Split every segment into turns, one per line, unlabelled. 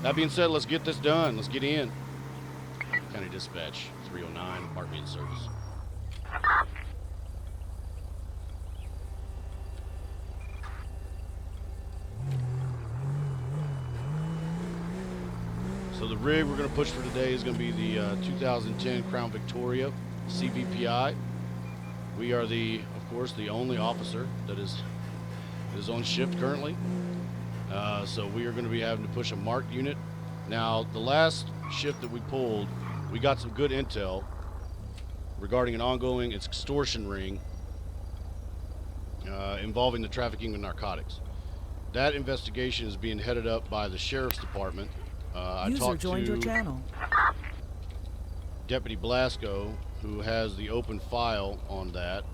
That being said, let's get this done. Let's get in. County Dispatch 309, mark me in service. So the rig we're going to push for today is going to be the 2010 Crown Victoria CVPI. We are of course, the only officer that is on shift currently. So we are going to be having to push a marked unit. Now, the last shift that we pulled, we got some good intel regarding an ongoing extortion ring involving the trafficking of narcotics. That investigation is being headed up by the Sheriff's Department. I talked to
your channel.
Deputy Blasco, who has the open file on that,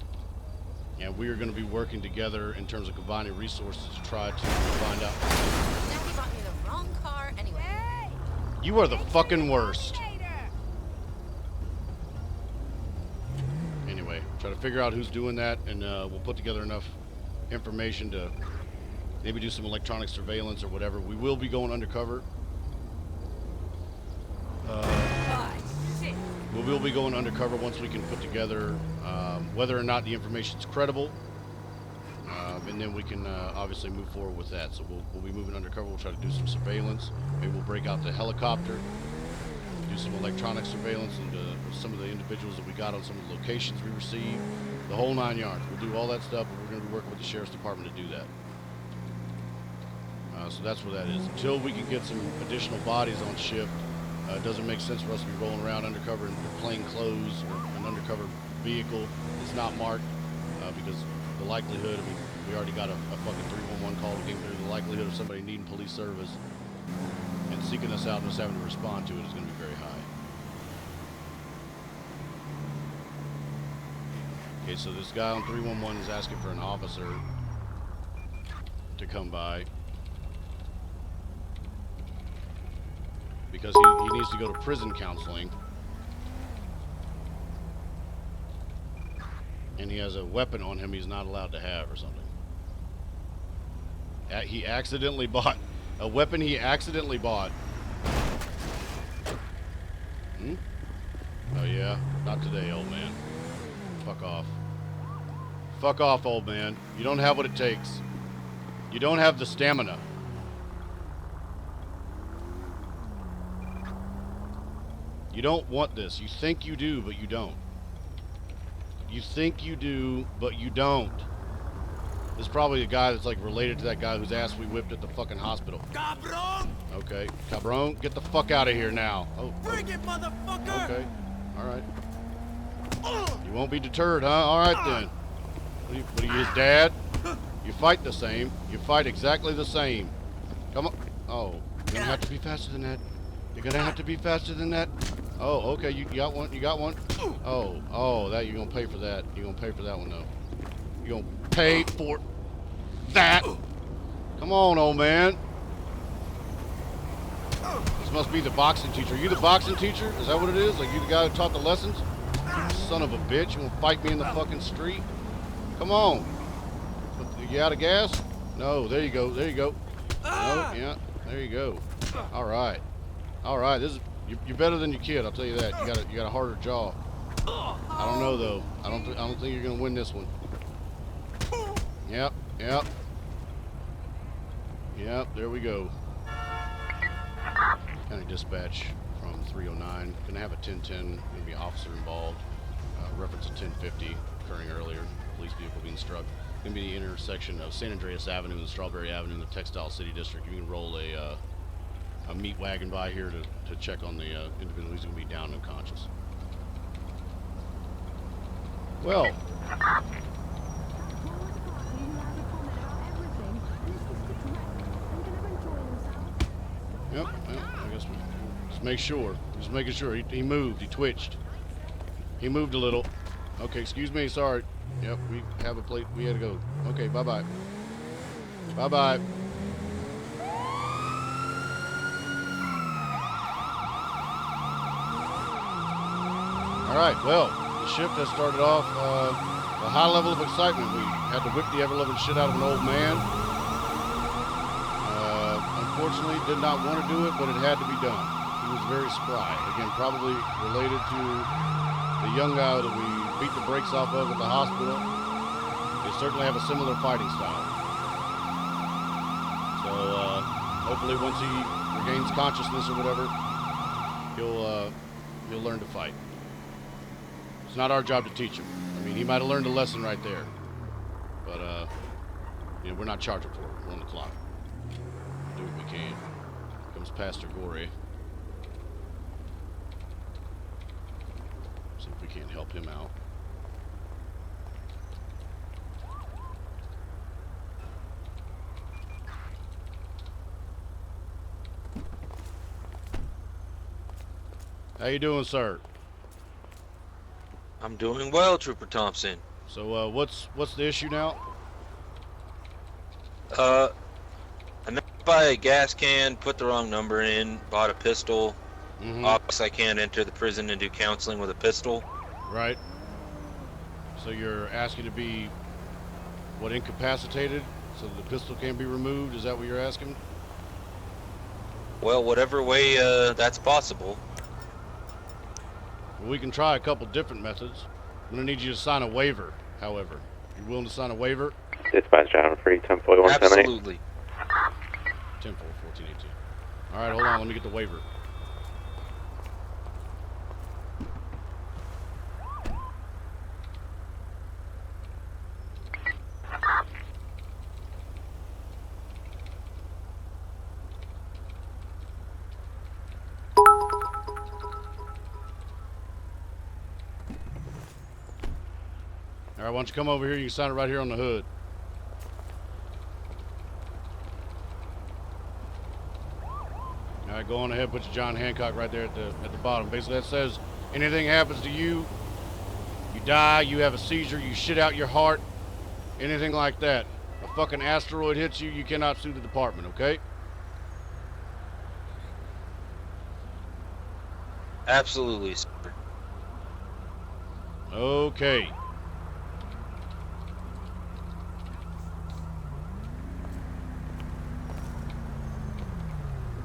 and we are going to be working together in terms of combining resources to try to find out.
Now he bought me the wrong car anyway. Hey!
You are the fucking worst. Anyway, try to figure out who's doing that, and we'll put together enough information to maybe do some electronic surveillance or whatever. We will be going undercover. We will be going undercover once we can put together whether or not the information is credible, and then we can obviously move forward with that. So we'll be moving undercover. We'll try to do some surveillance. Maybe we'll break out the helicopter, do some electronic surveillance into some of the individuals that we got on some of the locations we received, the whole 9 yards. We'll do all that stuff, but we're going to be working with the Sheriff's Department to do that. So that's what that is. Until we can get some additional bodies on shift, it doesn't make sense for us to be rolling around undercover in plain clothes or an undercover vehicle that's not marked, because the likelihood, I mean, we already got a fucking 311 call that came through. The likelihood of somebody needing police service and seeking us out and us having to respond to it is going to be very high. Okay, so this guy on 311 is asking for an officer to come by because he needs to go to prison counseling, and he has a weapon on him he's not allowed to have or something. He accidentally bought a weapon he accidentally bought. Oh yeah, not today, old man. Fuck off. Fuck off, old man. You don't have what it takes. You don't have the stamina. You don't want this. You think you do, but you don't. You think you do, but you don't. This is probably a guy that's like related to that guy whose ass we whipped at the fucking hospital.
Cabron!
Okay, cabron, get the fuck out of here now. Oh,
Bring it, motherfucker!
okay, all right. You won't be deterred, huh? All right then. What are you, his dad? You fight the same. You fight exactly the same. Come on. Oh, you're gonna have to be faster than that. You're gonna have to be faster than that. Oh, okay, you got one. You got one. Oh, that you're gonna pay for that. You're gonna pay for that one though. You're gonna pay for that. Come on, old man. This must be the boxing teacher. Are you the boxing teacher? Is that what it is? Like you the guy who taught the lessons? Son of a bitch! You wanna fight me in the fucking street? Come on. You out of gas? No. There you go. There you go. No. Yeah. There you go. All right. All right. This is. You're better than your kid, I'll tell you that. You got a harder jaw. I don't know though. I don't think you're gonna win this one. Yep. There we go. County Dispatch from 309. Gonna have a 1010. Gonna be an officer involved. Reference to 1050 occurring earlier. Police vehicle being struck. Gonna be the intersection of San Andreas Avenue and Strawberry Avenue in the Textile City District. You can roll a meat wagon by here to check on the individual who's going to be down and unconscious. Well, yep, I guess we just make sure. Just making sure. He moved. He twitched. He moved a little. Okay, excuse me. Sorry. Yep, we have a plate. We had to go. Okay, bye-bye. Bye-bye. All right, well, the shift has started off a high level of excitement. We had to whip the ever-loving shit out of an old man. unfortunately did not want to do it, but it had to be done. He was very spry. Again, probably related to the young guy that we beat the brakes off of at the hospital. They certainly have a similar fighting style. So hopefully once he regains consciousness or whatever, he'll learn to fight. It's not our job to teach him. I mean, he might have learned a lesson right there, but you know, we're not charging for it. We're on the clock. Do what we can. Here comes Pastor Gorey. See if we can't help him out. How you doing, sir?
I'm doing well, Trooper Thompson.
So, what's the issue now?
I meant to buy a gas can, put the wrong number in, bought a pistol. Obviously, I can't enter the prison and do counseling with a pistol.
Right. So you're asking to be, what, incapacitated, so that the pistol can be removed? Is that what you're asking?
Well, whatever way that's possible.
Well, we can try a couple different methods. I'm going to need you to sign a waiver, however. You willing to sign a waiver?
Dispatch John Free, 1041.
Absolutely.
10-4, 1418. All right, hold on. Let me get the waiver. All right, why don't you come over here? You can sign it right here on the hood. All right, go on ahead. Put your John Hancock right there at the bottom. Basically, that says anything happens to you, you die, you have a seizure, you shit out your heart, anything like that. A fucking asteroid hits you, you cannot sue the department. Okay?
Absolutely, sir.
Okay.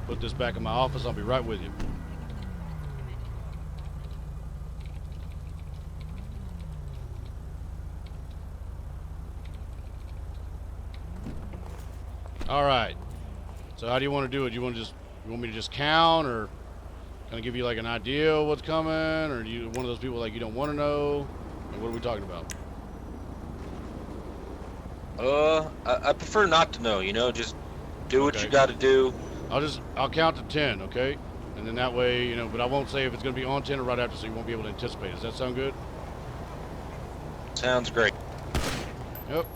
Put this back in my office. I'll be right with you. All right. So how do you want to do it? You want me to just count, or kind of give you like an idea of what's coming, or you one of those people like you don't want to know? What are we talking about?
I prefer not to know. You know, just do what
Okay.
you got to do.
I'll count to 10, okay? And then that way, you know, but I won't say if it's going to be on 10 or right after, so you won't be able to anticipate. Does that sound good?
Sounds great.
Yep.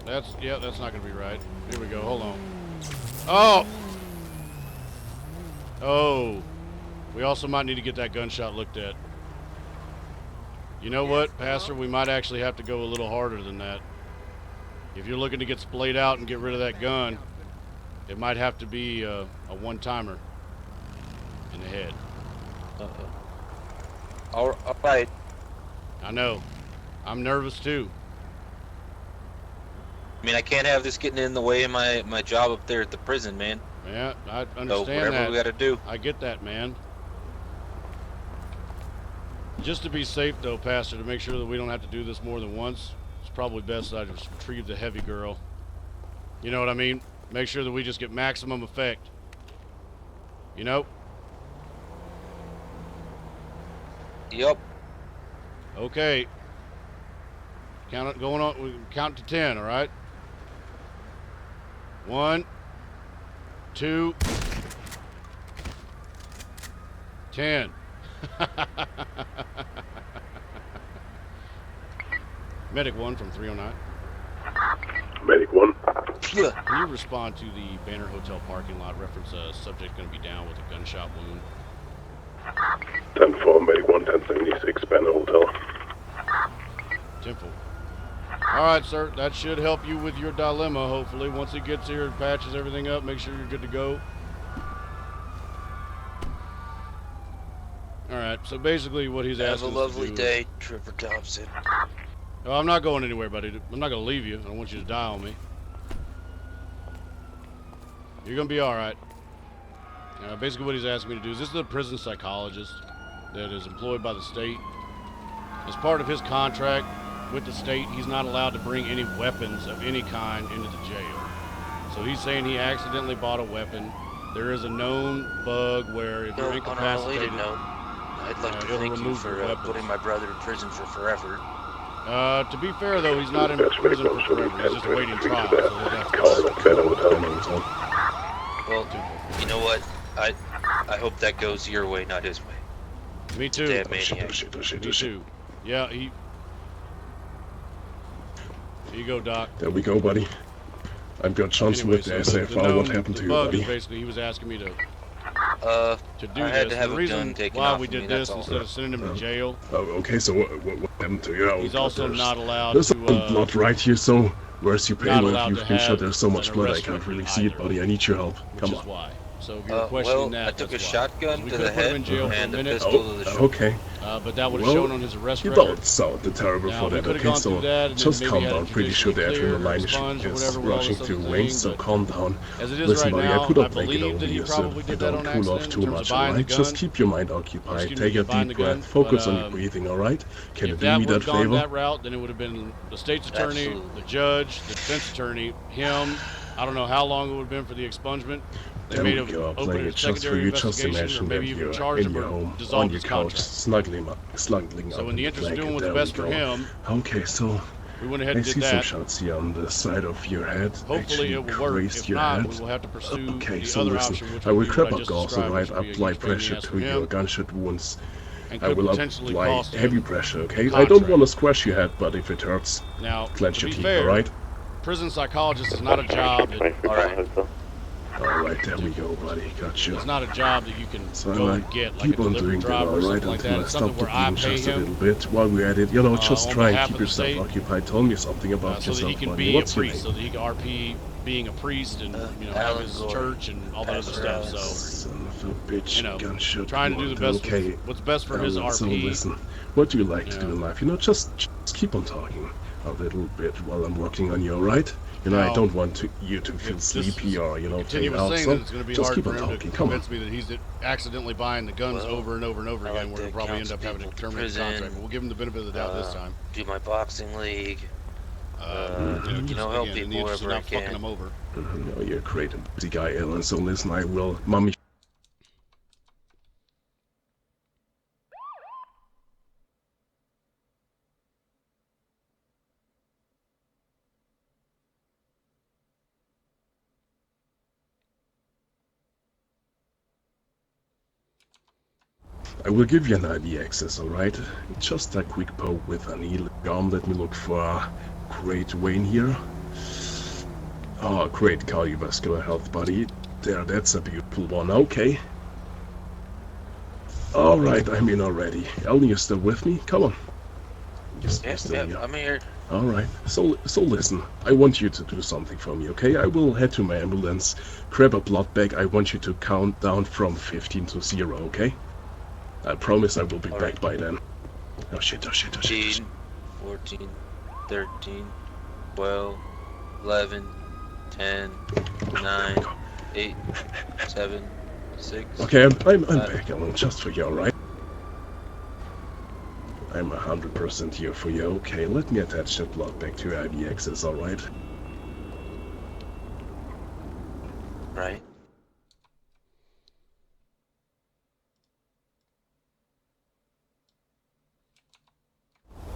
That's not going to be right. Here we go. Hold on. Oh! Oh. We also might need to get that gunshot looked at. You know what, Pastor? We might actually have to go a little harder than that. If you're looking to get splayed out and get rid of that gun, it might have to be a one-timer in the head.
All right.
I know. I'm nervous too.
I mean, I can't have this getting in the way of my job up there at the prison, man.
Yeah, I understand
So whatever
that.
we got to do.
I get that, man. Just to be safe, though, Pastor, to make sure that we don't have to do this more than once, it's probably best that I just retrieve the heavy girl. You know what I mean? Make sure that we just get maximum effect. You know?
Yep.
Okay. Count it going on. We count to 10, all right? 1, 2, 10. Medic 1 from 309.
Medic 1.
Yeah.
Can you respond to the Banner Hotel parking lot reference subject going to be down with a gunshot wound?
10-4, Medic 1, 1076, Banner Hotel.
10-4. All right, sir. That should help you with your dilemma, hopefully. Once he gets here and patches everything up, make sure you're good to go. All right. So basically what he's
Have a
asking us to
lovely
do
day, Trooper Thompson.
Oh, I'm not going anywhere, buddy. I'm not going to leave you. I don't want you to die on me. You're going to be all right. Basically what he's asking me to do is, this is a prison psychologist that is employed by the state. As part of his contract with the state, he's not allowed to bring any weapons of any kind into the jail. So he's saying he accidentally bought a weapon. There is a known bug where if you're incapacitated,
I'd like to thank you for putting my brother in prison for forever.
To be fair though, he's not in prison for forever. He's just awaiting trial. So that's
Well, you know what? I hope that goes your way, not his way.
Me too.
Damn maniac.
Me too. Yeah, he. Here you go, Doc.
There we go, buddy. I've got Johnson with the SA file. What happened to you, buddy?
Basically, he was asking me to do
I had
this.
to have
the
a
reason
gun taken
why
off
we
of
did
me,
this
that's all.
instead of sending him to jail.
Oh, okay, so what happened to you? Oh,
He's
God,
also not allowed
there's
to.
some blood right here, so where's your pain?
allowed
If you've
to
been shot,
have
there's so much
an
blood, I
arrest
can't really
record
see it,
either,
buddy. I need your help. Come
Which is
on.
why. So if you're questioning that,
I took a
that's why.
shotgun
We
to
could
the
put him in
head
jail for a
and a
minute.
pistol to the shoulder.
Okay.
But that would have
Well,
shown on his arrest
You
record.
don't sound terrible
Now,
for
we
that,
could've
okay?
gone
So
through that and then
just
maybe
calm
had
down.
it
Pretty sure the
judicially clear,
adrenaline
expunged,
is
whatever, with all
rushing
this
through
other
veins,
thing,
so
but
calm down.
As it is
Listen,
right
buddy,
now,
I could
I
not make it
believe
over
that he
you, so
probably
you
did that
don't
on
cool off
accident
too
in terms of
much,
buying the
alright? Just
gun.
keep your mind occupied.
Excuse
Take
me,
a
buying
deep
the gun,
breath. Focus
but,
on your breathing, alright? Can you
If
do
that
me
would
that
have gone
favor?
that route, then it would have been the state's attorney,
Absolutely.
the judge, the defense attorney, him. I don't know how long it would have been for the expungement. They
There
may
we
have
go,
opened
playing
a
it just for
secondary
you. Just
investigation, or
imagine that
maybe even
you're
charged
in
him
your
or
home, on
dissolved
your
his
couch,
contract.
snuggling
So
up
in the
your
interest of doing
blanket.
what's
There
best
we
for
go.
him,
Okay, so
we went ahead
I
and did
see some
that.
shots here on the side of your head.
Hopefully
Actually,
it will work.
grazed
If
your
not,
head.
we will have to pursue
Okay,
the
so
other
listen,
option, which
I will
would be
crap
what I
up
just
gauze,
described,
alright?
which would be a
Apply
huge pain in the
pressure
ass
to
for
your
him,
gunshot wounds.
and
I
could
will
potentially
apply
cost him
heavy pressure, okay? I
contract.
don't want to squash your head, but if it hurts,
Now,
clench
to
your
be
teeth,
fair,
alright?
prison psychologist is not a job that
Alright, there we go, buddy. Gotcha.
it's not a job that you can
So
go
I
and get, like a
keep on
delivery
doing that,
driver or
alright,
something like
until
that.
I
It's
stop
something
the
where I
bleeding
pay
just a
him
little bit while we're at it. You know, just
on
try and
behalf
keep
of the
yourself
state,
occupied. Tell me something about
so that he
yourself,
can
buddy.
be a
What's your
priest, so
name?
that he can RP being a priest and have his
Alan
church and all that other stuff. So,
Son of a bitch, gunshot
trying to do the
wound.
best
Okay.
what's best for his
So
RP.
listen, what do you like to
Yeah.
do in life? You know, just keep on talking a little bit while I'm working on you, alright? You know, I
Now,
don't want you to feel
If
sleepy or,
continue
fade
with
out,
saying
so
that it's going to be
just
hard
keep
for
on
him to
talking. Come on.
convince me that he's accidentally buying the guns
Well,
over and over and over
I
again,
like
where he'll
to
probably end
counsel
up having to
people to
terminate his
prison,
contract. But we'll give him the benefit of the doubt this time.
Do my boxing league.
Just,
help
again, in the
people
interest of
wherever I
not fucking
can.
him over.
No, you're a great and busy guy, Alan, so listen, I will... Mommy... I will give you an ID access, alright? Just a quick poke with an Eli gun. Let me look for a great vein here. Oh, great cardiovascular health, buddy. There, that's a beautiful one. Okay. Alright, I'm in already. Elton, you still with me? Come on. You're still here.
I'm here.
Alright, so listen, I want you to do something for me, okay? I will head to my ambulance, grab a blood bag. I want you to count down from 15 to 0, okay? I promise I will be back
Alright.
by then. Oh shit, oh shit, oh shit.
15, 14, 13, 12, 11, 10, 9, 8, 7, 6.
Okay, I'm back, Alan, just for you, alright? I'm 100% here for you. Okay, let me attach that blood bag to your IV access, alright?
Right.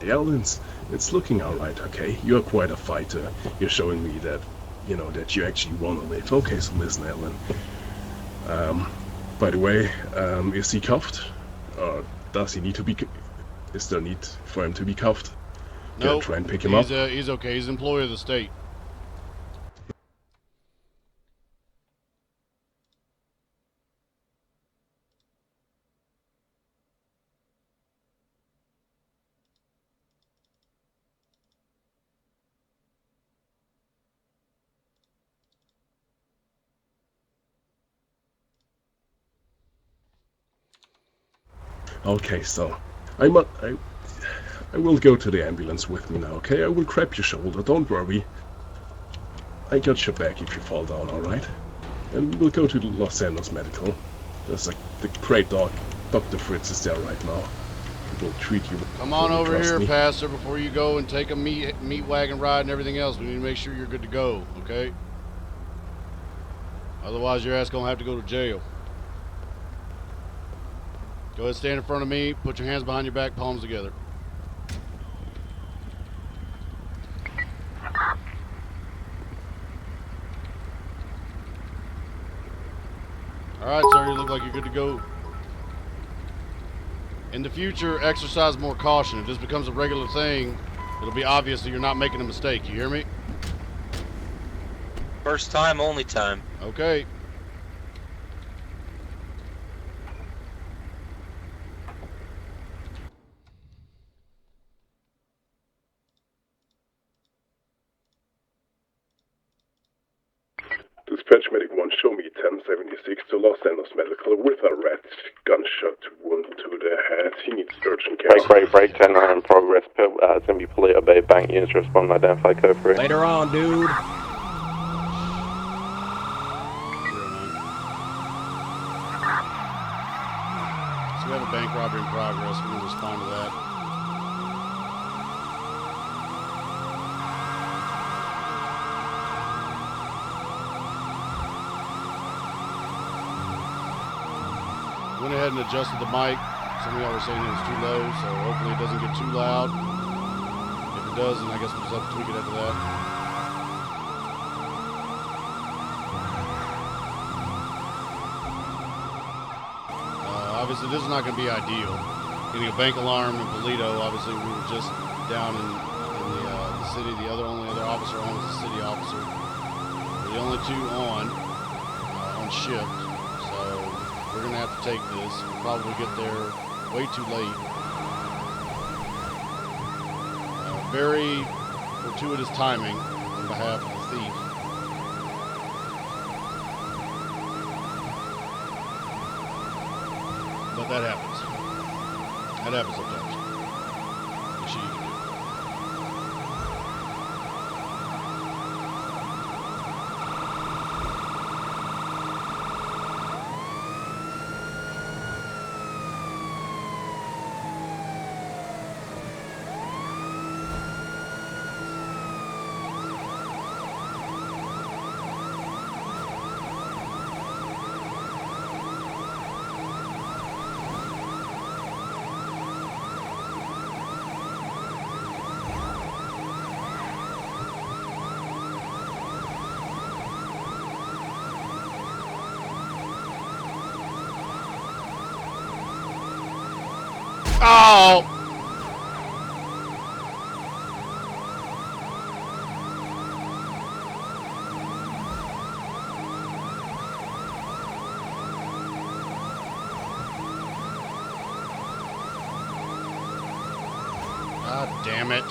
Alan, it's looking alright, okay? You're quite a fighter. You're showing me that, you know, that you actually want to live. Okay, so listen, Alan. By the way, is he cuffed? Or does he need to be... Is there need for him to be cuffed? Can I
No,
try and pick him up?
he's okay. He's an employee of the state.
Okay, so I will go to the ambulance with me now, okay? I will grab your shoulder, don't worry. I got your back if you fall down, alright? And we will go to the Los Angeles Medical. There's like the great dog, Dr. Fritz is there right now. He will treat you.
Come on
really,
over
trust
here,
me.
Pastor, before you go and take a meat wagon ride and everything else. We need to make sure you're good to go, okay? Otherwise, your ass gonna have to go to jail. Go ahead, stand in front of me. Put your hands behind your back, palms together. All right, sir, you look like you're good to go. In the future, exercise more caution. If this becomes a regular thing, it'll be obvious that you're not making a mistake. You hear me?
First time, only time.
Okay.
Dispatch Medic 1, show me 1076 to Los Angeles Medical with a red gunshot wound to the head. He needs urgent care. Break, 10-9 in progress. It's going to be Paleto Bay Bank units respond and identify code 3.
Later on, dude.
So we have a bank robbery in progress. We're going to respond to that. Went ahead and adjusted the mic. Some of y'all were saying it was too low, so hopefully it doesn't get too loud. If it does, then I guess we'll just have to tweak it after that. Obviously, this is not going to be ideal. Getting a bank alarm in Paleto, obviously we were just down in the city. The only other officer on was a city officer. We're the only two on shift. We're going to have to take this. We'll probably get there way too late. Very fortuitous timing on behalf of the thief. But that happens. That happens sometimes. Make sure you can do it. Oh! God damn it.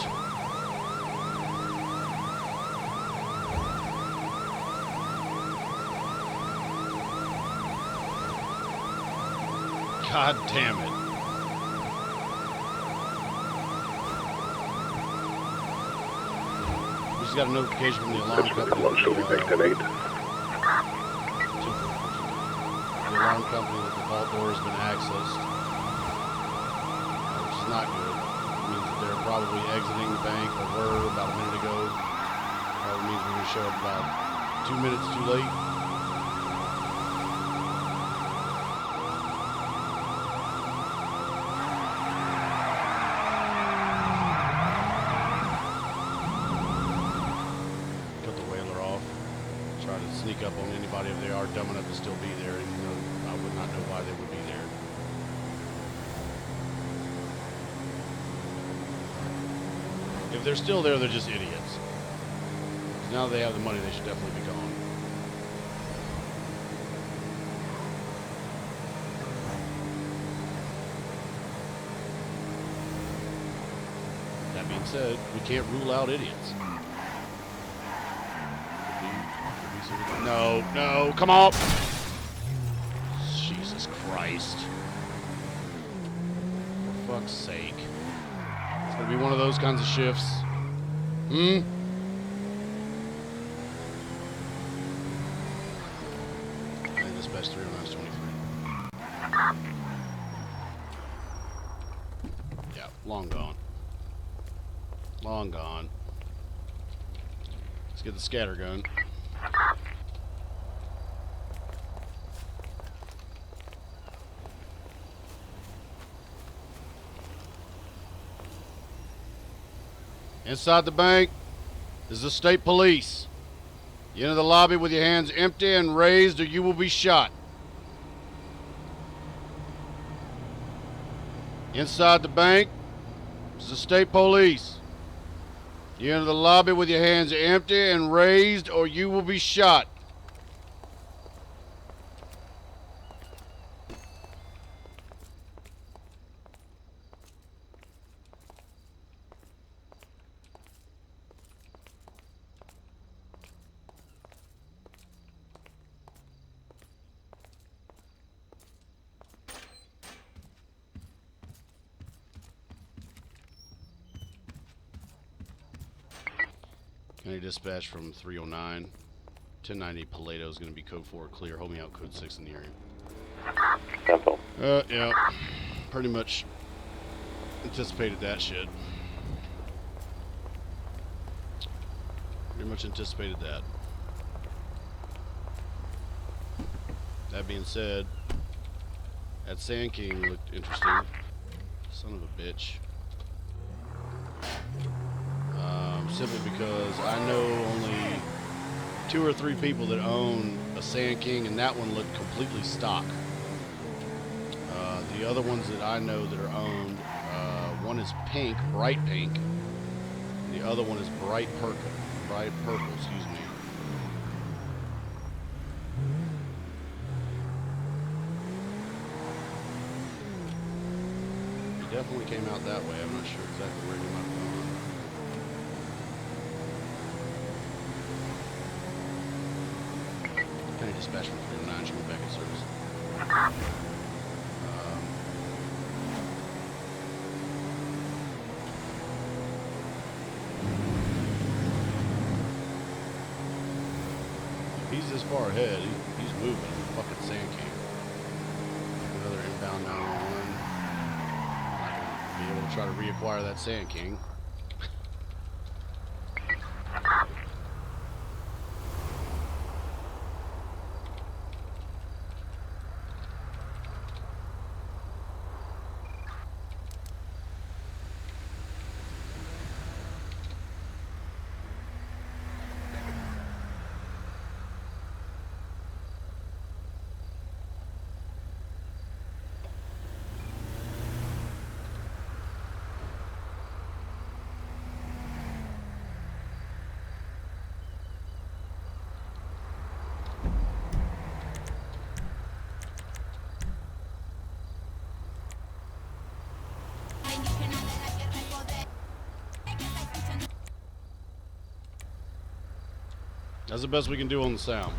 God damn it. We just got a notification from the alarm company.
One, show me back 10-8.
The alarm company that the vault door has been accessed, which is not good. It means that they're probably exiting the bank, or were about a minute ago. Probably means we're going to show up about 2 minutes too late. Cut the whaler off. Try to sneak up on anybody if they are dumb enough to still be there, even though I would not know why they would be there. If they're still there, they're just idiots. Now that they have the money, they should definitely be gone. That being said, we can't rule out idiots. No, no, come on! Jesus Christ. For fuck's sake. It's gonna be one of those kinds of shifts. I think this best 309 is 23. Yeah, long gone. Long gone. Let's get the scatter gun. Inside the bank is the state police. You enter the lobby with your hands empty and raised or you will be shot. Inside the bank is the state police. You enter the lobby with your hands empty and raised or you will be shot. County dispatch from 309. 1090 Paleto is going to be code 4 clear. Hold me out code 6 in the area.
Temple.
Yeah. Pretty much anticipated that shit. Pretty much anticipated that. That being said, that Sand King looked interesting. Son of a bitch. Simply because I know only 2 or 3 people that own a Sand King, and that one looked completely stock. The other ones that I know that are owned, one is pink, bright pink, and the other one is bright purple, excuse me. He definitely came out that way. I'm not sure exactly where he might have gone. County dispatch from 309, should be back in service. If he's this far ahead, he's moving. Fucking Sand King. Another inbound 911. Not gonna be able to try to reacquire that Sand King. That's the best we can do on the sound.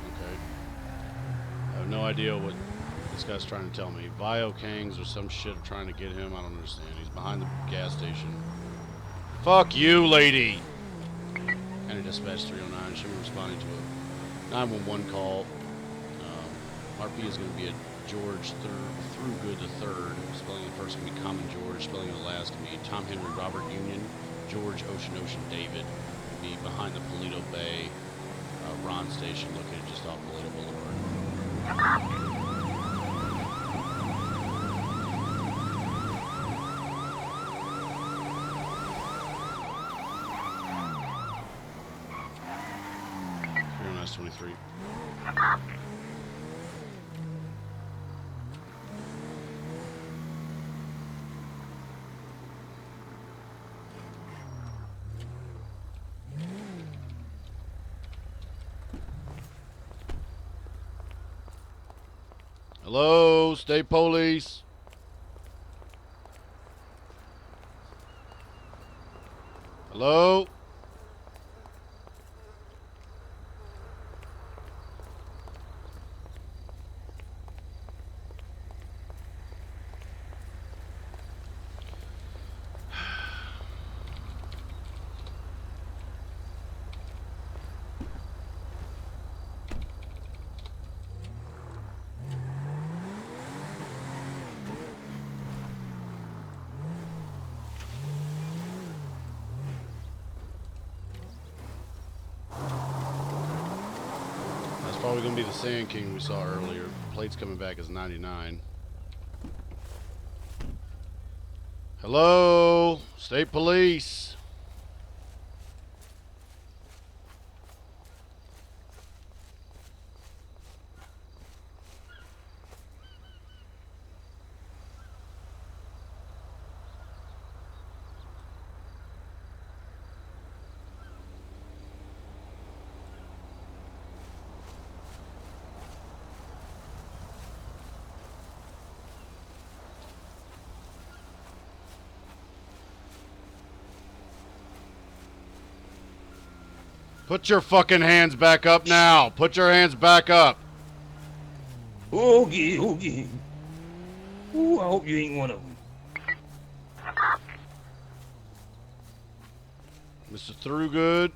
Okay. I have no idea what this guy's trying to tell me. Vio Kangs or some shit are trying to get him. I don't understand. He's behind the gas station. Fuck you, lady! County dispatch 309. Should be responding to a 911 call. RP is going to be a George Thurgood III. Spelling the first can be Common George. Spelling the last can be Tom Henry Robert Union. George Ocean David. Be behind the Paleto Bay Ron Station, located just off Paleto Boulevard. Nice 23. Hello, state police. Hello? Probably gonna be the Sand King we saw earlier. Plate's coming back as 99. Hello, State Police. Put your fucking hands back up now. Put your hands back up.
Okay, okay. Ooh, I hope you ain't one of them.
Mr. Throughgood.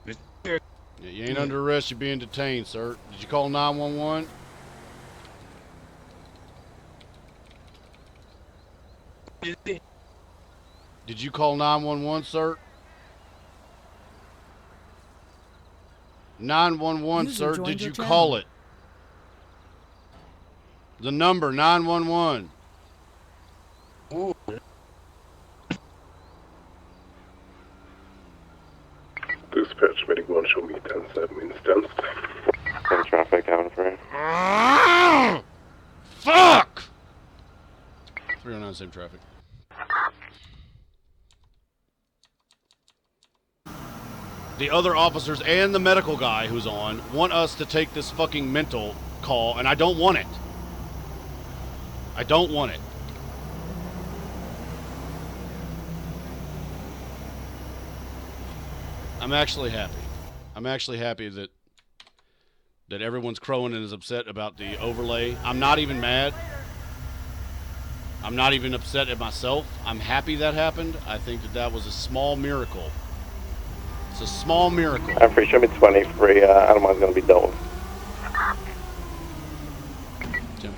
Mr.
Yeah, you ain't under arrest. You're being detained, sir. Did you call 911? Did you call 911, sir? 911,
User
sir.
joined
Did
your
you
channel.
call it? The number 911.
Ooh.
Dispatch, medic 1, show me 10-7 instanced. 10 traffic, Cabin 3.
Ah! Fuck! 309, same traffic. The other officers and the medical guy who's on want us to take this fucking mental call, and I don't want it. I don't want it. I'm actually happy. I'm actually happy that everyone's crowing and is upset about the overlay. I'm not even mad. I'm not even upset at myself. I'm happy that happened. I think that was a small miracle. It's a small miracle.
I'm free, show me 23, Animal's gonna be dealt with.
10-4.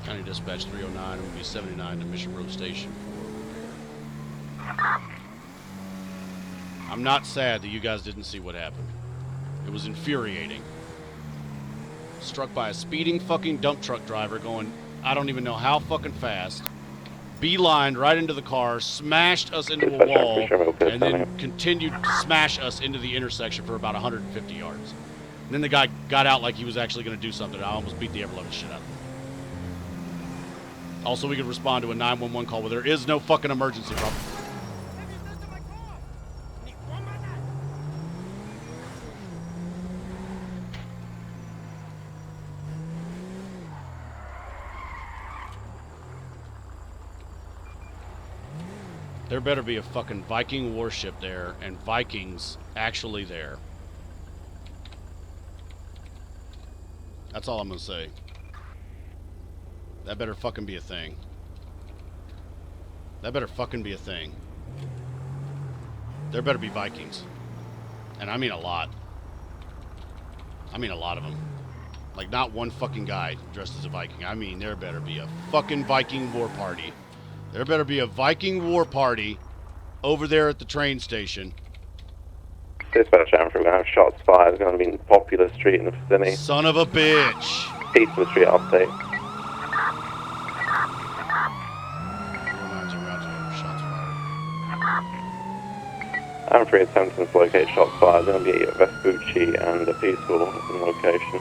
County Dispatch 309, it will be 79 to Mission Road Station for repair. I'm not sad that you guys didn't see what happened. It was infuriating. Struck by a speeding fucking dump truck driver going, I don't even know how fucking fast. Beelined right into the car, smashed us into a wall, and then continued to smash us into the intersection for about 150 yards. And then the guy got out like he was actually going to do something. I almost beat the ever-loving shit out of him. Also, we could respond to a 911 call where there is no fucking emergency problem. There better be a fucking Viking warship there and Vikings actually there. That's all I'm gonna say. That better fucking be a thing. That better fucking be a thing. There better be Vikings. And I mean a lot. I mean a lot of them. Like not one fucking guy dressed as a Viking. I mean there better be a fucking Viking war party. There better be a Viking war party over there at the train station.
Dispatch, I'm free, we're gonna have shots fired. It's gonna be in Popular Street in the vicinity.
Son of a bitch.
Peaceful Street update.
Shots fired.
I'm free, attempting to locate shots fired. It's gonna be Vespucci and a Peaceful in location.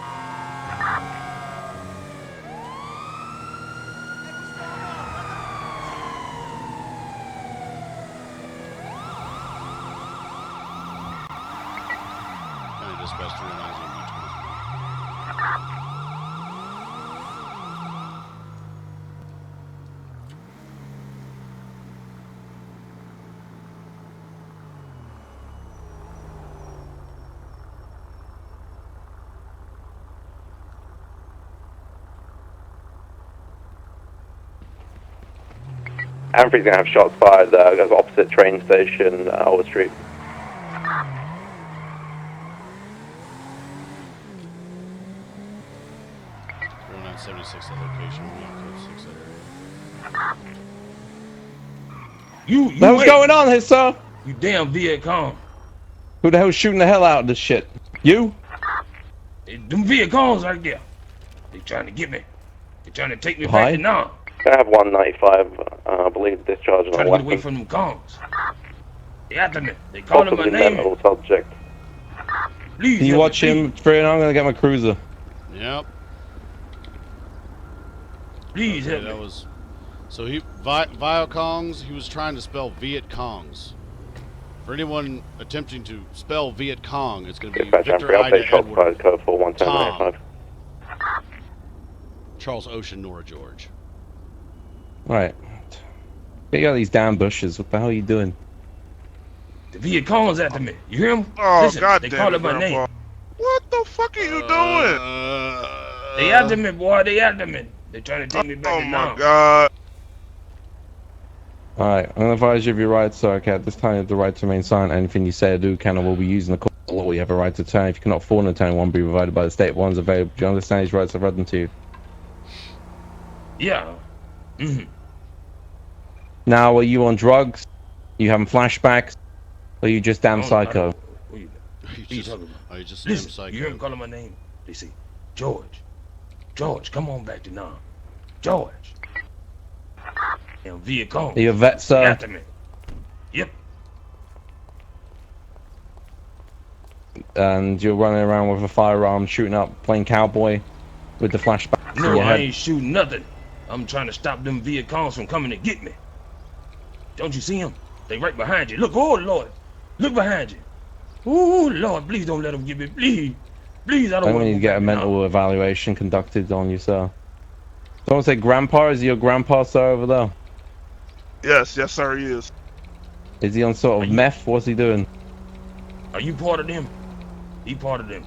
Dispatch 309 is going to be 23.
Amfrey's gonna have shots fired, goes opposite train station, Old Street.
76 at location, we on code 6 that area.
You
What's
wait.
going on here, sir?
You damn Viet Cong.
Who the hell's shooting the hell out of this shit? You?
Them Viet Congs right there. They trying to get me. They trying to take me
Hi.
back to Nam.
I have 195, I believe, discharging
Trying
a
to get away
weapon.
from them Kongs. They after me. They calling my
Possibly
name.
mental subject.
Please
Can you
help
watch
me,
him, Free, and I'm gonna get my cruiser.
Yep.
Please
Okay,
help
that
me.
was. So Vietcongs, he was trying to spell Viet Congs. For anyone attempting to spell Viet Cong, it's going to be
Dispatch
Victor
Amphry,
Ida
update shot
Edward
fired code for
Tom
11085.
Charles Ocean Nora George.
Right. Get out of these damn bushes. What the hell are you doing?
The Viet Congs after me. You hear them?
Oh,
Listen,
God
they
damn
calling
it,
my
Grandpa.
name.
What the fuck are you doing?
They after me, boy. They after me. They trying to take me back
Oh
to
my
Nam.
God.
Alright, I'm gonna advise you of your rights, sir. Okay, at this time you have the right to remain silent. Anything you say or do can or will be used in the court of law. You have a right to attorney. If you cannot afford an attorney, one will be provided by the state. One's available. Do you understand these rights? I've read them to you.
Yeah. Mm-hmm.
Now, are you on drugs? You having flashbacks? Or are you just damn
I don't-
psycho?
What you
He's
talking about?
oh, you just
Listen,
psycho.
you hear them calling my name? They say, George. George, come on back to Nam. George. And Viet Cong.
Are you a vet, sir?
After me. Yep.
And you're running around with a firearm, shooting up, playing cowboy with the flashbacks in
No,
your
I
head.
ain't shooting nothing. I'm trying to stop them Viet Congs from coming to get me. Don't you see them? They right behind you. Look, oh Lord. Look behind you. Oh Lord, please don't let them get me. Please. Please, I
I'm
don't
going
want
to get a mental evaluation conducted on you, sir. Someone say grandpa? Is he your grandpa, sir, over there?
Yes, yes, sir, he is.
Is he on sort
Are
of
you-
meth? What's he doing?
Are you part of them? He part of them.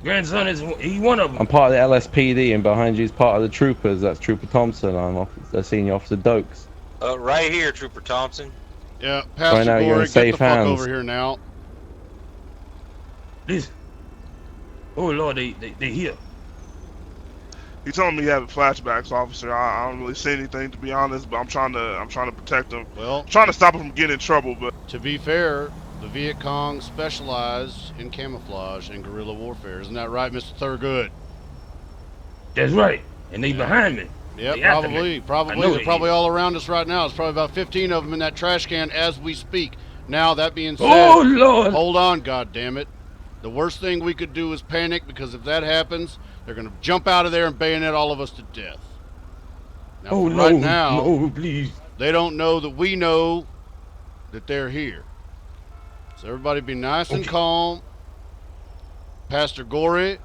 Grandson is he one of them.
I'm part of the LSPD, and behind you is part of the troopers. That's Trooper Thompson. I'm Senior Officer Dokes.
Right here, Trooper Thompson.
Yeah, Pastor
now you're in
Gory, get the
safe
fuck
hands.
over here now.
Listen. Oh Lord, they here.
He told me he having flashbacks, officer. I don't really say anything, to be honest, but I'm trying to protect him.
Well,
I'm trying to stop him from getting in trouble, but
to be fair, the Viet Cong specialize in camouflage and guerrilla warfare. Isn't that right, Mr. Thurgood?
That's right. And they
Yeah.
behind me.
Yeah,
They after
probably.
me. I
Probably.
know
They're
they
probably
is.
all around us right now. There's probably about 15 of them in that trash can as we speak. Now, that being said,
Oh Lord.
hold on, goddammit. The worst thing we could do is panic, because if that happens, they're going to jump out of there and bayonet all of us to death. Now,
Oh
for
no.
right now,
No, please.
they don't know that we know that they're here. So everybody be nice and
Okay.
calm. Pastor Gory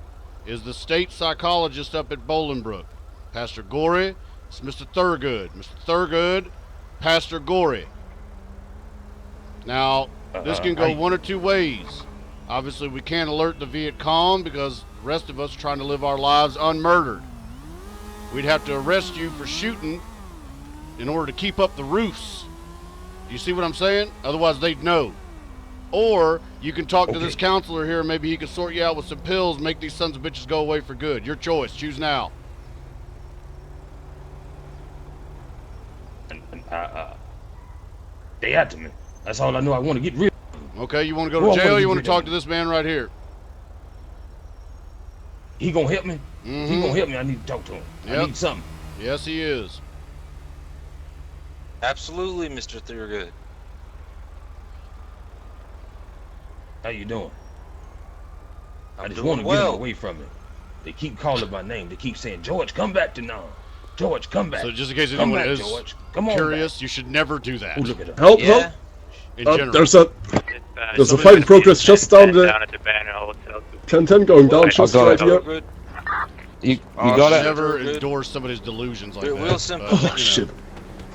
is the state psychologist up at Bolingbrook. Pastor Gory is Mr. Thurgood. Mr. Thurgood, Pastor Gory. Now, this can go one or two ways. Obviously, we can't alert the Viet Cong because the rest of us are trying to live our lives unmurdered. We'd have to arrest you for shooting in order to keep up the ruse. Do you see what I'm saying? Otherwise, they'd know. Or you can talk to this counselor here, and maybe he can sort you out with some pills, make these sons of bitches go away for good. Your choice. Choose now.
They after me. That's all I know. I want to get rid.
Okay, you want to go
Well,
to
I
jail?
wanna
You
get
want
rid
to
of
talk
him.
to this man right here?
He gonna help me.
Mm-hmm.
He gonna help me. I need to talk to him. I
Yep.
need something.
Yes, he is.
Absolutely, Mr. Thurgood.
How you doing? I just
Doing
want to get
well.
him away from me. They keep calling my name. They keep saying, George, come back to now. George, come back.
So just in case
Come
anyone
back,
is
George. Come on
curious, you should never do that.
Oh, look at that.
Help,
Yeah.
help!
In general.
There's a fight in progress just down the 1010 going down just
got
right
it.
here.
Thurgood.
You
I
got
should
it?
never
Good.
endorse somebody's delusions like
Real-
that.
real simple.
but,
Oh
you know.
shit.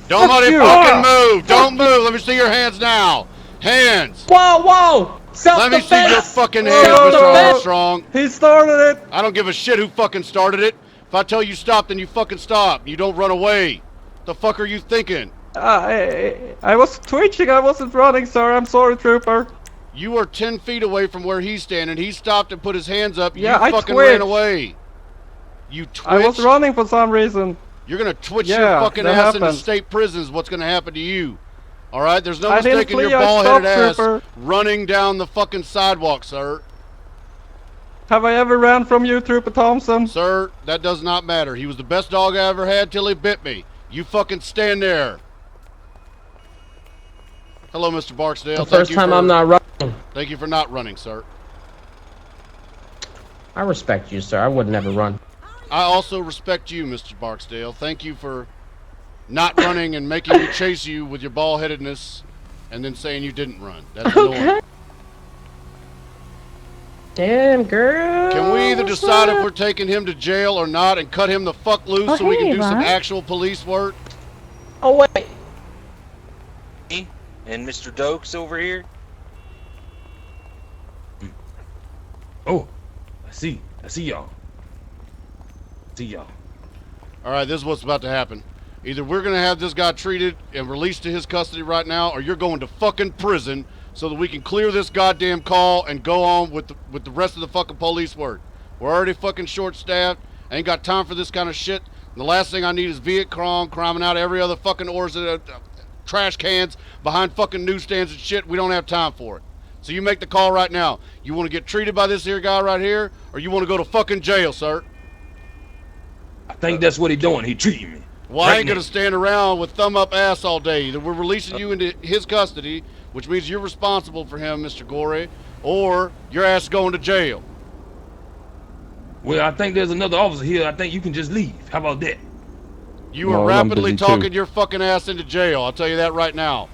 Don't let it
you.
fucking move! Don't move! Let me see your hands now! Hands!
Whoa, whoa!
Let me see your fucking hands,
Self-defense.
Mr. Armstrong!
He started it!
I don't give a shit who fucking started it. If I tell you stop, then you fucking stop. You don't run away. The fuck are you thinking?
I was twitching, I wasn't running, sir. I'm sorry, Trooper.
You were 10 feet away from where he's standing. He stopped and put his hands up.
Yeah,
you
I
fucking
twitched.
ran away. You twitched?
I was running for some reason.
You're gonna twitch
Yeah,
your fucking
that
ass into
happened.
state prisons. What's gonna happen to you? All right, there's no
I didn't
mistaking your
flee, I
bald-headed ass
stopped, trooper.
running down the fucking sidewalk, sir.
Have I ever ran from you, Trooper Thompson?
Sir, that does not matter. He was the best dog I ever had till he bit me. You fucking stand there. Hello, Mr. Barksdale.
The first time I'm not running.
Thank you for not running, sir.
I respect you, sir. I would never run.
I also respect you, Mr. Barksdale. Thank you for not running and making me chase you with your bald-headedness and then saying you didn't run. That's annoying.
Damn, girl.
Can we either decide if we're taking him to jail or not and cut him the fuck loose so we can do some actual police work?
Oh, wait.
Me and Mr. Dokes over here.
Oh, I see y'all. See y'all.
All right, this is what's about to happen. Either we're going to have this guy treated and released to his custody right now, or you're going to fucking prison so that we can clear this goddamn call and go on with the rest of the fucking police work. We're already fucking short-staffed. I ain't got time for this kind of shit. And the last thing I need is Viet Cong cramming out every other fucking trash cans behind fucking newsstands and shit. We don't have time for it. So you make the call right now. You want to get treated by this here guy right here, or you want to go to fucking jail, sir?
I think that's what he doing. He treating me.
Well, I ain't going to stand around with thumb up ass all day. Either we're releasing you into his custody, which means you're responsible for him, Mr. Gorey, or your ass is going to jail.
Well, I think there's another officer here. I think you can just leave. How about that?
You are rapidly talking your fucking ass into jail. I'll tell you that right now.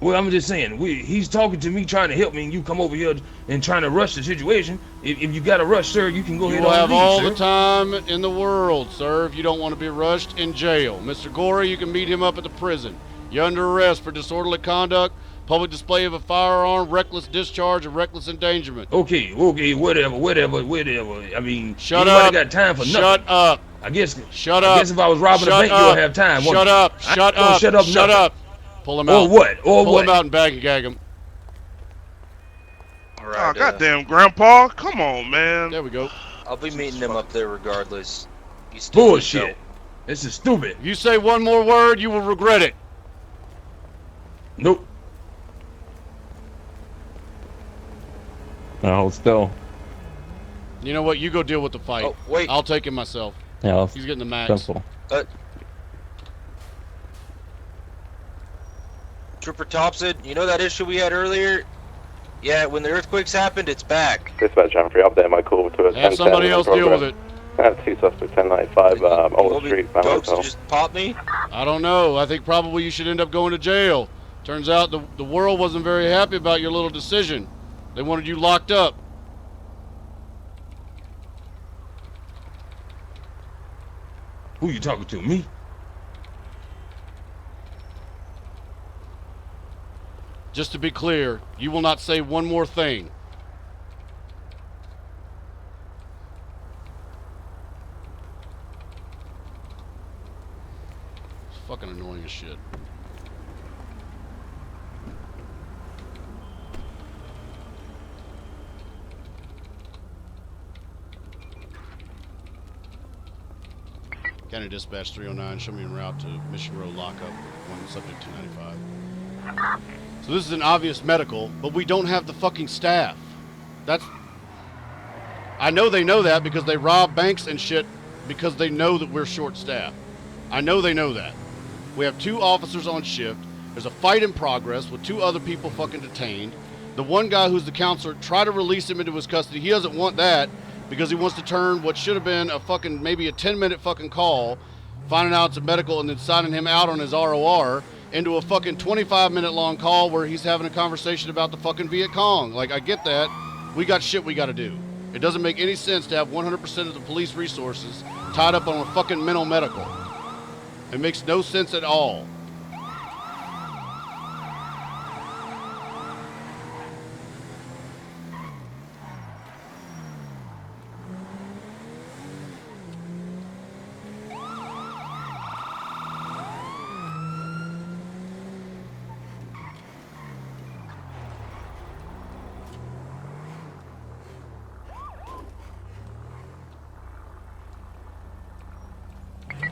Well, I'm just saying, he's talking to me, trying to help me, and you come over here and trying to rush the situation. If you got to rush, sir, you can go ahead and leave,
You have all
sir.
the time in the world, sir, if you don't want to be rushed in jail. Mr. Gorey, you can meet him up at the prison. You're under arrest for disorderly conduct, public display of a firearm, reckless discharge, and reckless endangerment.
Okay, whatever. I mean,
Shut
anybody
up.
got time for nothing.
Shut up.
I guess.
Shut
I
up.
guess if I was robbing a bank, you'll have time.
Shut up. Shut up.
Shut up.
Shut up. Pull him out.
Or what? Or
Pull
what?
him out and bag and gag him.
Oh, goddamn, Grandpa. Come on, man.
There we go.
I'll be meeting him up there regardless. He's still
Bullshit. This is stupid.
If you say one more word, you will regret it.
Nope.
No, hold still.
You know what? You go deal with the fight.
Oh, wait.
I'll take him myself.
Yeah,
He's getting the max.
simple.
Trooper Thompson, you know that issue we had earlier? Yeah, when the earthquakes happened, it's back.
Dispatch, I'm free. Update my call to a 1010.
Have somebody else deal with it.
2 suspects, 1095, Old Street, Van
Dokes
Hotel.
just popped me?
I don't know. I think probably you should end up going to jail. Turns out the world wasn't very happy about your little decision. They wanted you locked up.
Who you talking to? Me?
Just to be clear, you will not say one more thing. It's fucking annoying as shit. County Dispatch 309, show me en route to Mission Road lockup, one subject 295. So this is an obvious medical, but we don't have the fucking staff. I know they know that because they rob banks and shit because they know that we're short-staffed. I know they know that. We have 2 officers on shift. There's a fight in progress with 2 other people fucking detained. The one guy who's the counselor, try to release him into his custody. He doesn't want that because he wants to turn what should have been a fucking, maybe a 10-minute fucking call, finding out it's a medical and then signing him out on his ROR, into a fucking 25-minute long call where he's having a conversation about the fucking Viet Cong. Like, I get that. We got shit we gotta do. It doesn't make any sense to have 100% of the police resources tied up on a fucking mental medical. It makes no sense at all.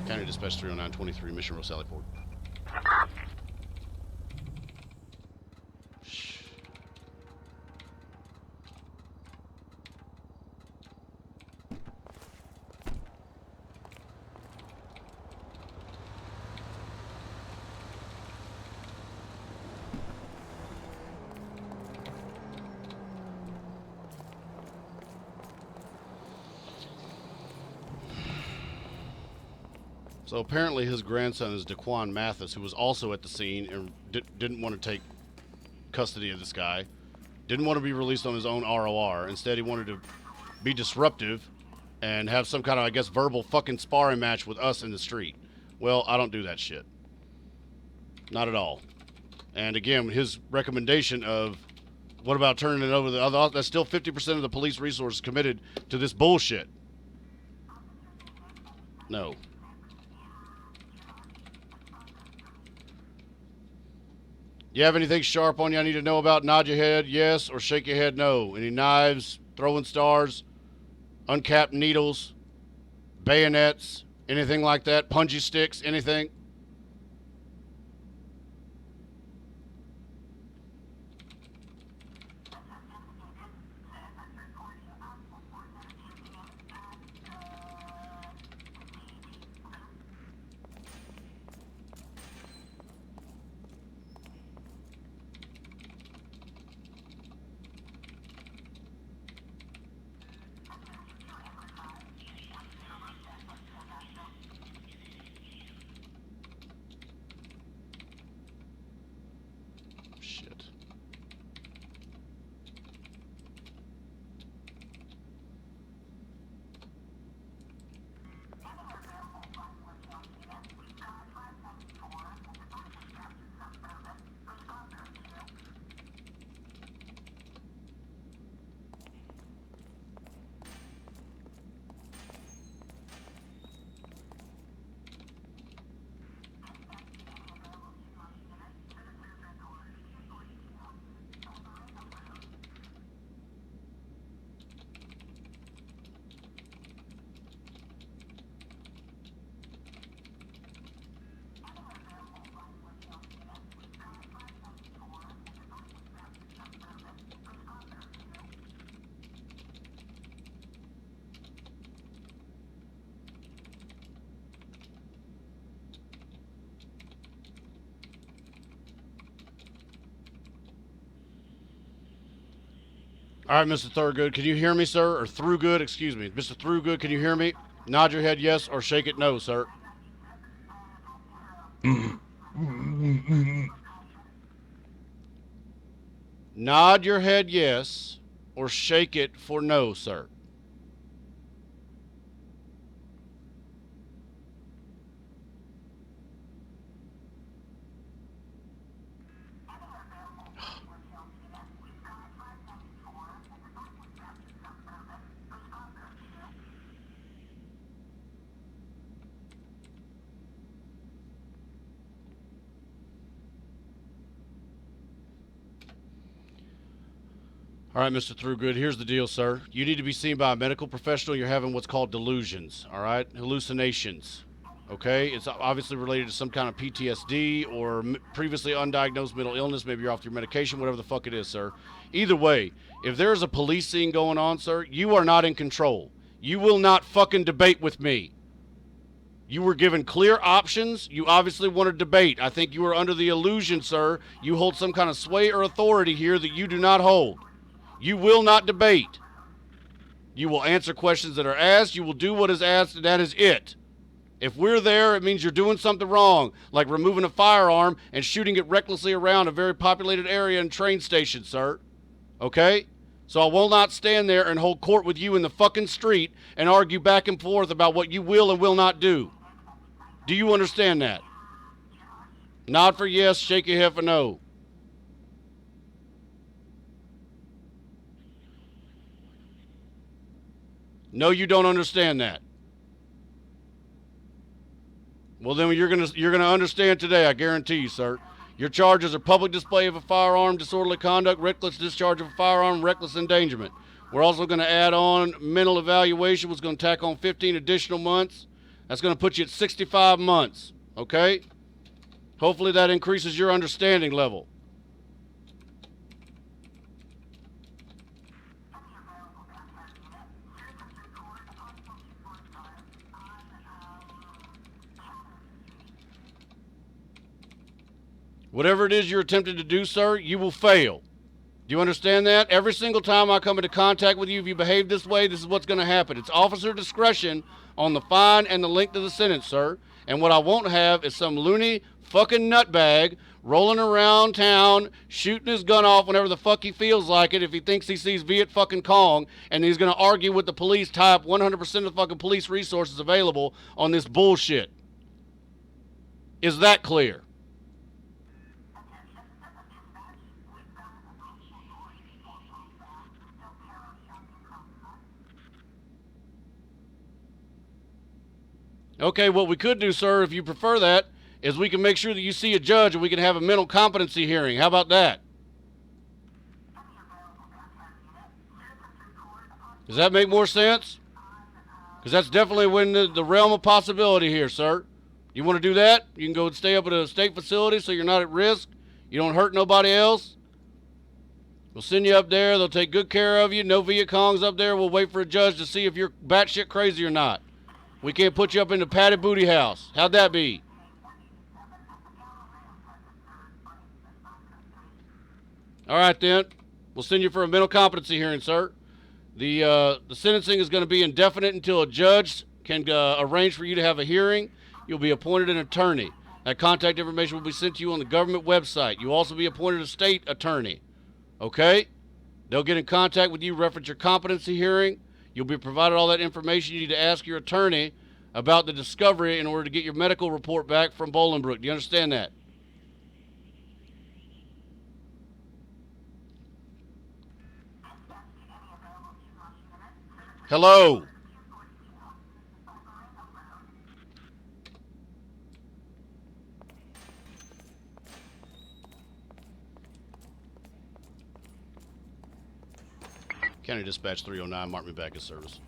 County Dispatch 309, 23, Mission Road, Sally Port. So apparently his grandson is Daquan Mathis, who was also at the scene and didn't want to take custody of this guy. Didn't want to be released on his own ROR. Instead, he wanted to be disruptive and have some kind of, I guess, verbal fucking sparring match with us in the street. Well, I don't do that shit. Not at all. And again, his recommendation of, what about turning it over to the other, that's still 50% of the police resources committed to this bullshit. No. You have anything sharp on you I need to know about? Nod your head yes or shake your head no. Any knives, throwing stars, uncapped needles, bayonets, anything like that? Punji sticks, anything? All right, Mr. Thurgood, can you hear me, sir? Or Throughgood, excuse me. Mr. Throughgood, can you hear me? Nod your head yes or shake it no, sir. Nod your head yes or shake it for no, sir. All right, Mr. Throughgood, here's the deal, sir. You need to be seen by a medical professional. You're having what's called delusions, all right? Hallucinations, okay? It's obviously related to some kind of PTSD or previously undiagnosed mental illness. Maybe you're off your medication, whatever the fuck it is, sir. Either way, if there's a police scene going on, sir, you are not in control. You will not fucking debate with me. You were given clear options. You obviously want to debate. I think you are under the illusion, sir, you hold some kind of sway or authority here that you do not hold. You will not debate. You will answer questions that are asked. You will do what is asked, and that is it. If we're there, it means you're doing something wrong, like removing a firearm and shooting it recklessly around a very populated area and train station, sir. Okay? So I will not stand there and hold court with you in the fucking street and argue back and forth about what you will and will not do. Do you understand that? Nod for yes, shake your head for no. No, you don't understand that. Well, then you're gonna understand today, I guarantee you, sir. Your charges are public display of a firearm, disorderly conduct, reckless discharge of a firearm, reckless endangerment. We're also going to add on mental evaluation, was going to tack on 15 additional months. That's going to put you at 65 months, okay? Hopefully that increases your understanding level. Whatever it is you're attempting to do, sir, you will fail. Do you understand that? Every single time I come into contact with you, if you behave this way, this is what's going to happen. It's officer discretion on the fine and the length of the sentence, sir. And what I won't have is some loony fucking nutbag rolling around town, shooting his gun off whenever the fuck he feels like it if he thinks he sees Viet fucking Cong, and he's going to argue with the police, tie up 100% of the fucking police resources available on this bullshit. Is that clear? Okay, what we could do, sir, if you prefer that, is we can make sure that you see a judge and we can have a mental competency hearing. How about that? Does that make more sense? Because that's definitely within the realm of possibility here, sir. You want to do that? You can go stay up at a state facility so you're not at risk. You don't hurt nobody else. We'll send you up there. They'll take good care of you. No Viet Congs up there. We'll wait for a judge to see if you're batshit crazy or not. We can't put you up in the padded Bootyhouse. How'd that be? All right, then. We'll send you for a mental competency hearing, sir. The sentencing is going to be indefinite until a judge can arrange for you to have a hearing. You'll be appointed an attorney. That contact information will be sent to you on the government website. You'll also be appointed a state attorney. Okay? They'll get in contact with you, reference your competency hearing. You'll be provided all that information. You need to ask your attorney about the discovery in order to get your medical report back from Bolingbrook. Do you understand that? Hello? County Dispatch 309, mark me back as service.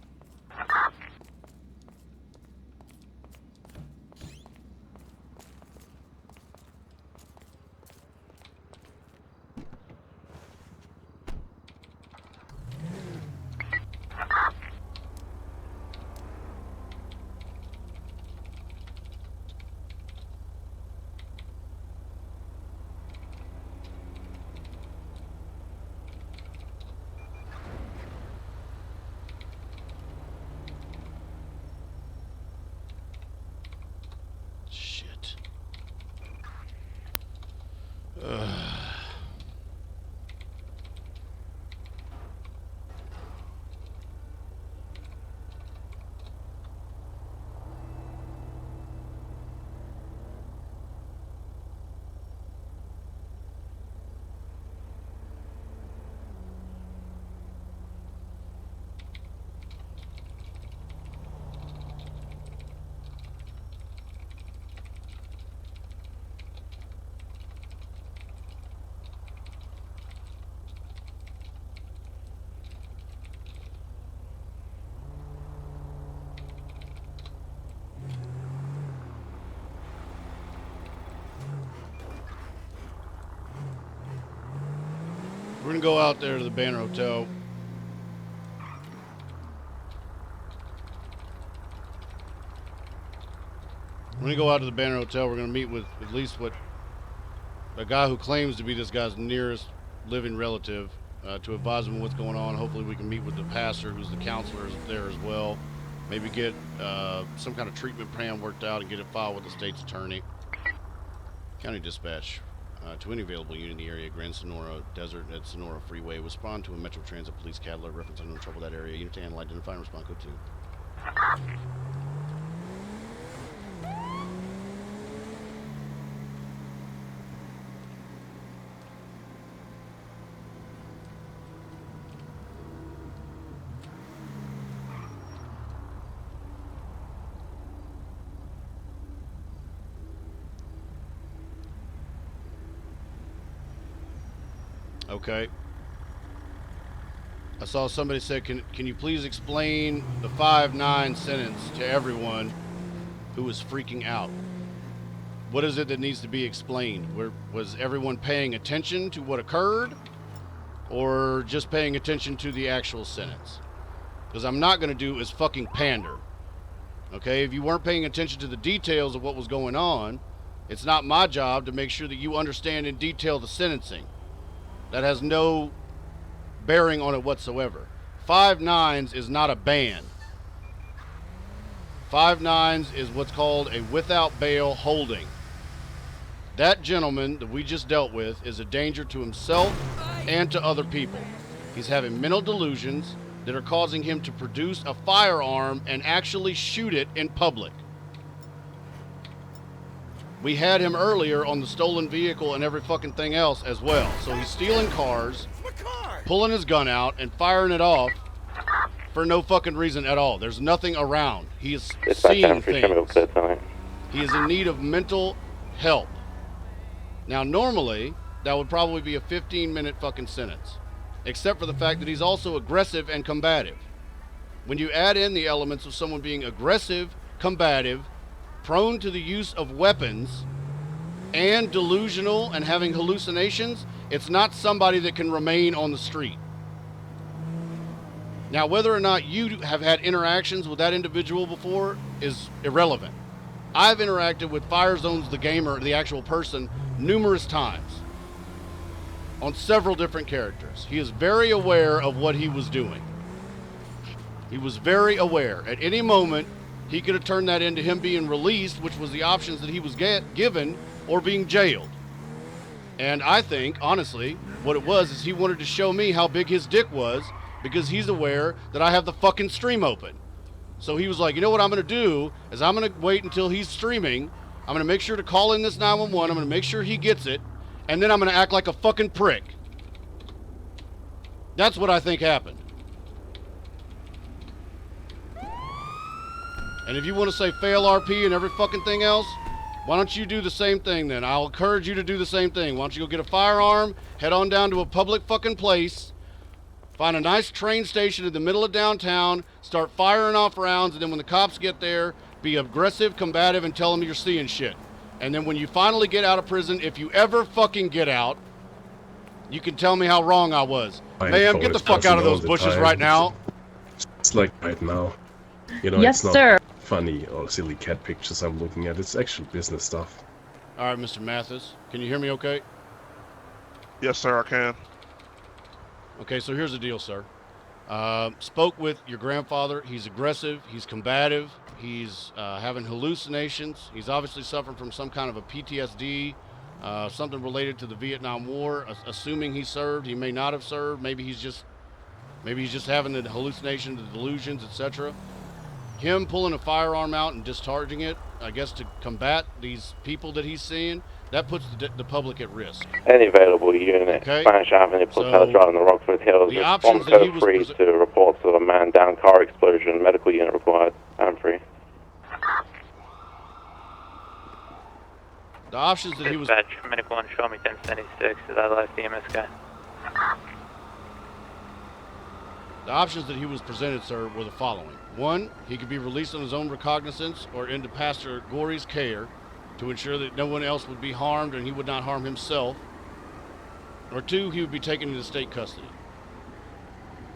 We're going to go out there to the Banner Hotel. We're going to go out to the Banner Hotel. We're going to meet with at least what a guy who claims to be this guy's nearest living relative to advise him what's going on. Hopefully we can meet with the pastor, who's the counselor, there as well. Maybe get some kind of treatment plan worked out and get it filed with the state's attorney. County Dispatch. To any available unit in the area, Grand Sonora Desert at Sonora Freeway. Respond to a Metro Transit Police catalog reference unknown trouble that area. Unit to handle, identify, and respond code 2. Okay. I saw somebody say, can you please explain the 5-9 sentence to everyone who was freaking out? What is it that needs to be explained? Was everyone paying attention to what occurred, or just paying attention to the actual sentence? Because I'm not going to do is fucking pander. Okay, if you weren't paying attention to the details of what was going on, it's not my job to make sure that you understand in detail the sentencing. That has no bearing on it whatsoever. 5.9s is not a ban. 5.9s is what's called a without bail holding. That gentleman that we just dealt with is a danger to himself and to other people. He's having mental delusions that are causing him to produce a firearm and actually shoot it in public. We had him earlier on the stolen vehicle and every fucking thing else as well. So he's stealing cars, pulling his gun out, and firing it off for no fucking reason at all. There's nothing around. He is seeing things. He is in need of mental help. Now, normally, that would probably be a 15-minute fucking sentence, except for the fact that he's also aggressive and combative. When you add in the elements of someone being aggressive, combative, prone to the use of weapons, and delusional and having hallucinations, it's not somebody that can remain on the street. Now, whether or not you have had interactions with that individual before is irrelevant. I've interacted with Firezones the gamer, the actual person, numerous times on several different characters. He is very aware of what he was doing. He was very aware. At any moment, he could have turned that into him being released, which was the options that he was given, or being jailed. And I think, honestly, what it was is he wanted to show me how big his dick was, because he's aware that I have the fucking stream open. So he was like, you know what I'm going to do is I'm going to wait until he's streaming. I'm going to make sure to call in this 911. I'm going to make sure he gets it. And then I'm going to act like a fucking prick. That's what I think happened. And if you want to say fail RP and every fucking thing else, why don't you do the same thing then? I'll encourage you to do the same thing. Why don't you go get a firearm, head on down to a public fucking place, find a nice train station in the middle of downtown, start firing off rounds, and then when the cops get there, be aggressive, combative, and tell them you're seeing shit. And then when you finally get out of prison, if you ever fucking get out, you can tell me how wrong I was. Ma'am, get the fuck out of those bushes right now.
It's like right now. You know,
Yes,
it's not
sir.
funny or silly cat pictures I'm looking at. It's actual business stuff.
All right, Mr. Mathis, can you hear me okay?
Yes, sir, I can.
Okay, so here's the deal, sir. Spoke with your grandfather. He's aggressive. He's combative. He's having hallucinations. He's obviously suffering from some kind of a PTSD, something related to the Vietnam War. Assuming he served, he may not have served. Maybe he's just having the hallucinations, the delusions, etc. Him pulling a firearm out and discharging it, I guess, to combat these people that he's seeing, that puts the public at risk.
Any available unit,
Okay.
Spanish Avenue, Platella Drive in the Rockford Hills,
The
respond
options that he
code
was
3 to reports of a man down, car explosion, medical unit required, and 3.
The options that he was...
Dispatch, medical one, show me 1076, is that last EMS guy?
The options that he was presented, sir, were the following. 1, he could be released on his own recognizance or into Pastor Gorey's care to ensure that no one else would be harmed and he would not harm himself. Or 2, he would be taken into state custody.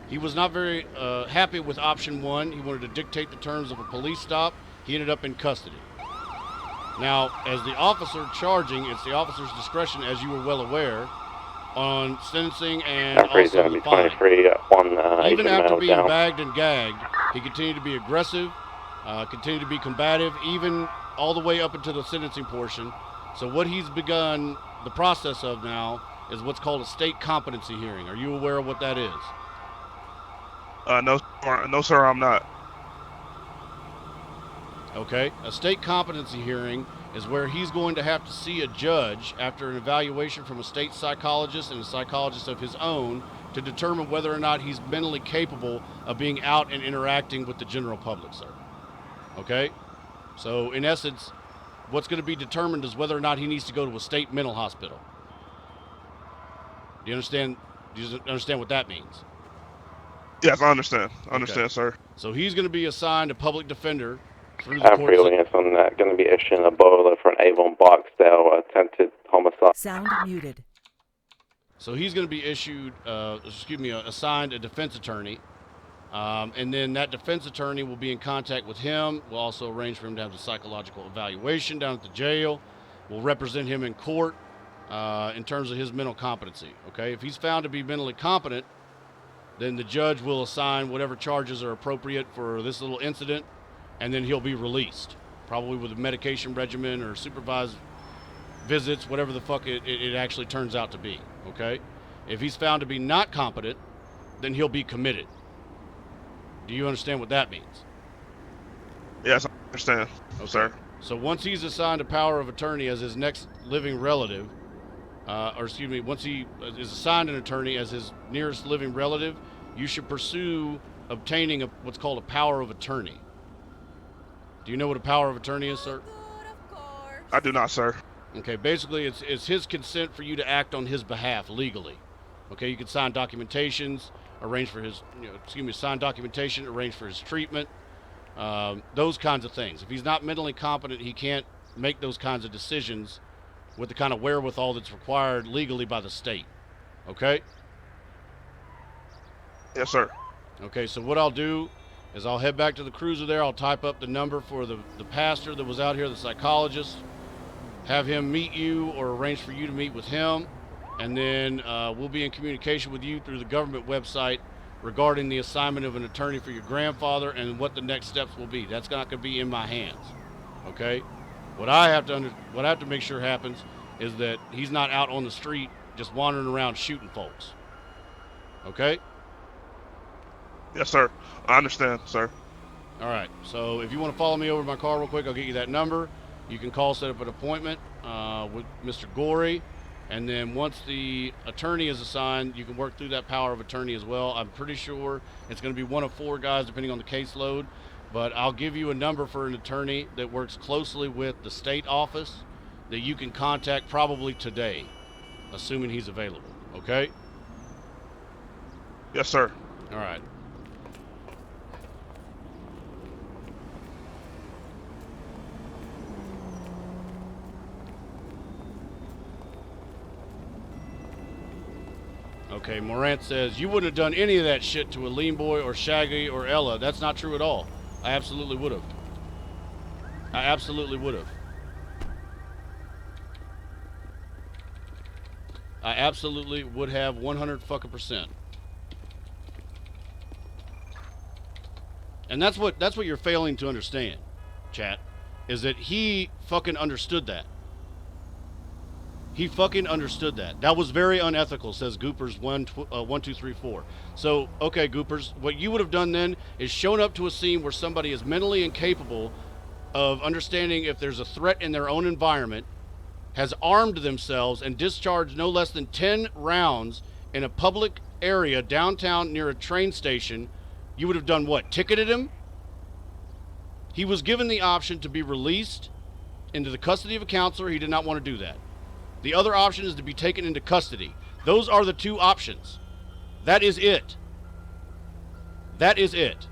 He was not very happy with option 1. He wanted to dictate the terms of a police stop. He ended up in custody. Now, as the officer charging, it's the officer's discretion, as you were well aware, on sentencing and also the fine. Even after being bagged and gagged, he continued to be aggressive, continued to be combative, even all the way up into the sentencing portion. So what he's begun the process of now is what's called a state competency hearing. Are you aware of what that is?
No, sir, I'm not.
Okay, a state competency hearing is where he's going to have to see a judge after an evaluation from a state psychologist and a psychologist of his own to determine whether or not he's mentally capable of being out and interacting with the general public, sir. Okay? So, in essence, what's going to be determined is whether or not he needs to go to a state mental hospital. Do you understand? Do you understand what that means?
Yes, I understand. I understand,
Okay.
sir.
So he's going to be assigned a public defender through the court system.
on that, going to be issuing a boiler for an Avon Barksdale attempted homicide.
Sound muted.
So he's going to be issued, assigned a defense attorney. And then that defense attorney will be in contact with him. We'll also arrange for him to have a psychological evaluation down at the jail. We'll represent him in court in terms of his mental competency. Okay, if he's found to be mentally competent, then the judge will assign whatever charges are appropriate for this little incident, and then he'll be released, probably with a medication regimen or supervised visits, whatever the fuck it actually turns out to be, okay? If he's found to be not competent, then he'll be committed. Do you understand what that means?
Yes, I understand, sir.
So once he's assigned a power of attorney as his next living relative, once he is assigned an attorney as his nearest living relative, you should pursue obtaining what's called a power of attorney. Do you know what a power of attorney is, sir?
I do not, sir.
Okay, basically it's his consent for you to act on his behalf legally. Okay, you can sign documentations, arrange for his, sign documentation, arrange for his treatment, those kinds of things. If he's not mentally competent, he can't make those kinds of decisions with the kind of wherewithal that's required legally by the state. Okay?
Yes, sir.
Okay, so what I'll do is I'll head back to the cruiser there. I'll type up the number for the pastor that was out here, the psychologist, have him meet you or arrange for you to meet with him, and then we'll be in communication with you through the government website regarding the assignment of an attorney for your grandfather and what the next steps will be. That's not going to be in my hands. Okay? What I have to make sure happens is that he's not out on the street just wandering around shooting folks. Okay?
Yes, sir. I understand, sir.
All right. So if you want to follow me over to my car real quick, I'll get you that number. You can call, set up an appointment with Mr. Gorey. And then once the attorney is assigned, you can work through that power of attorney as well. I'm pretty sure it's going to be one of 4 guys depending on the caseload. But I'll give you a number for an attorney that works closely with the state office that you can contact probably today, assuming he's available. Okay?
Yes, sir.
All right. Okay, Morant says, you wouldn't have done any of that shit to a Lean Boy or Shaggy or Ella. That's not true at all. I absolutely would have. I absolutely would have. I absolutely would have 100%. And that's what you're failing to understand, chat, is that he fucking understood that. He fucking understood that. That was very unethical, says Goopers 1234. So, okay, Goopers, what you would have done then is shown up to a scene where somebody is mentally incapable of understanding if there's a threat in their own environment, has armed themselves and discharged no less than 10 rounds in a public area downtown near a train station. You would have done what? Ticketed him? He was given the option to be released into the custody of a counselor. He did not want to do that. The other option is to be taken into custody. Those are the 2 options. That is it. That is it.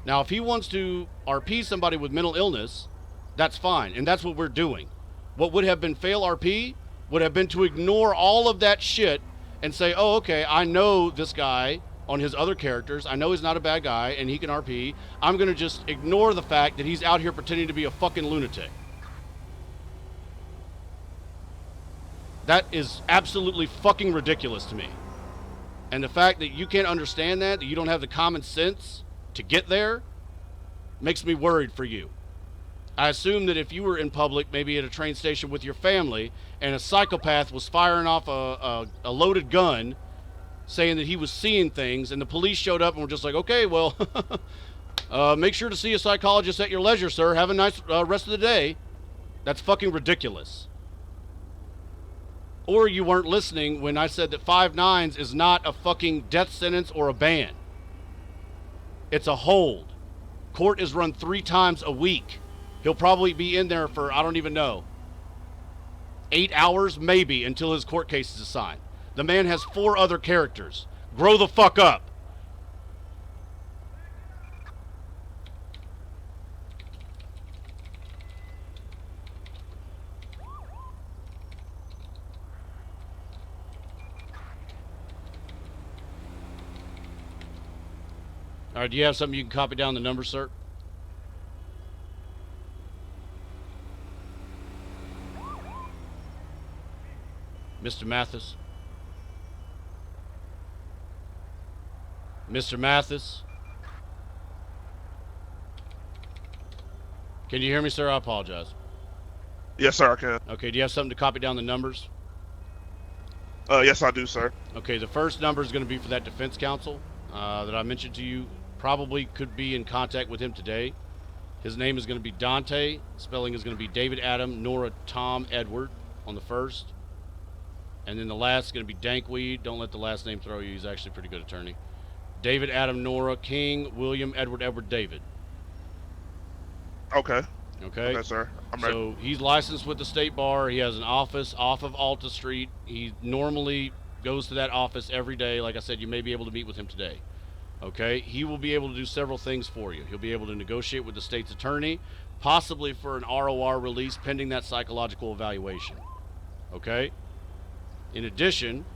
Now, if he wants to RP somebody with mental illness, that's fine, and that's what we're doing. What would have been fail RP would have been to ignore all of that shit and say, oh, okay, I know this guy on his other characters. I know he's not a bad guy, and he can RP. I'm going to just ignore the fact that he's out here pretending to be a fucking lunatic. That is absolutely fucking ridiculous to me. And the fact that you can't understand that you don't have the common sense to get there, makes me worried for you. I assume that if you were in public, maybe at a train station with your family, and a psychopath was firing off a loaded gun, saying that he was seeing things, and the police showed up and were just like, okay, well, make sure to see a psychologist at your leisure, sir. Have a nice rest of the day. That's fucking ridiculous. Or you weren't listening when I said that 5 9s is not a fucking death sentence or a ban. It's a hold. Court is run 3 times a week. He'll probably be in there for, I don't even know, 8 hours maybe until his court case is assigned. The man has 4 other characters. Grow the fuck up. All right, do you have something you can copy down the number, sir? Mr. Mathis? Mr. Mathis. Can you hear me, sir? I apologize.
Yes, sir, I can.
Okay, do you have something to copy down the numbers?
Yes, I do, sir.
Okay, the first number is going to be for that defense counsel that I mentioned to you. Probably could be in contact with him today. His name is going to be Dante. Spelling is going to be David Adam, Nora Tom Edward on the first. And then the last is going to be Dankweed. Don't let the last name throw you. He's actually a pretty good attorney. David Adam Nora King William Edward Edward David.
Okay.
Okay.
Okay, sir. I'm ready.
So he's licensed with the state bar. He has an office off of Alta Street. He normally goes to that office every day. Like I said, you may be able to meet with him today. Okay. He will be able to do several things for you. He'll be able to negotiate with the state's attorney, possibly for an ROR release pending that psychological evaluation. Okay. In addition,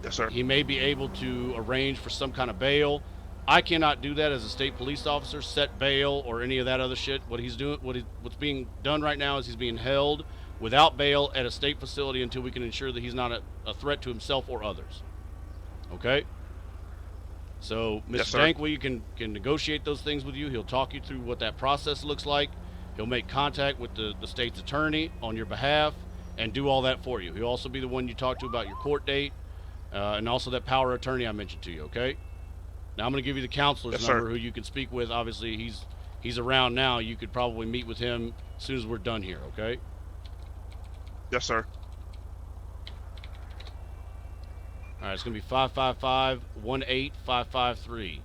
yes, sir.
he may be able to arrange for some kind of bail. I cannot do that as a state police officer, set bail or any of that other shit. What he's doing, what's being done right now is he's being held without bail at a state facility until we can ensure that he's not a threat to himself or others. Okay? So Mr. Dankwe can negotiate those things with you. He'll talk you through what that process looks like. He'll make contact with the state's attorney on your behalf and do all that for you. He'll also be the one you talk to about your court date and also that power of attorney I mentioned to you, okay? Now I'm going to give you the counselor's number who you can speak with. Obviously, he's around now. You could probably meet with him as soon as we're done here, okay?
Yes, sir.
All right, it's going to be 555-18553.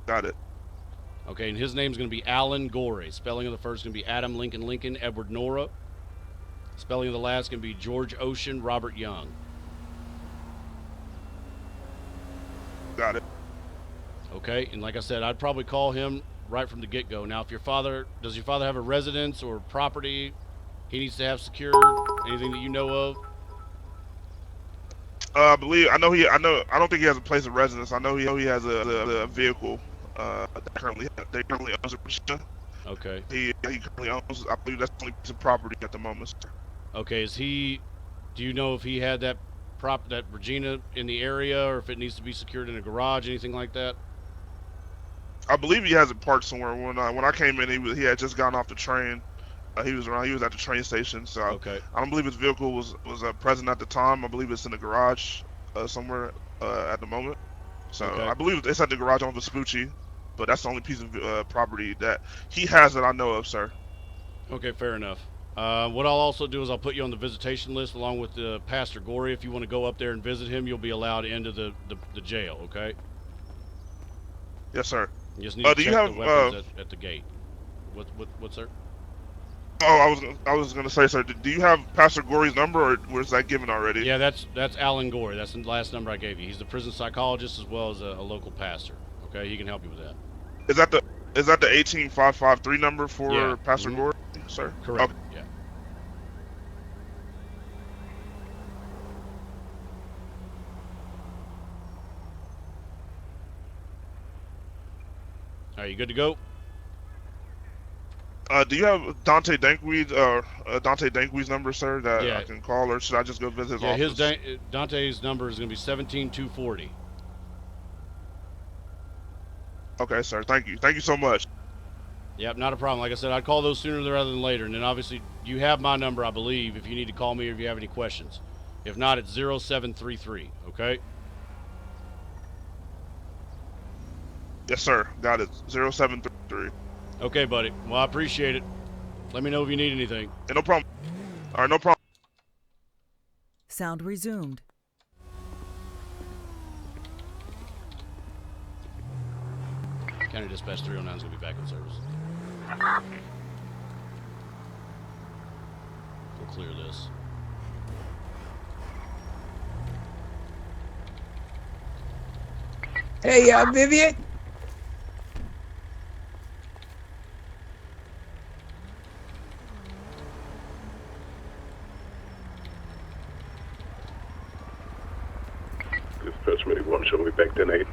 Got it.
Okay, and his name's going to be Alan Gorey. Spelling of the first is going to be Adam Lincoln Edward Nora. Spelling of the last is going to be George Ocean Robert Young.
Got it.
Okay, and like I said, I'd probably call him right from the get-go. Now, if does your father have a residence or property he needs to have secured? Anything that you know of?
I don't think he has a place of residence. I know he has a vehicle that currently owns it.
Okay.
He currently owns. I believe that's the only piece of property at the moment, sir.
Okay, do you know if he had that Regina in the area, or if it needs to be secured in a garage, anything like that?
I believe he has it parked somewhere. When I came in, he had just gotten off the train. He was at the train station, so
okay.
I don't believe his vehicle was present at the time. I believe it's in the garage somewhere at the moment. So
okay.
I believe it's at the garage on Vespucci, but that's the only piece of property that he has that I know of, sir.
Okay, fair enough. What I'll also do is I'll put you on the visitation list along with Pastor Gorey. If you want to go up there and visit him, you'll be allowed into the jail, okay?
Yes, sir.
You just need to check the weapons at the gate. What, sir?
Oh, I was gonna say, sir. Do you have Pastor Gorey's number, or was that given already?
Yeah, that's Alan Gorey. That's the last number I gave you. He's the prison psychologist as well as a local pastor. Okay, he can help you with that.
Is that the 18553 number for Pastor Gorey, sir?
Correct.
Okay.
Yeah. Are you good to go?
Do you have Dante Dankweed's number, sir, that I can call, or should I just go visit his office?
Yeah, Dante's number is going to be 17240.
Okay, sir. Thank you. Thank you so much.
Yep, not a problem. Like I said, I'd call those sooner rather than later. And then obviously you have my number, I believe, if you need to call me or if you have any questions. If not, it's 0733, okay?
Yes, sir. Got it. 0733.
Okay, buddy. Well, I appreciate it. Let me know if you need anything.
Yeah, no problem. All right, no problem.
Sound resumed.
County Dispatch 309 is going to be back in service. We'll clear this.
Hey, Vivian.
Dispatch Medic 1, show me back then 8.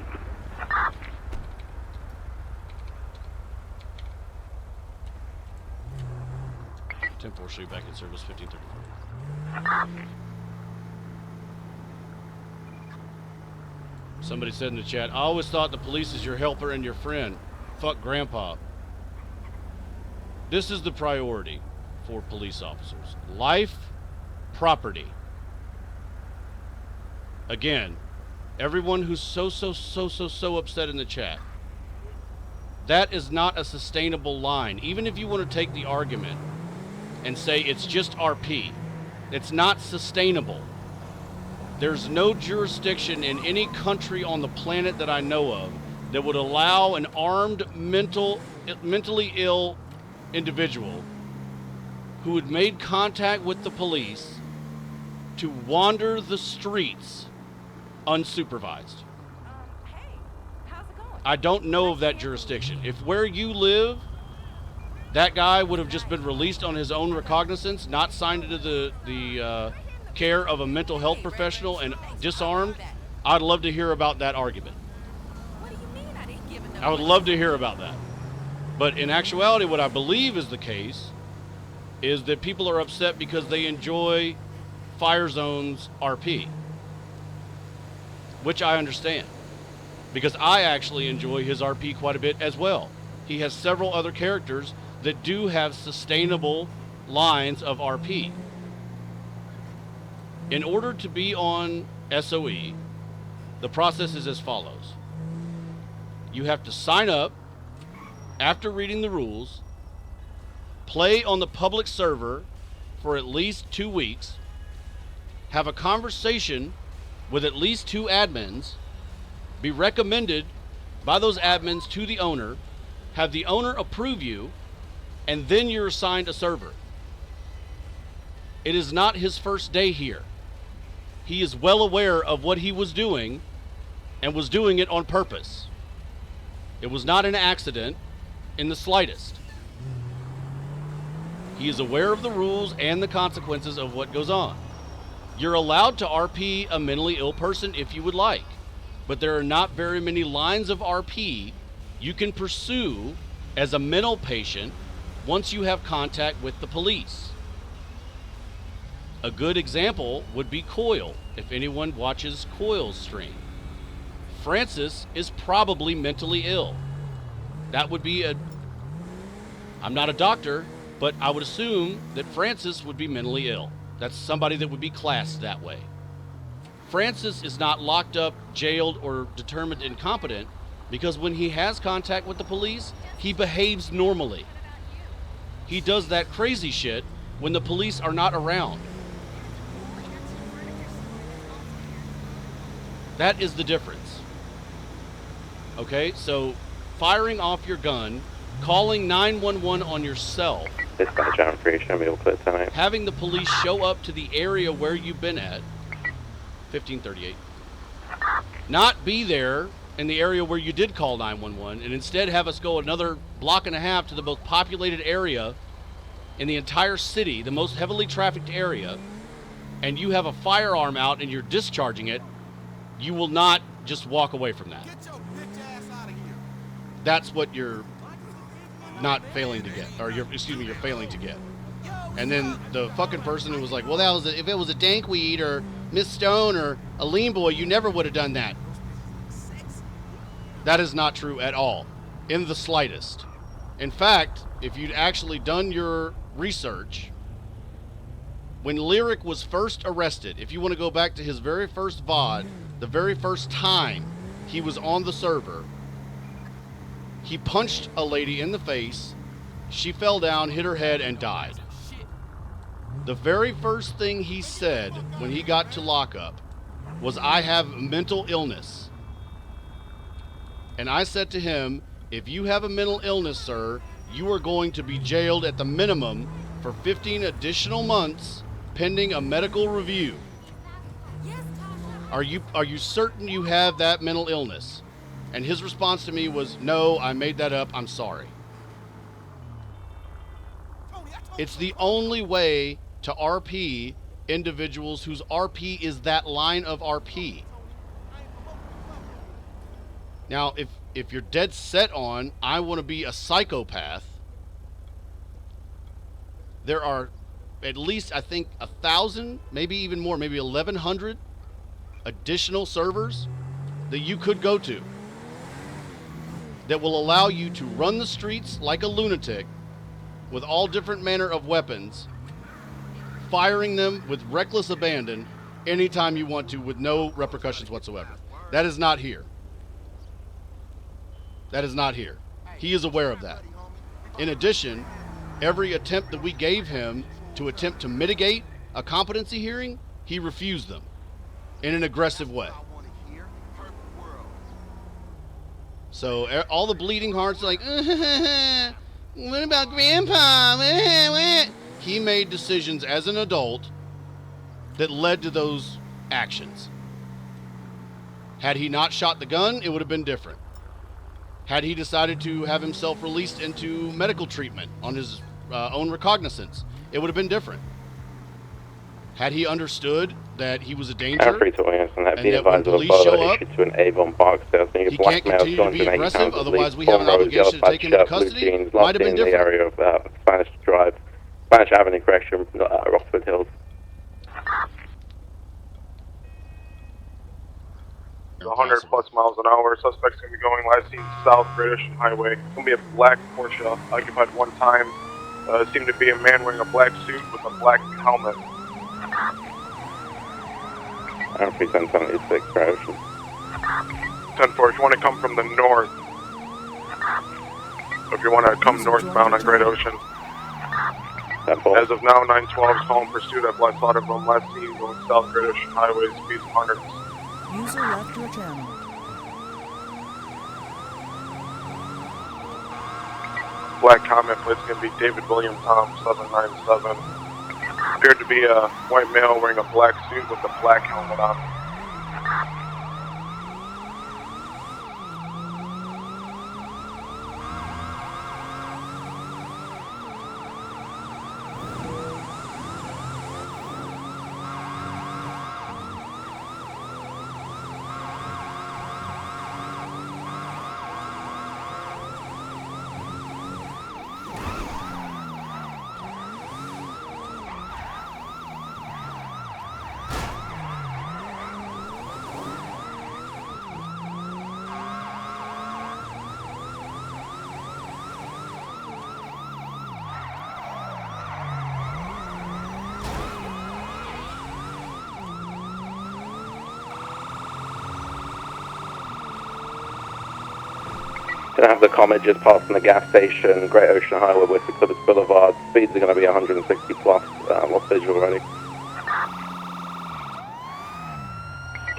Show you back in service 1534. Somebody said in the chat, I always thought the police is your helper and your friend. Fuck grandpa. This is the priority for police officers. Life, property. Again, everyone who's so upset in the chat, that is not a sustainable line. Even if you want to take the argument and say it's just RP, it's not sustainable. There's no jurisdiction in any country on the planet that I know of that would allow an armed, mentally ill individual who had made contact with the police to wander the streets unsupervised. I don't know of that jurisdiction. If where you live, that guy would have just been released on his own recognizance, not signed into the care of a mental health professional and disarmed, I'd love to hear about that argument. I would love to hear about that. But in actuality, what I believe is the case is that people are upset because they enjoy Fire Zone's RP, which I understand, because I actually enjoy his RP quite a bit as well. He has several other characters that do have sustainable lines of RP. In order to be on SOE, the process is as follows. You have to sign up after reading the rules, play on the public server for at least 2 weeks, have a conversation with at least 2 admins, be recommended by those admins to the owner, have the owner approve you, and then you're assigned a server. It is not his first day here. He is well aware of what he was doing and was doing it on purpose. It was not an accident in the slightest. He is aware of the rules and the consequences of what goes on. You're allowed to RP a mentally ill person if you would like, but there are not very many lines of RP you can pursue as a mental patient once you have contact with the police. A good example would be Coil, if anyone watches Coil's stream. Francis is probably mentally ill. That would be I'm not a doctor, but I would assume that Francis would be mentally ill. That's somebody that would be classed that way. Francis is not locked up, jailed, or determined incompetent because when he has contact with the police, he behaves normally. He does that crazy shit when the police are not around. That is the difference. Okay, so firing off your gun, calling 911 on yourself,
Dispatch, I'm free. Show me clear tonight.
having the police show up to the area where you've been at, 1538, not be there in the area where you did call 911, and instead have us go another block and a half to the most populated area in the entire city, the most heavily trafficked area, and you have a firearm out and you're discharging it, you will not just walk away from that. That's what you're not failing to get, or you're failing to get. And then the fucking person who was like, well, that was if it was a Dankweed or Miss Stone or a Lean Boy, you never would have done that. That is not true at all, in the slightest. In fact, if you'd actually done your research, when Lyric was first arrested, if you want to go back to his very first VOD, the very first time he was on the server, he punched a lady in the face, she fell down, hit her head, and died. The very first thing he said when he got to lockup was, I have mental illness. And I said to him, if you have a mental illness, sir, you are going to be jailed at the minimum for 15 additional months pending a medical review. Are you certain you have that mental illness? And his response to me was, no, I made that up, I'm sorry. It's the only way to RP individuals whose RP is that line of RP. Now, if you're dead set on, I want to be a psychopath, there are at least, I think, 1,000, maybe even more, maybe 1,100 additional servers that you could go to that will allow you to run the streets like a lunatic with all different manner of weapons, firing them with reckless abandon anytime you want to with no repercussions whatsoever. That is not here. That is not here. He is aware of that. In addition, every attempt that we gave him to attempt to mitigate a competency hearing, he refused them in an aggressive way. So all the bleeding hearts are like, what about Grandpa? He made decisions as an adult that led to those actions. Had he not shot the gun, it would have been different. Had he decided to have himself released into medical treatment on his own recognizance, it would have been different. Had he understood that he was a danger, and that when police show up, he can't continue to be aggressive, otherwise we have an obligation to take him into custody, might have been different.
Area of Spanish Drive, Spanish Avenue, correction, Rockford Hills.
100 plus miles an hour. Suspect's going to be going last seen south British Highway. It's going to be a black Porsche occupied one time. Seemed to be a man wearing a black suit with a black helmet.
I'm 1076, Great Ocean.
10-4, if you want to come from the north. If you want to come northbound on Great Ocean. As of now, 912 is calling pursuit at Black Slaughter from last seen going south British Highway, speed 100.
User left your channel.
Black Comet, it's going to be David William Tom 797. Appeared to be a white male wearing a black suit with a black helmet on.
Gonna have the Comet just passing the gas station, Great Ocean Highway, West Eclipse Boulevard. Speeds are gonna be 160 plus. Lost visual ready.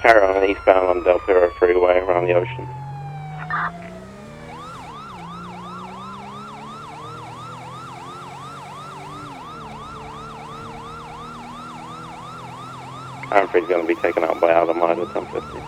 Carry on eastbound on Del Perro Freeway around the ocean. Humphrey's gonna be taken out by Alameda 1050.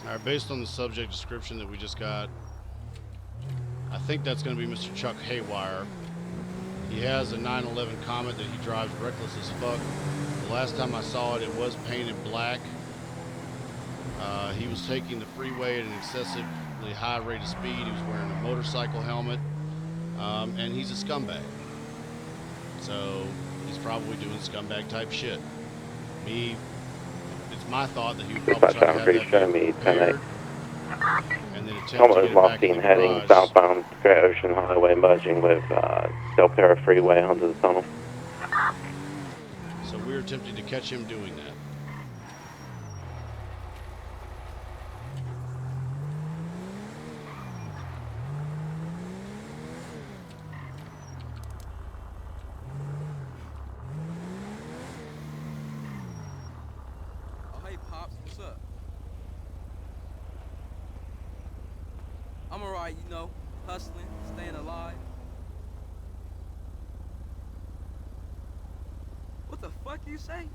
Alright, based on the subject description that we just got, I think that's going to be Mr. Chuck Haywire. He has a 911 Comet that he drives reckless as fuck. The last time I saw it, it was painted black. He was taking the freeway at an excessively high rate of speed. He was wearing a motorcycle helmet. And he's a scumbag. So he's probably doing scumbag type shit. It's my thought that he would probably try to have that
show me 10-8.
And then attempt
Comet
to
was
get
last
back
seen
in the
heading
garage.
southbound Great Ocean Highway, merging with Del Perro Freeway under the tunnel.
So we're attempting to catch him doing that.
I'm alright, you know, hustling, staying alive. What the fuck you say?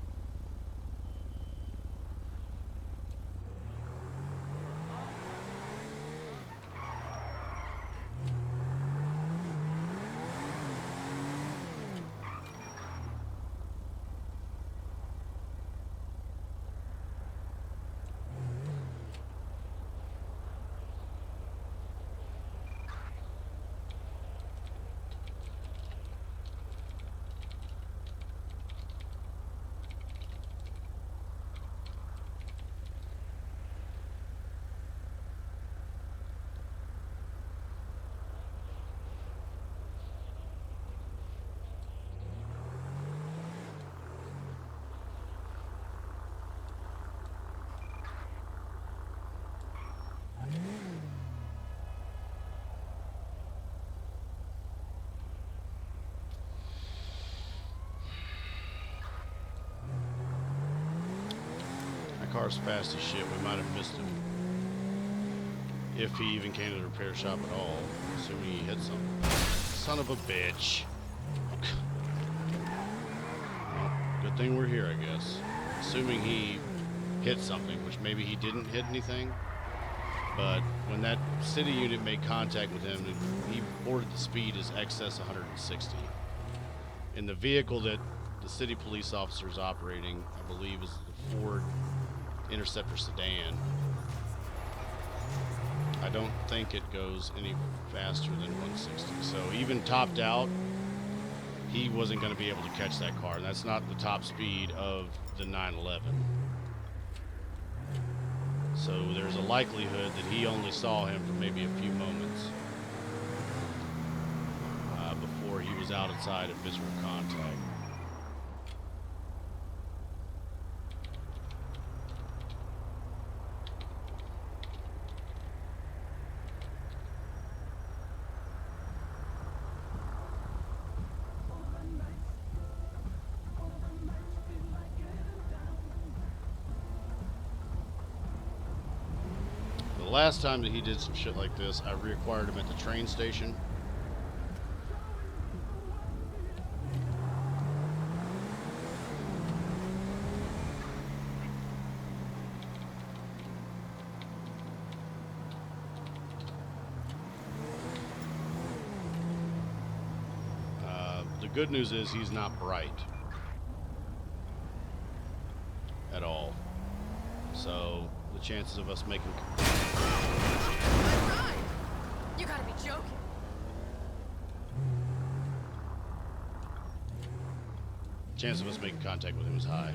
Car's fast as shit. We might have missed him. If he even came to the repair shop at all. Assuming he hit something. Son of a bitch. Well, good thing we're here, I guess. Assuming he hit something, which maybe he didn't hit anything. But when that city unit made contact with him, he reported the speed as excess 160. And the vehicle that the city police officer is operating, I believe, is the Ford Interceptor sedan. I don't think it goes any faster than 160. So even topped out, he wasn't going to be able to catch that car. And that's not the top speed of the 911. So there's a likelihood that he only saw him for maybe a few moments before he was outside of visual contact. The last time that he did some shit like this, I reacquired him at the train station. The good news is he's not bright at all. So the chances of us making...
You gotta be joking.
Chance of us making contact with him is high.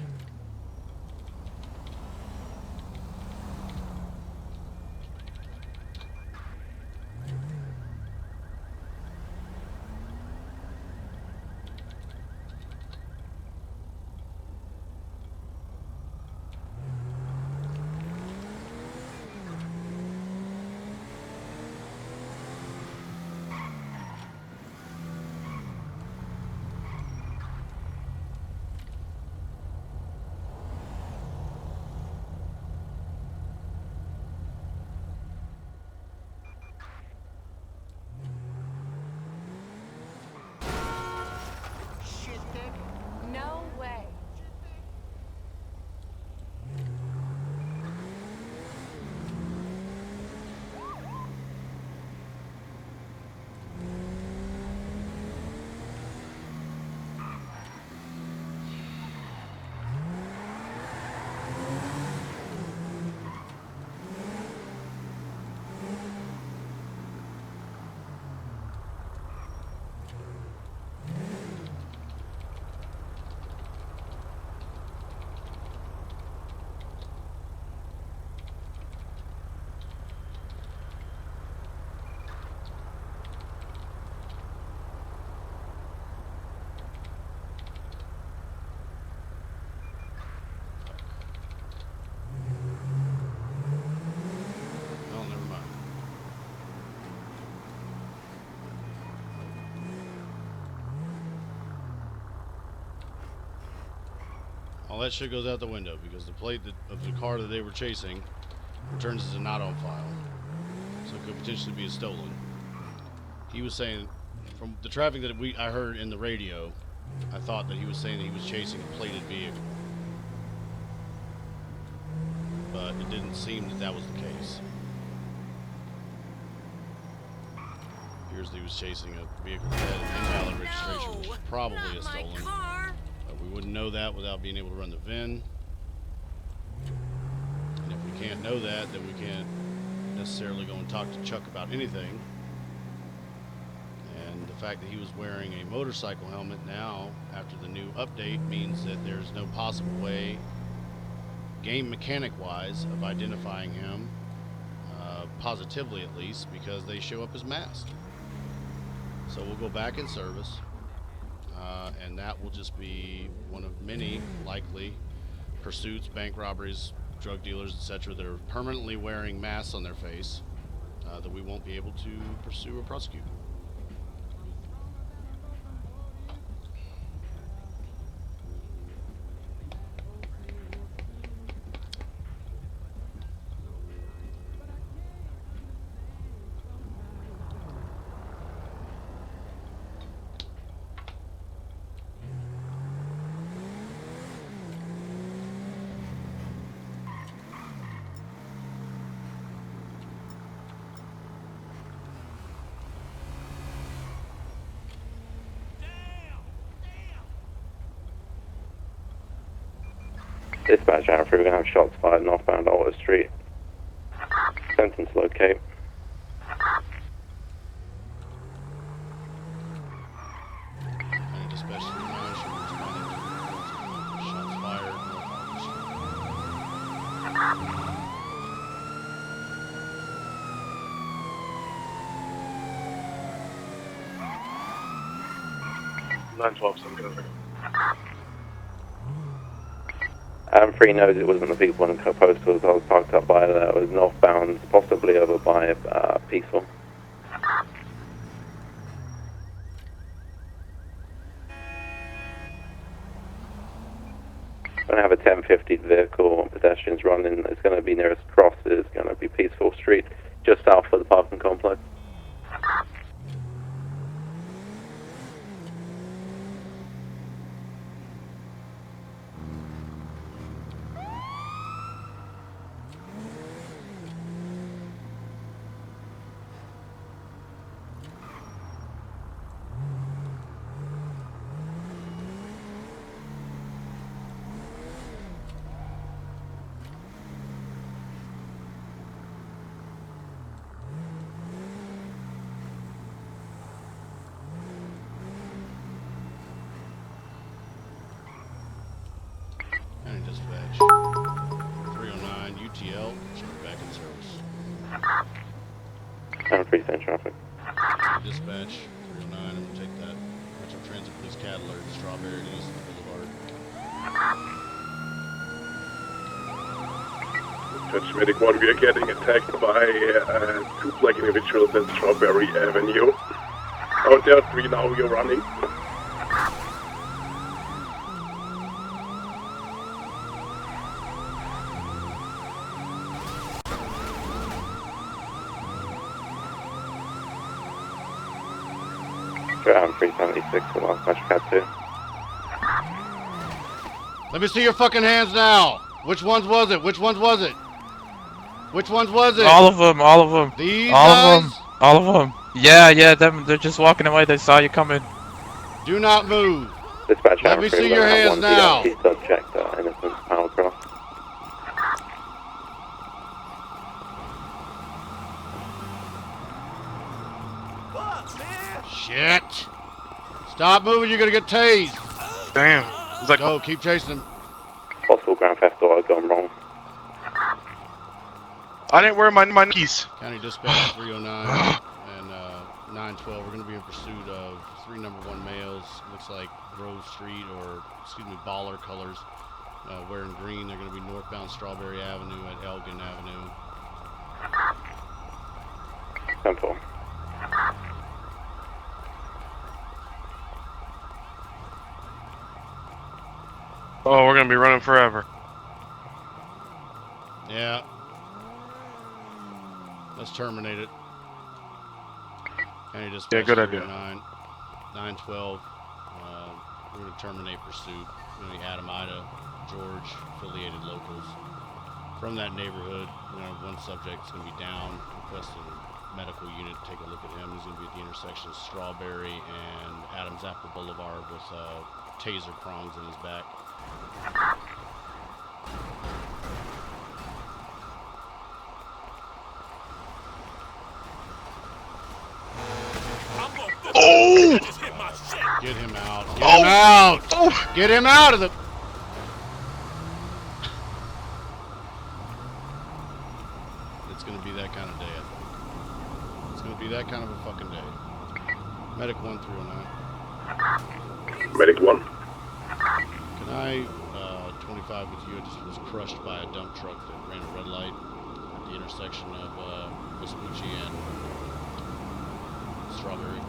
No way. All that shit goes out the window because the plate of the car that they were chasing returns as a not on file. So it could
could potentially be stolen. He was saying, from the traffic that I heard in the radio, I thought that he was saying that he was chasing a plated vehicle. But it didn't seem that that was the case. Appears that he was chasing a vehicle that had an invalid registration, which is probably a stolen. We wouldn't know that without being able to run the VIN. And if we can't know that, then we can't necessarily go and talk to Chuck about anything. And the fact that he was wearing a motorcycle helmet now, after the new update, means that there's no possible way, game mechanic wise, of identifying him, positively at least, because they show up as masked. So we'll go back in service, and that will just be one of many likely pursuits, bank robberies, drug dealers, etc., that are permanently wearing masks on their face, that we won't be able to pursue or prosecute.
Dispatch Alpha, we're going to have shots fired northbound Oliver Street. Sentence locate.
And dispatch to the manager responding to shots fired north Oliver Street.
912, some good.
Adam 3 knows it wasn't the people in the postals. I was parked up by that. It was northbound, possibly over by Peaceful. Going to have a 1050 vehicle, pedestrians running. It's going to be nearest cross is going to be Peaceful Street, just south of the parking complex.
And dispatch 309 UTL, should be back in service.
Adam 3 send traffic.
Dispatch 309, I'm going to take that Metro Transit Police CAD alert, Strawberry and East Boulevard.
Judge Medic 1, we are getting attacked by two black individuals at Strawberry Avenue. Out there, 3 now, we are running. I'm 376 and last match cat 2.
Let me see your fucking hands now. Which ones was it? Which ones was it? Which ones was it?
All of them, all of them.
These
all
guys?
of them, all of them. Yeah, them. They're just walking away. They saw you coming.
Do not move.
Dispatch
Let me see your hands now.
Subject, innocent, panel cross.
Shit. Stop moving, you're gonna get tased.
Damn. It's like,
go, keep chasing him.
Possible Grand Theft Auto gone wrong.
I didn't wear my keys.
County Dispatch 309 and 912. We're going to be in pursuit of 3 number 1 males. Looks like Grove Street or, excuse me, Baller colors. Wearing green. They're going to be northbound Strawberry Avenue at Elgin Avenue.
10-4.
Oh, we're gonna be running forever.
Yeah. Let's terminate it. County Dispatch
Yeah, good idea.
912. We're going to terminate pursuit. We're going to be Adam, Ida, George, affiliated locals. From that neighborhood, we're going to have one subject that's going to be down, requesting a medical unit to take a look at him. He's going to be at the intersection of Strawberry and Adams Apple Boulevard with taser prongs in his back. Oh! Get him out. Get him out. Oh. Get him out of the... It's going to be that kind of day, I think. It's going to be that kind of a fucking day. Medic 1309.
Medic 1.
Can I, 25 with you? I just was crushed by a dump truck that ran a red light at the intersection of Vespucci and Strawberry.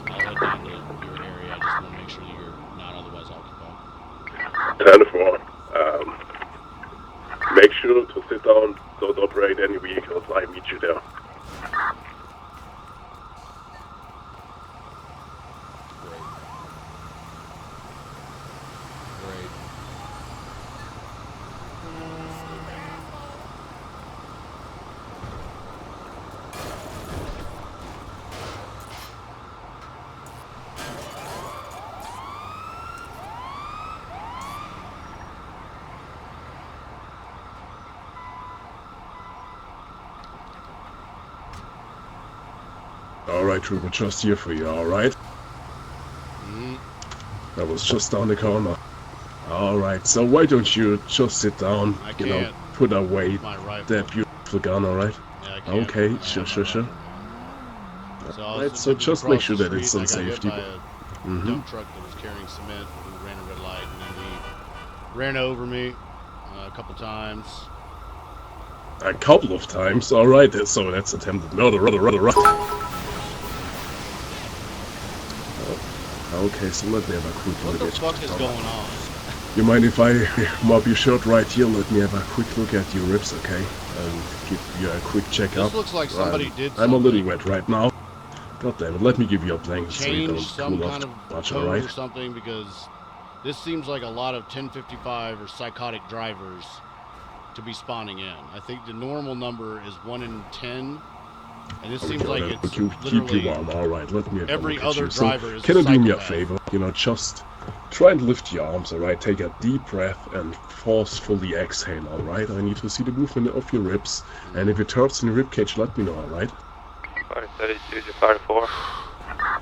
I'll head down to your area. I just want to make sure that you're not otherwise occupied.
10-4. Make sure to sit down, don't operate any vehicles. I meet you there. Alright, Trooper, just here for you, alright? That was just down the corner. Alright, so why don't you just sit down, you know, put away that beautiful gun, alright?
Yeah, I can't.
Okay, sure. Alright, so just make sure that it's on safety.
Dump truck that was carrying cement who ran a red light, and then he ran over me a couple times.
A couple of times, alright, so that's attempted murder. Okay, so let me have a quick look at you.
What the fuck is going on?
You mind if I mob your shirt right here? Let me have a quick look at your ribs, okay? And give you a quick checkup.
This looks like somebody did something.
I'm a little wet right now. God damn it, let me give you a blanket so you don't
some
cool
kind
off
of
too much,
code
alright?
or something, because this seems like a lot of 1055 or psychotic drivers to be spawning in. I think the normal number is 1 in 10. And this seems like it's
keep you warm, alright, let me have
every
a look at
other
you.
driver
So,
is
can
a
you do me a
psychopath.
favor? You know, just try and lift your arms, alright? Take a deep breath and forcefully exhale, alright? I need to see the movement of your ribs. And if it hurts in your ribcage, let me know, alright?
532 to 54.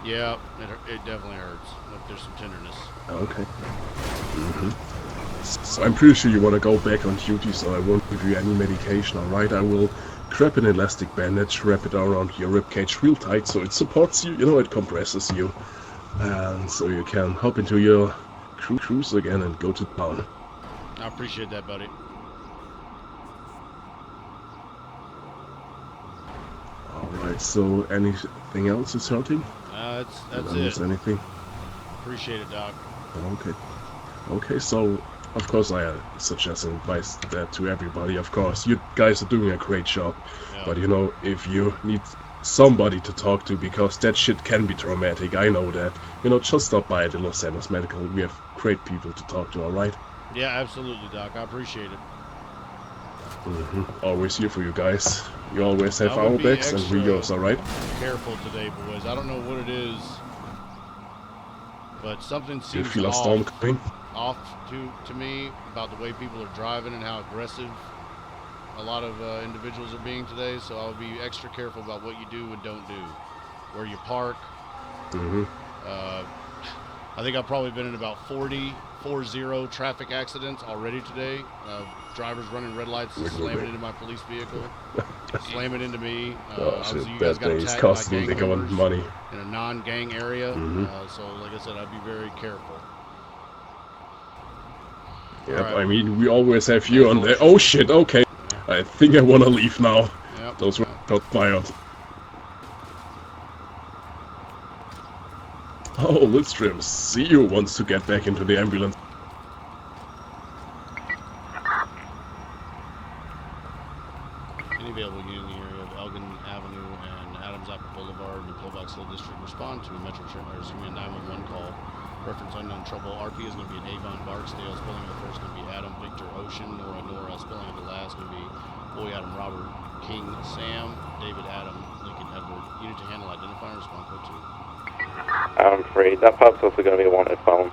Yeah, it definitely hurts. Look, there's some tenderness.
Okay. So I'm pretty sure you want to go back on duty, so I won't give you any medication, alright? I will grab an elastic bandage, wrap it around your ribcage real tight so it supports you, you know, it compresses you. And so you can hop into your cruise again and go to town.
I appreciate that, buddy.
Alright, so anything else is hurting?
That's
Is
it.
anything?
Appreciate it, Doc.
Okay, so of course I suggest and advise that to everybody, of course. You guys are doing a great job.
Yeah.
But you know, if you need somebody to talk to, because that shit can be traumatic, I know that. You know, just stop by at the Los Angeles Medical. We have great people to talk to, alright?
Yeah, absolutely, Doc. I appreciate it.
Always here for you guys. You always have
I
our
would be
backs and we
extra
yours, alright?
Careful today, boys. I don't know what it is, but something
Do you
seems
feel a storm coming?
off to me about the way people are driving and how aggressive a lot of individuals are being today. So I would be extra careful about what you do and don't do, where you park. I think I've probably been in about 40 traffic accidents already today. Drivers running red lights, slamming into my police vehicle, slamming into me. Obviously, you guys got attacked by gang members
money.
in a non-gang area. So, like I said, I'd be very careful.
Yep,
Alright.
I mean, we always have you on there. Oh shit, okay. I think I wanna leave now.
Yep.
Those were got fired. Oh, Lidstrom, see you wants to get back into the ambulance.
Any available unit in the area of Elgin Avenue and Adams Zappa Boulevard in Pillbox Hill District. Respond to a Metro there's going to be a 911 call. Reference unknown trouble. RP is going to be an Avon Barksdale. Spelling of the first going to be Adam Victor Ocean. Nora. Spelling of the last going to be Boy Adam Robert King Sam David Adam Lincoln Edward. Unit to handle identifier. Respond code 2.
I'm free. That pub's also going to be a wanted phone.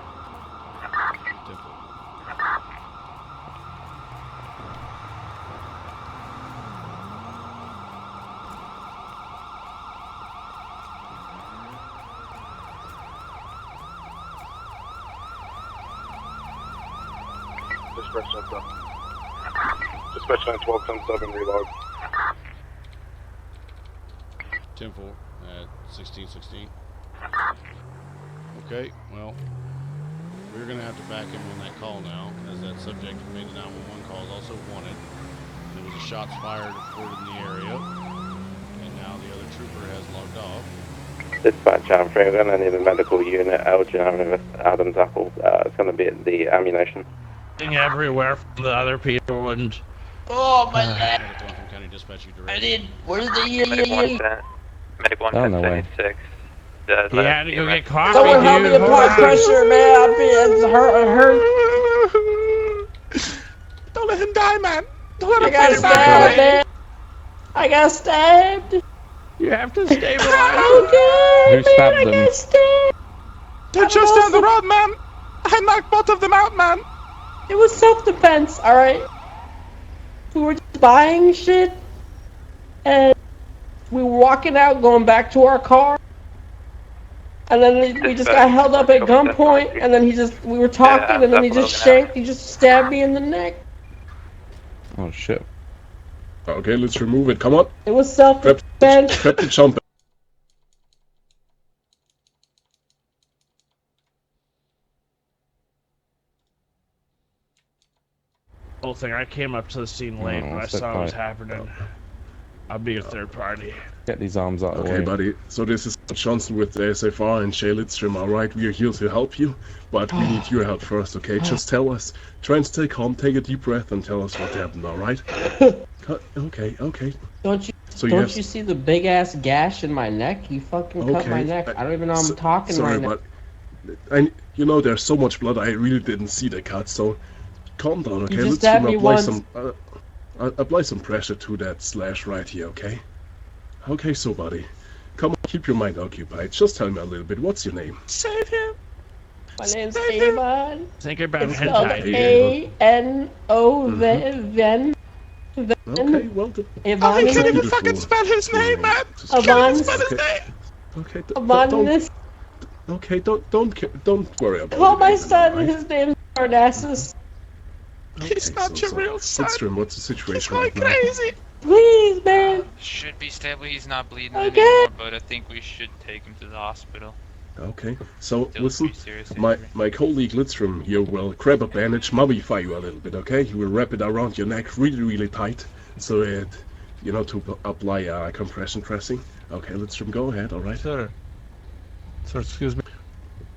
Dispatch 1210-7, relog.
10-4 at 1616. Okay, well, we're going to have to back him on that call now, as that subject who made the 911 call is also wanted. There was a shots fired reported in the area, and now the other trooper has logged off.
Dispatch, I'm free. We're going to need a medical unit. Elgin Avenue, Adams Apple. It's going to be at the ammunition.
Everywhere from the other people and...
Oh, my leg!
I
did. Where's the
Medic 110. Medic 176.
He had to go get coffee,
Someone help me apply pressure, man. I'm being hurt.
Don't let him die, man. Don't let
I
him
got
die,
stabbed, man.
I got stabbed.
You have to stabilize.
Okay,
Who stabbed
man, I
them?
got stabbed.
They're just down the road, man. I knocked both of them out, man.
It was self-defense, alright? We were just buying shit, and we were walking out, going back to our car, and then we just got held up at gunpoint, and then we were talking, and then he just stabbed me in the neck.
Oh shit.
Okay, let's remove it. Come on.
It was self-defense.
Grab the jump.
Whole thing, I came up to the scene late, but I saw what was happening. I'll be a third party.
Get these arms out of the way.
Okay, buddy. So this is Johnson with the SFR and Shay Lidstrom. Alright, we are here to help you, but we need your help first, okay? Just tell us. Try and stay calm, take a deep breath, and tell us what happened, alright? Okay.
Don't you see the big ass gash in my neck? He fucking cut my neck. I don't even know I'm talking
sorry,
right now.
but you know there's so much blood. I really didn't see the cut. So calm down, okay?
Let's
apply some pressure to that slash right here, okay? Okay, so buddy, come on, keep your mind occupied. Just tell me a little bit. What's your name?
Save him. My name's Avon.
Think about
it's spelled A-N-O Ven.
Okay, well done.
Avon.
He couldn't even fucking spell his name, man.
Avon.
Okay, don't worry about it.
Call my son. His name's Parnassus.
He's not your real son.
Lidstrom, what's the situation
He's going
right now?
crazy.
Please, man.
Should be stable. He's not bleeding anymore, but I think we should take him to the hospital.
Okay, so
Still
listen,
pretty serious
my colleague Lidstrom here will grab a bandage, mummify you a little bit, okay? He will wrap it around your neck really tight, so it, to apply compression dressing. Okay, Lidstrom, go ahead, alright?
Sir, excuse me.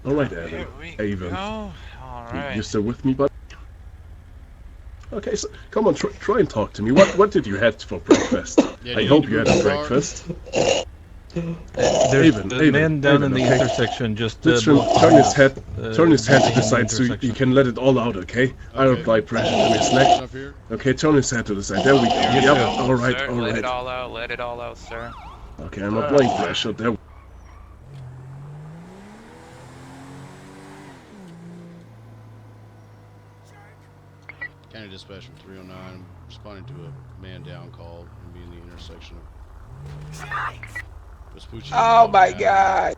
Alright,
Avon. Alright.
You still with me, bud? Okay, so come on, try and talk to me. What did you have for breakfast? I hope you had a breakfast.
There's a man down in the intersection just
turn his head to the side so you can let it all out, okay? I'll apply pressure to his neck. Okay, turn his head to the side. There we go. Yep. Alright.
Let it all out, sir.
Okay, I'm applying pressure. There.
County Dispatch from 309, responding to a man down call and be in the intersection of Vespucci.
Oh my God!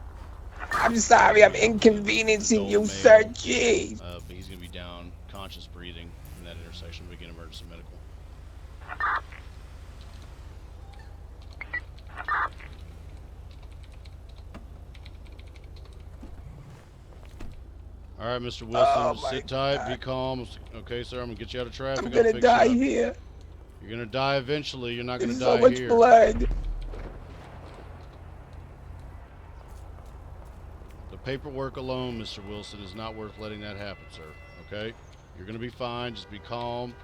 I'm sorry, I'm inconveniencing you, sir. Jeez.
But he's gonna be down, conscious breathing in that intersection. Begin emergency medical. All right, Mr. Wilson, sit tight, be calm. Okay, sir, I'm gonna get you out of traffic.
I'm gonna die here.
You're gonna die eventually. You're not gonna die
so much
here.
blood.
The paperwork alone, Mr. Wilson, is not worth letting that happen, sir. Okay? You're gonna be fine. Just be calm.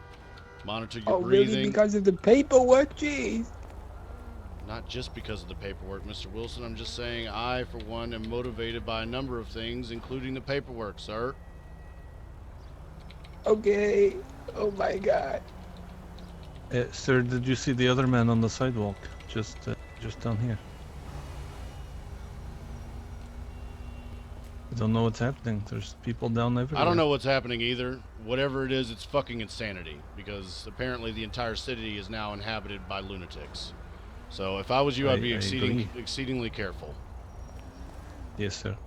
Monitor your breathing.
Really? Because of the paperwork? Jeez.
Not just because of the paperwork, Mr. Wilson. I'm just saying I, for one, am motivated by a number of things, including the paperwork, sir.
Okay. Oh my god.
Sir, did you see the other man on the sidewalk? Just down here. I don't know what's happening. There's people down everywhere.
I don't know what's happening either. Whatever it is, it's fucking insanity. Because apparently the entire city is now inhabited by lunatics. So if I was you, I'd be exceedingly careful.
Yes, sir.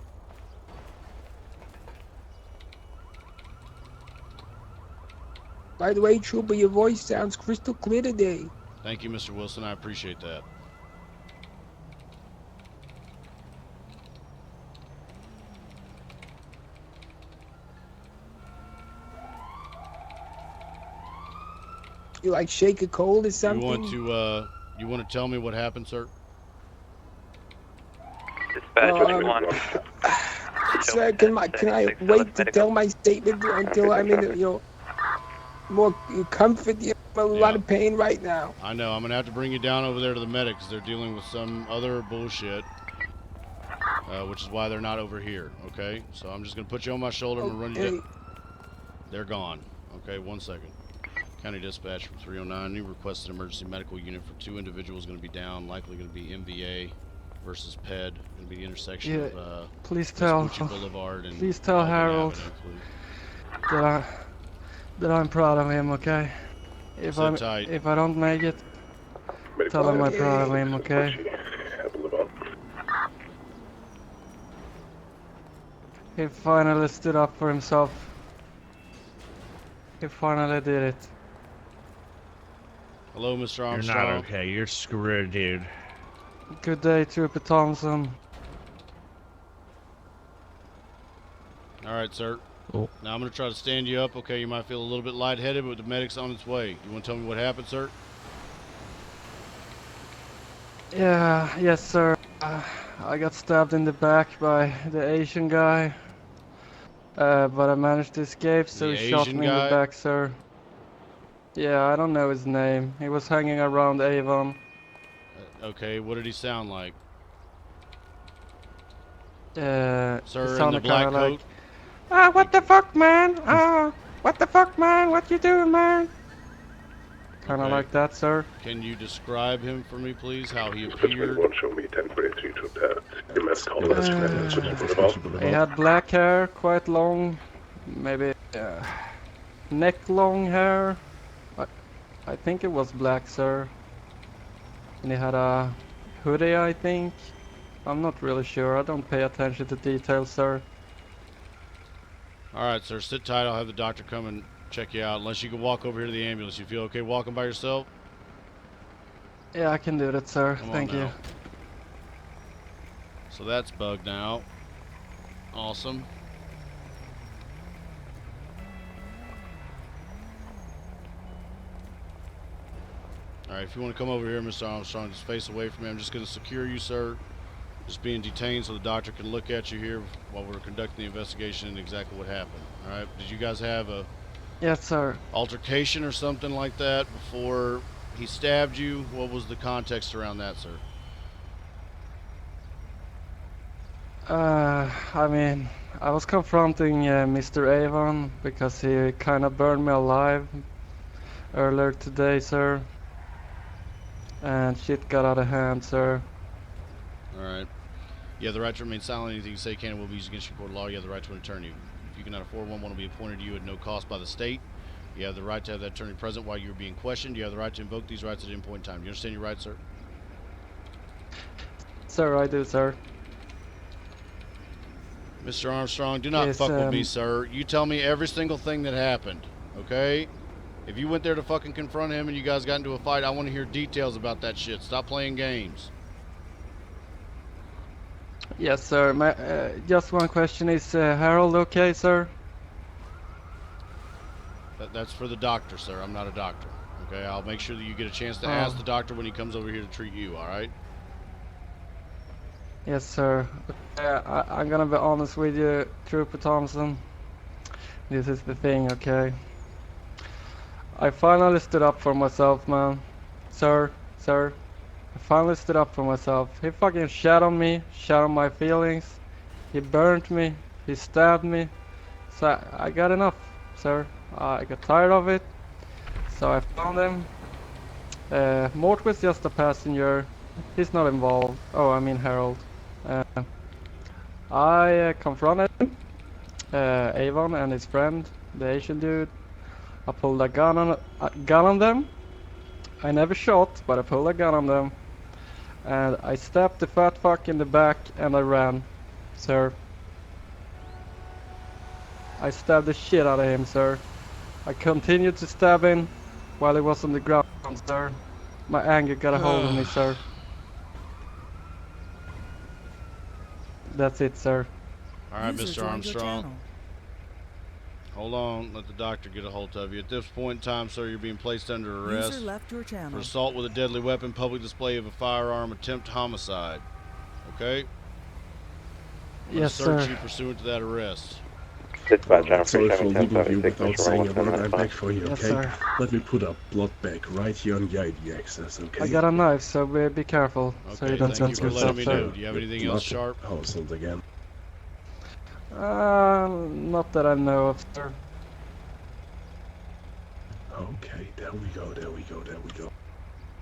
By the way, Trooper, your voice sounds crystal clear today.
Thank you, Mr. Wilson. I appreciate that.
You like shake a cold or something?
You want to tell me what happened, sir?
Dispatch,
Sir, can I wait to tell my statement until I'm in, more comfort? I'm in a lot of pain right now.
I know. I'm gonna have to bring you down over there to the medics. They're dealing with some other bullshit, which is why they're not over here. Okay, so I'm just gonna put you on my shoulder and run you down. They're gone. Okay, 1 second. County Dispatch from 309. You requested emergency medical unit for 2 individuals going to be down. Likely going to be MVA versus PED. Going to be the intersection of
please tell
Boulevard and
please tell Harold that I'm proud of him. Okay. If I don't make it, tell him I'm proud of him. Okay. He finally stood up for himself. He finally did it.
Hello, Mr. Armstrong.
You're not okay. You're screwed, dude.
Good day, Trooper Thompson.
All right, sir.
Oh.
Now I'm going to try to stand you up. Okay, you might feel a little bit lightheaded, but the medic's on its way. You want to tell me what happened, sir?
Yeah, yes, sir. I got stabbed in the back by the Asian guy. But I managed to escape, so he shot me in the back, sir. Yeah, I don't know his name. He was hanging around Avon.
Okay, what did he sound like?
Sir,
in the black coat?
Like, what the fuck, man? What the fuck, man? What you doing, man? Kind of like that, sir.
Can you describe him for me, please? How he appeared?
He had black hair, quite long, maybe neck long hair. I think it was black, sir. And he had a hoodie, I think. I'm not really sure. I don't pay attention to details, sir.
All right, sir. Sit tight. I'll have the doctor come and check you out. Unless you can walk over here to the ambulance. You feel okay walking by yourself?
Yeah, I can do that, sir. Thank you.
So that's bugged out. Awesome. Alright, if you want to come over here, Mr. Armstrong, just face away from me. I'm just going to secure you, sir. Just being detained so the doctor can look at you here while we're conducting the investigation and exactly what happened. Alright, did you guys have a altercation or something like that before he stabbed you? What was the context around that, sir?
I mean, I was confronting Mr. Avon because he kind of burned me alive earlier today, sir. And shit got out of hand, sir.
Alright. You have the right to remain silent. Anything you say can and will be used against your court of law. You have the right to an attorney. If you cannot afford one will be appointed to you at no cost by the state. You have the right to have that attorney present while you're being questioned. You have the right to invoke these rights at any point in time. Do you understand your rights, sir?
Sir, I do, sir.
Mr. Armstrong, do not fuck with me, sir. You tell me every single thing that happened, okay? If you went there to fucking confront him and you guys got into a fight, I want to hear details about that shit. Stop playing games.
Yes, sir. Just one question. Is Harold okay, sir?
That's for the doctor, sir. I'm not a doctor. Okay, I'll make sure that you get a chance to ask the doctor when he comes over here to treat you, alright?
Yes, sir. I'm gonna be honest with you, Trooper Thompson. This is the thing, okay? I finally stood up for myself, man. Sir. I finally stood up for myself. He fucking shat on me, shat on my feelings. He burned me, he stabbed me. So I got enough, sir. I got tired of it. So I found him. Mort was just a passenger. He's not involved. Oh, I mean Harold. I confronted him, Avon and his friend, the Asian dude. I pulled a gun on them. I never shot, but I pulled a gun on them. And I stabbed the fat fuck in the back and I ran, sir. I stabbed the shit out of him, sir. I continued to stab him while he was on the ground, sir. My anger got a hold of me, sir. That's it, sir.
Alright, Mr. Armstrong. Hold on, let the doctor get a hold of you. At this point in time, sir, you're being placed under arrest for assault with a deadly weapon, public display of a firearm, attempt homicide. Okay?
Yes,
search
sir.
you pursuant to that arrest.
Sorry for leaving you without saying a word. I'm back for you,
Yes,
okay?
sir.
Let me put a blood bag right here on the ID access, okay?
I got a knife, so be careful. So you don't
thank you
touch
for letting
yourself,
me
sir.
know. Do you have anything else sharp?
Household again.
Not that I know of, sir.
Okay, there we go, there we go, there we go.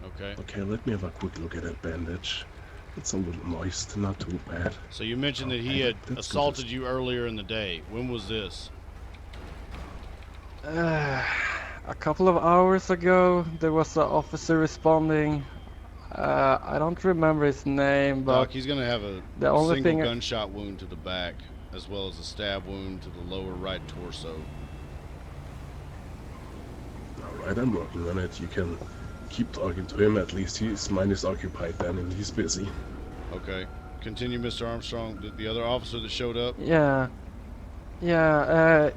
Okay.
Okay, let me have a quick look at that bandage. It's a little moist, not too bad.
So you mentioned that he had assaulted you earlier in the day. When was this?
A couple of hours ago, there was an officer responding. I don't remember his name, but
Doc, he's going to have a
the only
single
thing
gunshot wound to the back, as well as a stab wound to the lower right torso.
Alright, I'm working on it. You can keep talking to him. At least his mind is occupied then, and he's busy.
Okay. Continue, Mr. Armstrong. The other officer that showed up?
Yeah,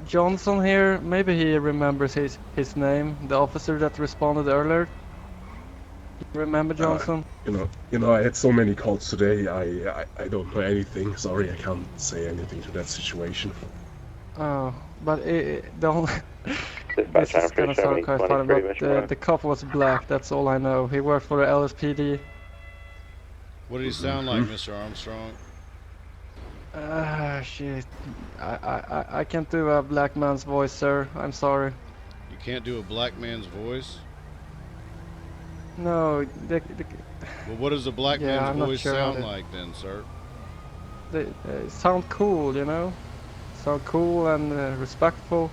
Johnson here. Maybe he remembers his name. The officer that responded earlier. You remember Johnson?
You know, I had so many calls today. I don't know anything. Sorry, I can't say anything to that situation.
Oh, but the only this is gonna sound quite funny, but the cop was black. That's all I know. He worked for the LSPD.
What did he sound like, Mr. Armstrong?
Shit. I can't do a black man's voice, sir. I'm sorry.
You can't do a black man's voice?
No,
Well, what does a black man's voice
sure
sound like then, sir?
They sound cool, you know? Sound cool and respectful,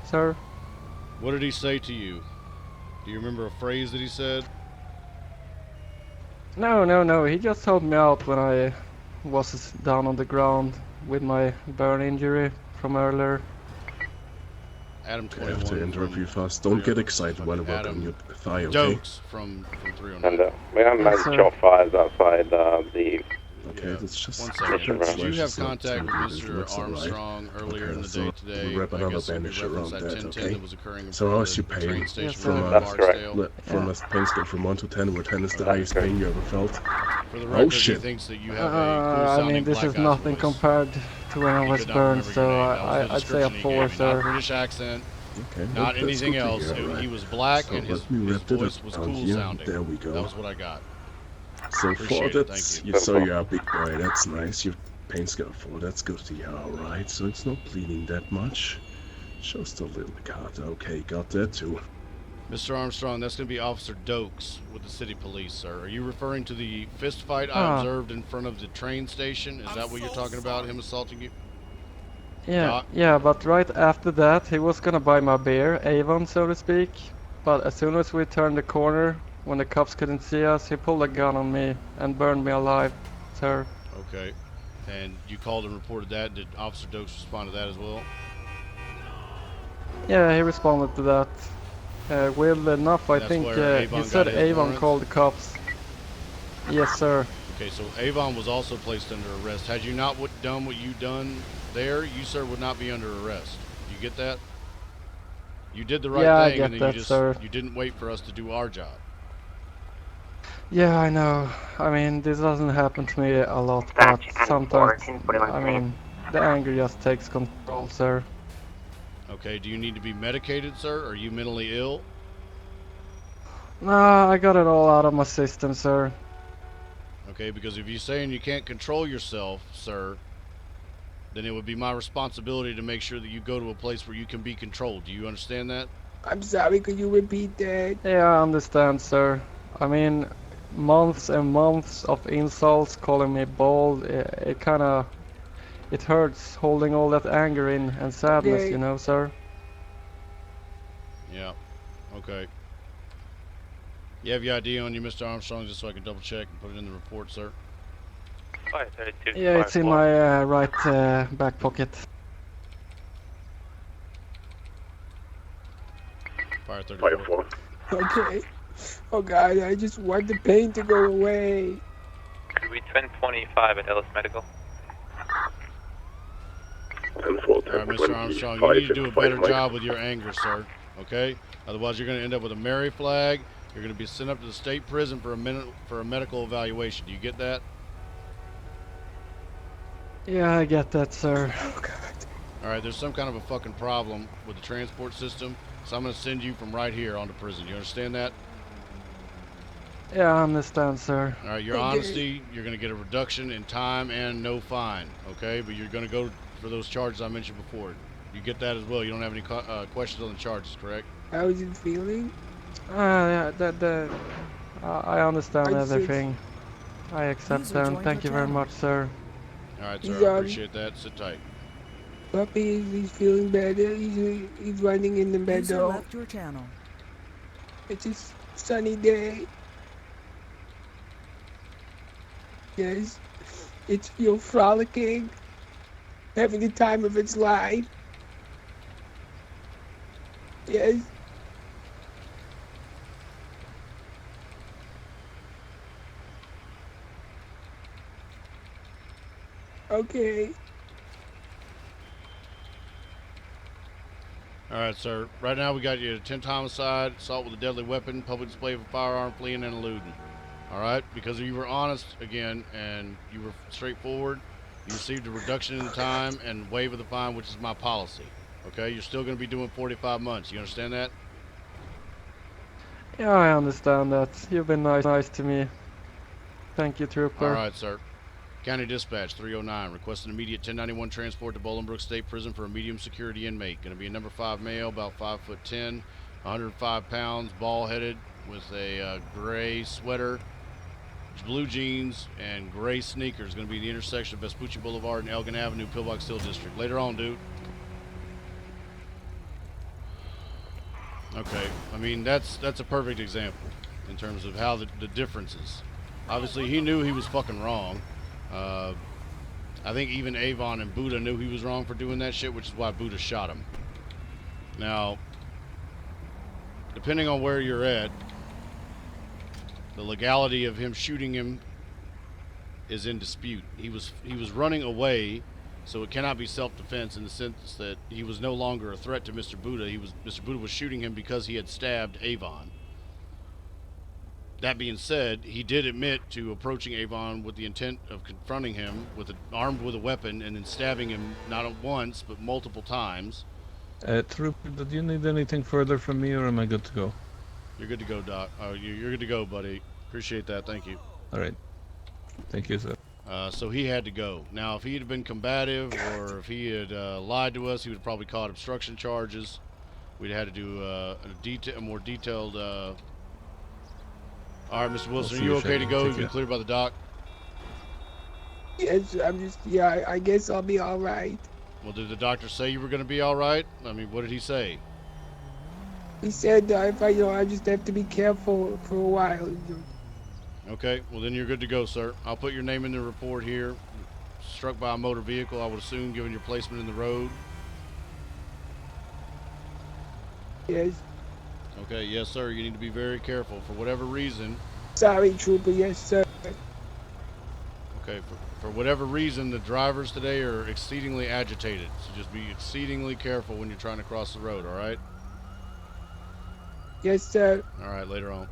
sir.
What did he say to you? Do you remember a phrase that he said?
No. He just helped me out when I was down on the ground with my burn injury from earlier.
Adam
I have to interrupt you fast. Don't get excited while I work on your thigh, okay?
Dokes from 309.
And we have major shot fires outside the...
Okay, that's just...
One second. Did you have contact with Mr. Armstrong earlier in the day today?
We'll wrap
I
another
guess in
bandage
reference
around
that
that,
1010
okay?
that was occurring in
So
front
how's
of
your
the
pain?
train station
From
in
a
Barksdale.
from a pain scale from 1 to 10, where 10 is the highest pain you ever felt.
For the record,
Oh shit!
he thinks that you have a cool
I
sounding
mean, this
black
is
guy's
nothing
voice.
compared to when I
He
was
could not
burned,
remember
so
your name. That was the
I'd say a
description he
4,
gave me. Not
sir.
British accent,
Okay,
not
that's
anything
good to
else.
hear, right.
He was black
So
and his
let me wrap it
voice
up
was
down
cool
here.
sounding.
There we go.
That was what I got.
So
Appreciate
far,
it,
that's
thank you.
so you're a big boy. That's nice. Your pain scale 4. That's good to hear. All right. So it's not bleeding that much. Just a little cut. Okay, got that too.
Mr. Armstrong, that's going to be Officer Dokes with the city police, sir. Are you referring to the fist fight I observed in front of the train station? Is that what you're talking about, him assaulting you?
Yeah, but right after that, he was gonna buy my beer, Avon, so to speak. But as soon as we turned the corner, when the cops couldn't see us, he pulled a gun on me and burned me alive, sir.
Okay. And you called and reported that. Did Officer Dokes respond to that as well?
Yeah, he responded to that. Weirdly enough, I
That's
think
where
he
Avon
said
got his
Avon
warrants?
called the cops. Yes, sir.
Okay, so Avon was also placed under arrest. Had you not done what you done there, you, sir, would not be under arrest. You get that? You did the right
Yeah, I
thing,
get
and then
that, sir.
you didn't wait for us to do our job.
Yeah, I know. I mean, this doesn't happen to me a lot, but sometimes, I mean, the anger just takes control, sir.
Okay, do you need to be medicated, sir? Are you mentally ill?
Nah, I got it all out of my system, sir.
Okay, because if you're saying you can't control yourself, sir, then it would be my responsibility to make sure that you go to a place where you can be controlled. Do you understand that?
I'm sorry, could you repeat that?
Yeah, I understand, sir. I mean, months and months of insults, calling me bald, it kinda... It hurts holding all that anger in and sadness,
Okay.
you know, sir.
Yeah. Okay. You have your ID on you, Mr. Armstrong, just so I can double check and put it in the report, sir?
532.
Yeah, it's in my right back pocket.
Fire 34.
Okay. Oh God, I just want the pain to go away.
Could we 1025 at Ellis Medical?
10-4,
All right, Mr. Armstrong, you need to do a better job with your anger, sir. Okay? Otherwise, you're going to end up with a Mary flag. You're going to be sent up to the state prison for a medical evaluation. Do you get that?
Yeah, I get that, sir.
Oh God.
All right, there's some kind of a fucking problem with the transport system, so I'm going to send you from right here onto prison. You understand that?
Yeah, I understand, sir.
All right, your honesty, you're going to get a reduction in time and no fine, okay? But you're going to go for those charges I mentioned before. You get that as well. You don't have any questions on the charges, correct?
How is it feeling?
Yeah, I understand everything. I accept them. Thank you very much, sir.
All right, sir. I appreciate that. Sit tight.
Puppy, he's feeling better. He's running in the meadow.
Left your channel.
It's a sunny day. Yes, it's feel frolicking, having the time of its life. Yes. Okay.
All right, sir. Right now we got you 10 homicide, assault with a deadly weapon, public display of a firearm, fleeing and eluding. All right, because you were honest again and you were straightforward, you received a reduction in the time and waive of the fine, which is my policy. Okay, you're still going to be doing 45 months. You understand that?
Yeah, I understand that. You've been nice to me. Thank you, Trooper.
All right, sir. County Dispatch 309, requesting immediate 1091 transport to Bolingbrook State Prison for a medium security inmate. Going to be a number 5 male, about 5'10", 105 pounds, bald-headed, with a gray sweater, blue jeans, and gray sneakers. Going to be the intersection of Vespucci Boulevard and Elgin Avenue, Pillbox Hill District. Later on, dude. Okay, I mean, that's a perfect example in terms of how the differences. Obviously, he knew he was fucking wrong. I think even Avon and Buddha knew he was wrong for doing that shit, which is why Buddha shot him. Now, depending on where you're at, the legality of him shooting him is in dispute. He was running away, so it cannot be self-defense in the sense that he was no longer a threat to Mr. Buddha. Mr. Buddha was shooting him because he had stabbed Avon. That being said, he did admit to approaching Avon with the intent of confronting him armed with a weapon and then stabbing him not once but multiple times.
Trooper, do you need anything further from me, or am I good to go?
You're good to go, Doc. You're good to go, buddy. Appreciate that. Thank you.
All right. Thank you, sir.
So he had to go. Now, if he had been combative or if he had lied to us, he would have probably caught obstruction charges. We'd had to do a more detailed... All right, Mr. Wilson, are you okay to go? You've been cleared by the doc?
Yes, I guess I'll be all right.
Well, did the doctor say you were going to be all right? I mean, what did he say?
He said if I just have to be careful for a while.
Okay, well then you're good to go, sir. I'll put your name in the report here. Struck by a motor vehicle, I would assume, given your placement in the road.
Yes.
Okay, yes, sir. You need to be very careful for whatever reason.
Sorry, Trooper. Yes, sir.
Okay, for whatever reason, the drivers today are exceedingly agitated. So just be exceedingly careful when you're trying to cross the road, all right?
Yes, sir.
All right, later on.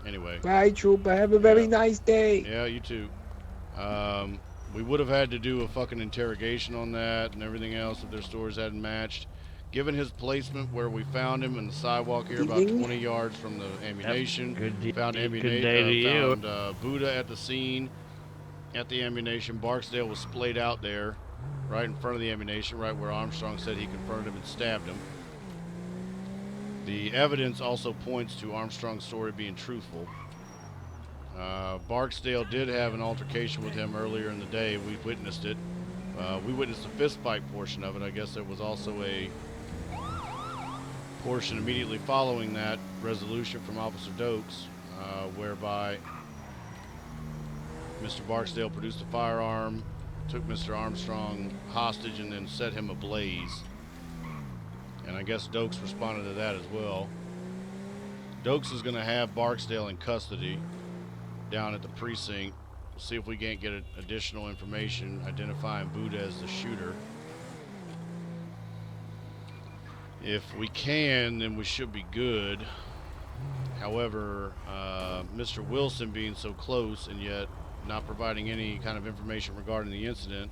Anyway.
Bye, Trooper. Have a very nice day.
Yeah, you too. We would have had to do a fucking interrogation on that and everything else if their stories hadn't matched. Given his placement where we found him in the sidewalk here, about 20 yards from the ammunition, found Buddha at the scene, at the ammunition. Barksdale was splayed out there, right in front of the ammunition, right where Armstrong said he confronted him and stabbed him. The evidence also points to Armstrong's story being truthful. Barksdale did have an altercation with him earlier in the day. We witnessed it. We witnessed the fist fight portion of it. I guess there was also a portion immediately following that resolution from Officer Dokes, whereby Mr. Barksdale produced a firearm, took Mr. Armstrong hostage, and then set him ablaze. And I guess Dokes responded to that as well. Dokes is going to have Barksdale in custody down at the precinct. We'll see if we can't get additional information identifying Buddha as the shooter. If we can, then we should be good. However, Mr. Wilson being so close and yet not providing any kind of information regarding the incident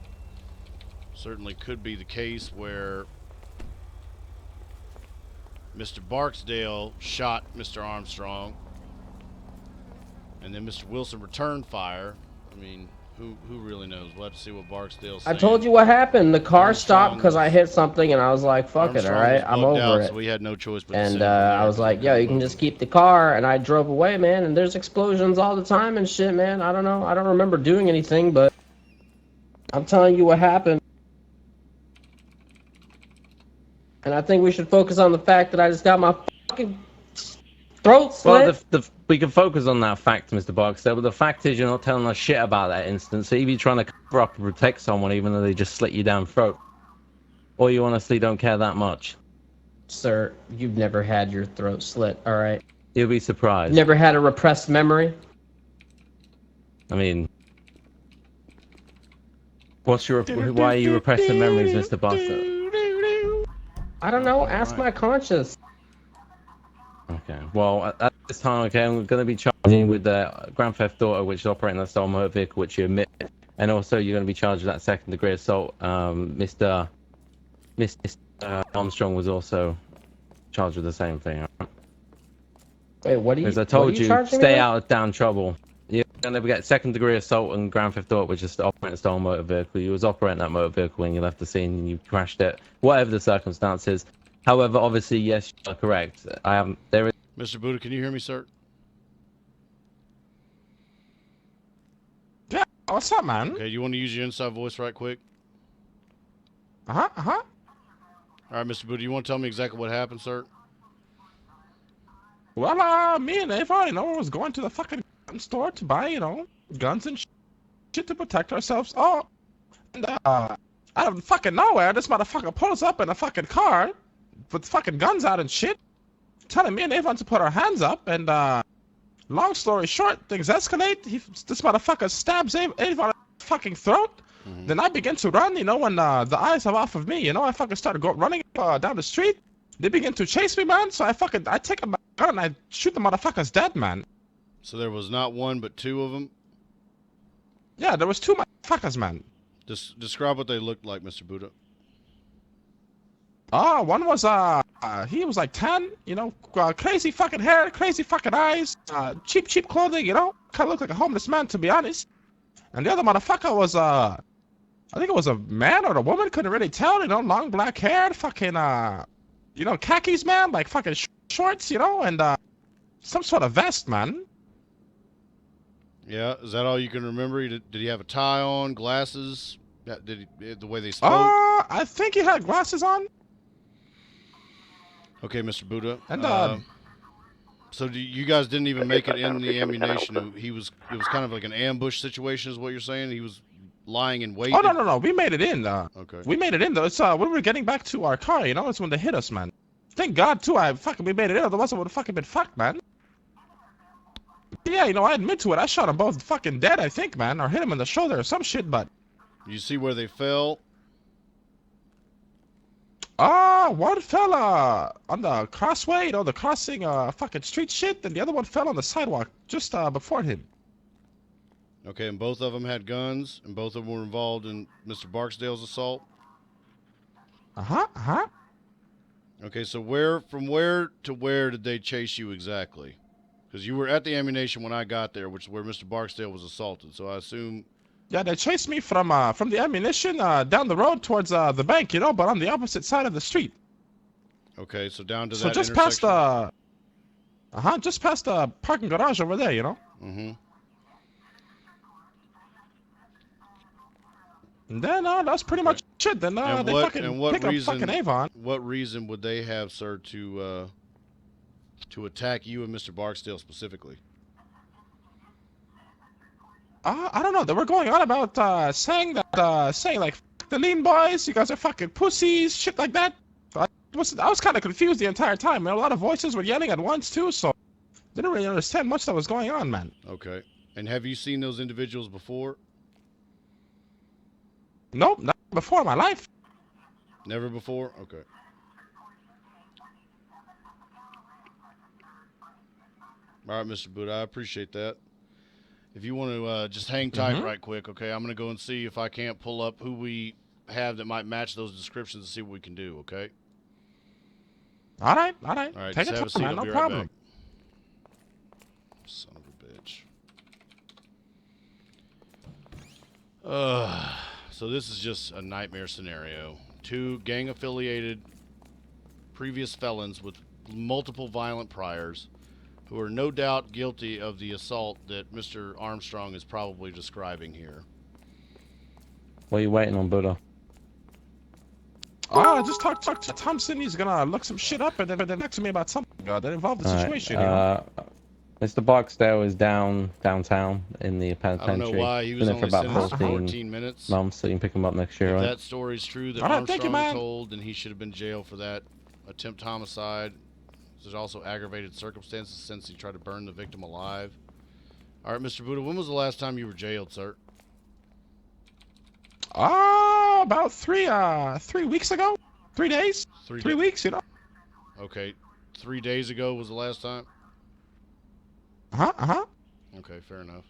certainly could be the case where Mr. Barksdale shot Mr. Armstrong and then Mr. Wilson returned fire. I mean, who really knows? We'll have to see what Barksdale's saying.
I told you what happened. The car stopped because I hit something, and I was like, fuck it, all right? I'm over it.
So we had no choice but
and I was like, yo, you can just keep the car, and I drove away, man, and there's explosions all the time and shit, man. I don't know. I don't remember doing anything, but I'm telling you what happened. And I think we should focus on the fact that I just got my fucking throat slit.
Well, we can focus on that fact, Mr. Barksdale, but the fact is you're not telling us shit about that instance. So if you're trying to cover up and protect someone even though they just slit you down throat, or you honestly don't care that much.
Sir, you've never had your throat slit, all right?
You'll be surprised.
Never had a repressed memory?
I mean, why are you repressing memories, Mr. Barksdale?
I don't know. Ask my conscience.
Okay. Well, at this time, okay, I'm going to be charging with the Grand Theft Auto, which is operating a stolen motor vehicle, which you admit, and also you're going to be charged with that second-degree assault. Mr. Armstrong was also charged with the same thing. Right?
Wait, what do you?
Because I told you, stay out of damn trouble. You're going to get second-degree assault and Grand Theft Auto, which is operating a stolen motor vehicle. You was operating that motor vehicle when you left the scene and you crashed it, whatever the circumstances. However, obviously, yes, you are correct. There is.
Mr. Buddha, can you hear me, sir?
Yeah. What's up, man?
Okay, you want to use your inside voice right quick?
All
right, Mr. Buddha, you want to tell me exactly what happened, sir?
Well, me and Ava, was going to the fucking store to buy, guns and shit to protect ourselves. Oh, and out of fucking nowhere, this motherfucker pulls up in a fucking car with fucking guns out and shit, telling me and Avon to put our hands up, and long story short, things escalate. This motherfucker stabs Avon in the fucking throat. Then I begin to run, when the eyes are off of me, I fucking started running down the street. They begin to chase me, man, so I take a gun and I shoot the motherfuckers dead, man.
So there was not one, but two of them?
Yeah, there was two motherfuckers, man.
Describe what they looked like, Mr. Buddha.
One was, he was like 10, crazy fucking hair, crazy fucking eyes, cheap clothing, kind of looked like a homeless man, to be honest. And the other motherfucker was, I think it was a man or a woman, couldn't really tell, long black hair, fucking, khakis, man, like fucking shorts, and, some sort of vest, man.
Yeah, is that all you can remember? Did he have a tie on, glasses? Did he, the way they spoke?
I think he had glasses on.
Okay, Mr. Buddha.
And
so you guys didn't even make it in the ammunition. It was kind of like an ambush situation, is what you're saying? He was lying in wait.
Oh no, we made it in.
Okay.
We made it in though. It's when we were getting back to our car, it's when they hit us, man. Thank God too. We made it in. Otherwise, I would have fucking been fucked, man. Yeah, I admit to it. I shot them both fucking dead, I think, man, or hit him in the shoulder or some shit. But
you see where they fell?
One fell on the crossway, the crossing fucking street shit, and the other one fell on the sidewalk just before him.
Okay, and both of them had guns, and both of them were involved in Mr. Barksdale's assault? Okay, so from where to where did they chase you exactly? Because you were at the ammunition when I got there, which is where Mr. Barksdale was assaulted. So I assume.
Yeah, they chased me from the ammunition down the road towards the bank, you know, but on the opposite side of the street.
Okay, so down to
So
that
just
intersection.
past just past the parking garage over there, you know.
Mm-hmm.
And then that's pretty much it. Then they fucking pick up fucking Avon.
What reason would they have, sir, to attack you and Mr. Barksdale specifically?
I don't know. They were going on about saying like "F the lean boys, you guys are fucking pussies," shit like that. I was kind of confused the entire time. Man, a lot of voices were yelling at once too, so didn't really understand much that was going on, man.
Okay. And have you seen those individuals before?
Nope, not before in my life.
Never before? Okay. All right, Mr. Buddha, I appreciate that. If you want to just hang tight right quick, okay, I'm going to go and see if I can't pull up who we have that might match those descriptions and see what we can do, okay?
All right.
All right,
Take
just
it
have a seat.
man,
I'll
no
be
problem.
right back. Son of a bitch. So this is just a nightmare scenario. 2 gang-affiliated previous felons with multiple violent priors who are no doubt guilty of the assault that Mr. Armstrong is probably describing here.
What are you waiting on, Buddha?
I just talked to Thompson. He's gonna look some shit up and then talk to me about something that involved the situation. You know?
Mr. Barksdale is downtown in the penitentiary.
I don't know why he was
Been there for
only
about
sentenced for 14 minutes.
months, so you can pick him up next year,
If
right?
that story's true that
All right, thank you,
Armstrong
man.
told, then he should have been jailed for that attempt homicide. There's also aggravated circumstances since he tried to burn the victim alive. All right, Mr. Buddha, when was the last time you were jailed, sir?
About 3 weeks ago. 3 days. 3 weeks, you know.
Okay, 3 days ago was the last time? Okay, fair enough.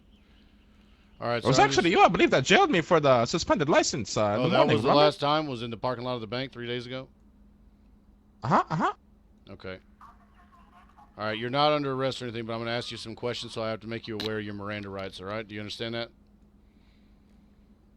All right,
It was actually you, I believe, that jailed me for the suspended license.
Oh,
in the
that
morning,
was the
remember?
last time? Was in the parking lot of the bank 3 days ago? Okay. All right, you're not under arrest or anything, but I'm going to ask you some questions, so I have to make you aware of your Miranda rights, all right? Do you understand that?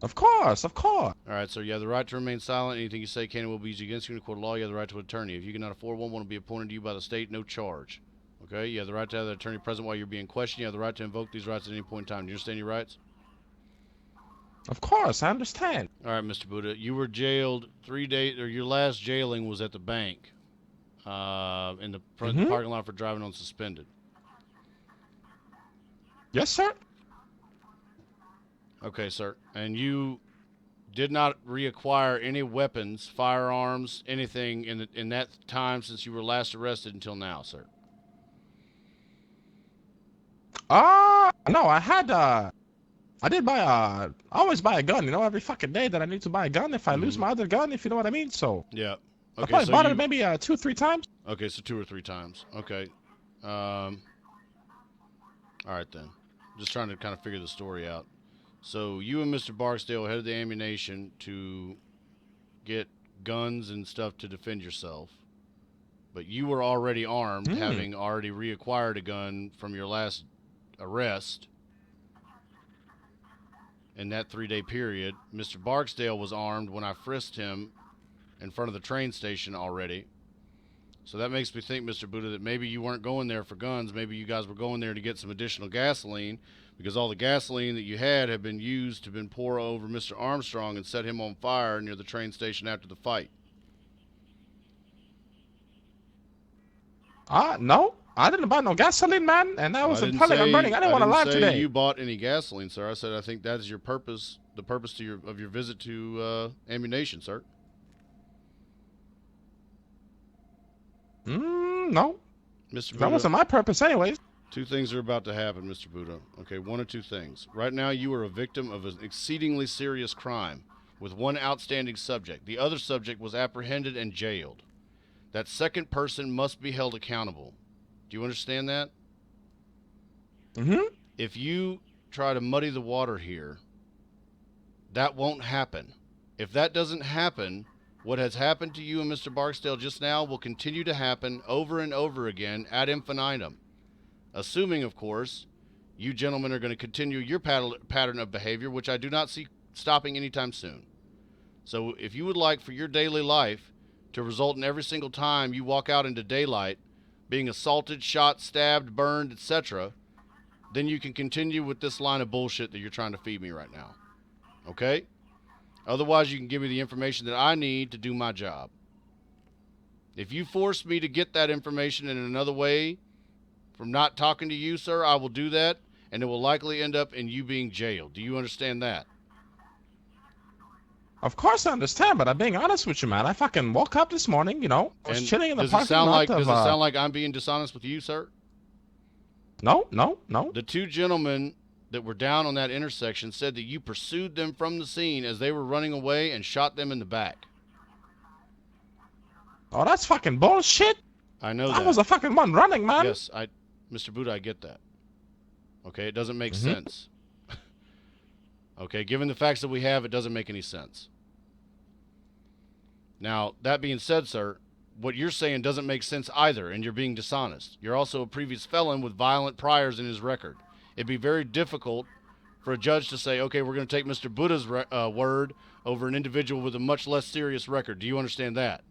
Of course.
All right, so you have the right to remain silent. Anything you say can and will be used against you in a court of law. You have the right to an attorney. If you cannot afford one, will be appointed to you by the state, no charge. Okay? You have the right to have the attorney present while you're being questioned. You have the right to invoke these rights at any point in time. Do you understand your rights?
Of course, I understand.
All right, Mr. Buddha. You were jailed 3 days, or your last jailing was at the bank in the parking lot for driving unsuspended.
Yes, sir.
Okay, sir. And you did not reacquire any weapons, firearms, anything in that time since you were last arrested until now, sir?
No, I did buy I always buy a gun, you know, every fucking day that I need to buy a gun if I lose my other gun, if you know what I mean, so.
Yeah.
I
Okay,
probably
so
bought it maybe 2 or 3 times.
Okay, so 2 or 3 times. Okay. All right, then. Just trying to kind of figure the story out. So you and Mr. Barksdale headed the ammunition to get guns and stuff to defend yourself. But you were already armed, having already reacquired a gun from your last arrest. In that 3-day period, Mr. Barksdale was armed when I frisked him in front of the train station already. So that makes me think, Mr. Buddha, that maybe you weren't going there for guns. Maybe you guys were going there to get some additional gasoline, because all the gasoline that you had been used to pour over Mr. Armstrong and set him on fire near the train station after the fight.
No. I didn't buy no gasoline, man, and that was probably burning. I didn't want to lie today.
You bought any gasoline, sir. I said I think that is your purpose, the purpose of your visit to ammunition, sir.
No.
Mr. Buddha,
That wasn't my purpose anyways.
2 things are about to happen, Mr. Buddha. Okay, 1 or 2 things. Right now, you are a victim of an exceedingly serious crime with 1 outstanding subject. The other subject was apprehended and jailed. That second person must be held accountable. Do you understand that? If you try to muddy the water here, that won't happen. If that doesn't happen, What has happened to you and Mr. Barksdale just now will continue to happen over and over again ad infinitum. Assuming, of course, you gentlemen are going to continue your pattern of behavior, which I do not see stopping anytime soon. So if you would like for your daily life to result in every single time you walk out into daylight being assaulted, shot, stabbed, burned, etc., then you can continue with this line of bullshit that you're trying to feed me right now. Okay? Otherwise, you can give me the information that I need to do my job. If you force me to get that information in another way from not talking to you, sir, I will do that, and it will likely end up in you being jailed. Do you understand that?
Of course I understand, but I'm being honest with you, man. I fucking woke up this morning, you know, I was chilling in the parking lot
Does it sound like I'm being dishonest with you, sir?
No, no, no.
The two gentlemen that were down on that intersection said that you pursued them from the scene as they were running away and shot them in the back.
Oh, that's fucking bullshit.
I know that.
I was the fucking one running, man.
Yes, Mr. Buddha, I get that. Okay, it doesn't make sense. Okay, given the facts that we have, it doesn't make any sense. Now, that being said, sir, what you're saying doesn't make sense either, and you're being dishonest. You're also a previous felon with violent priors in his record. It'd be very difficult for a judge to say, okay, we're going to take Mr. Buddha's word over an individual with a much less serious record. Do you understand that?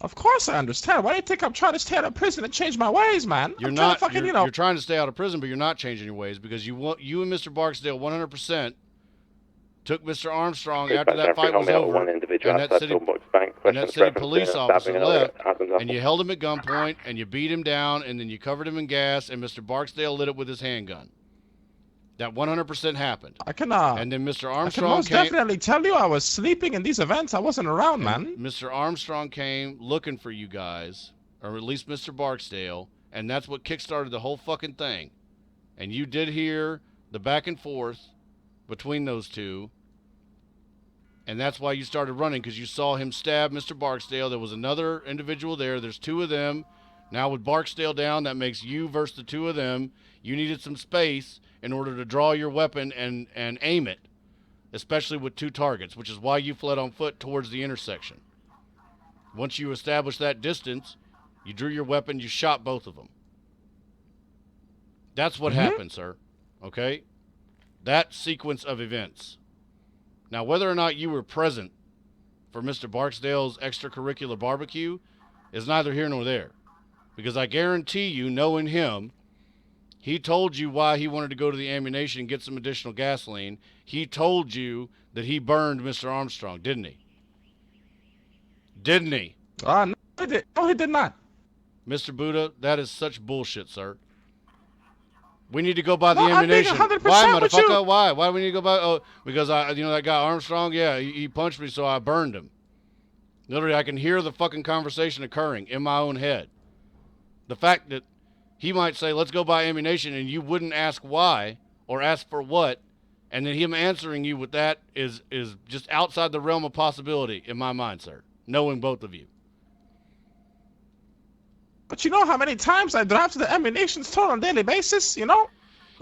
Of course I understand. Why do you think I'm trying to stay out of prison and change my ways, man?
You're not fucking, you're trying to stay out of prison, but you're not changing your ways because you and Mr. Barksdale 100% took Mr. Armstrong after that fight was over, and that city police officer left, and you held him at gunpoint, and you beat him down, and then you covered him in gas, and Mr. Barksdale lit it with his handgun. That 100% happened. And then Mr. Armstrong
I can most definitely tell you I was sleeping in these events. I wasn't around, man.
Mr. Armstrong came looking for you guys, or at least Mr. Barksdale, and that's what kickstarted the whole fucking thing. And you did hear the back and forth between those two, and that's why you started running, because you saw him stab Mr. Barksdale. There was another individual there. There's two of them. Now with Barksdale down, that makes you versus the two of them. You needed some space in order to draw your weapon and aim it, especially with two targets, which is why you fled on foot towards the intersection. Once you established that distance, you drew your weapon, you shot both of them. That's what happened, sir. Okay? That sequence of events. Now, whether or not you were present for Mr. Barksdale's extracurricular barbecue is neither here nor there. Because I guarantee you, knowing him, he told you why he wanted to go to the ammunition and get some additional gasoline. He told you that he burned Mr. Armstrong, didn't he? Didn't he?
No, he did not.
Mr. Buddha, that is such bullshit, sir. We need to go by the ammunition. Why, motherfucker? Why? Why do we need to go by? Oh, because that guy Armstrong, yeah, he punched me, so I burned him. Literally, I can hear the fucking conversation occurring in my own head. The fact that he might say, let's go buy ammunition, and you wouldn't ask why or ask for what, and then him answering you with that is just outside the realm of possibility in my mind, sir, knowing both of you.
But you know how many times I drive to the ammunition store on a daily basis, you know?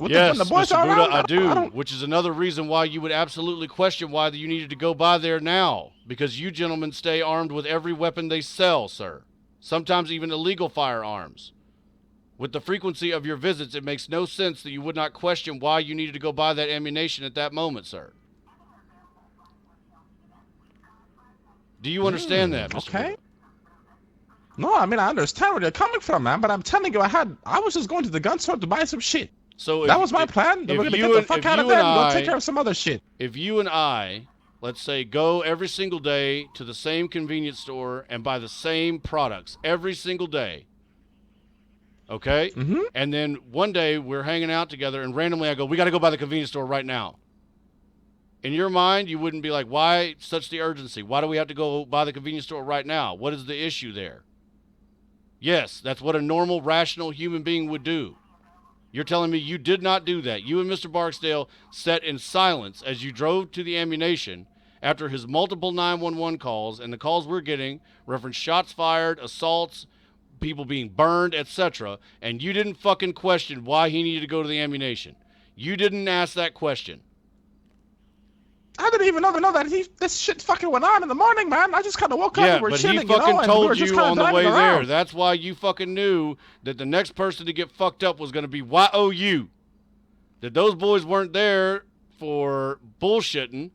Yes,
when the boys
Mr.
are
Buddha,
around,
I do, which is another reason why you would absolutely question why you needed to go by there now, because you gentlemen stay armed with every weapon they sell, sir, sometimes even illegal firearms. With the frequency of your visits, it makes no sense that you would not question why you needed to go buy that ammunition at that moment, sir. Do you understand that, Mr.
Okay.
Buddha?
No, I mean, I understand where you're coming from, man, but I'm telling you, I was just going to the gun store to buy some shit.
So
that was my plan. We're going to get the fuck out of there and go take care of some other shit.
If you and I, let's say, go every single day to the same convenience store and buy the same products every single day, okay? And then one day we're hanging out together and randomly I go, we got to go by the convenience store right now. In your mind, you wouldn't be like, why such the urgency? Why do we have to go by the convenience store right now? What is the issue there? Yes, that's what a normal, rational human being would do. You're telling me you did not do that. You and Mr. Barksdale sat in silence as you drove to the ammunition after his multiple 911 calls, and the calls we're getting reference shots fired, assaults, people being burned, etc., and you didn't fucking question why he needed to go to the ammunition. You didn't ask that question.
I didn't didn't even know that this shit fucking went on in the morning, man. I just kind of woke up
Yeah,
and we're
but
chilling,
he fucking
and we
told
were just
you
kinda
on the way
driving
there.
around.
That's why you fucking knew that the next person to get fucked up was going to be YOU. That those boys weren't there for bullshitting,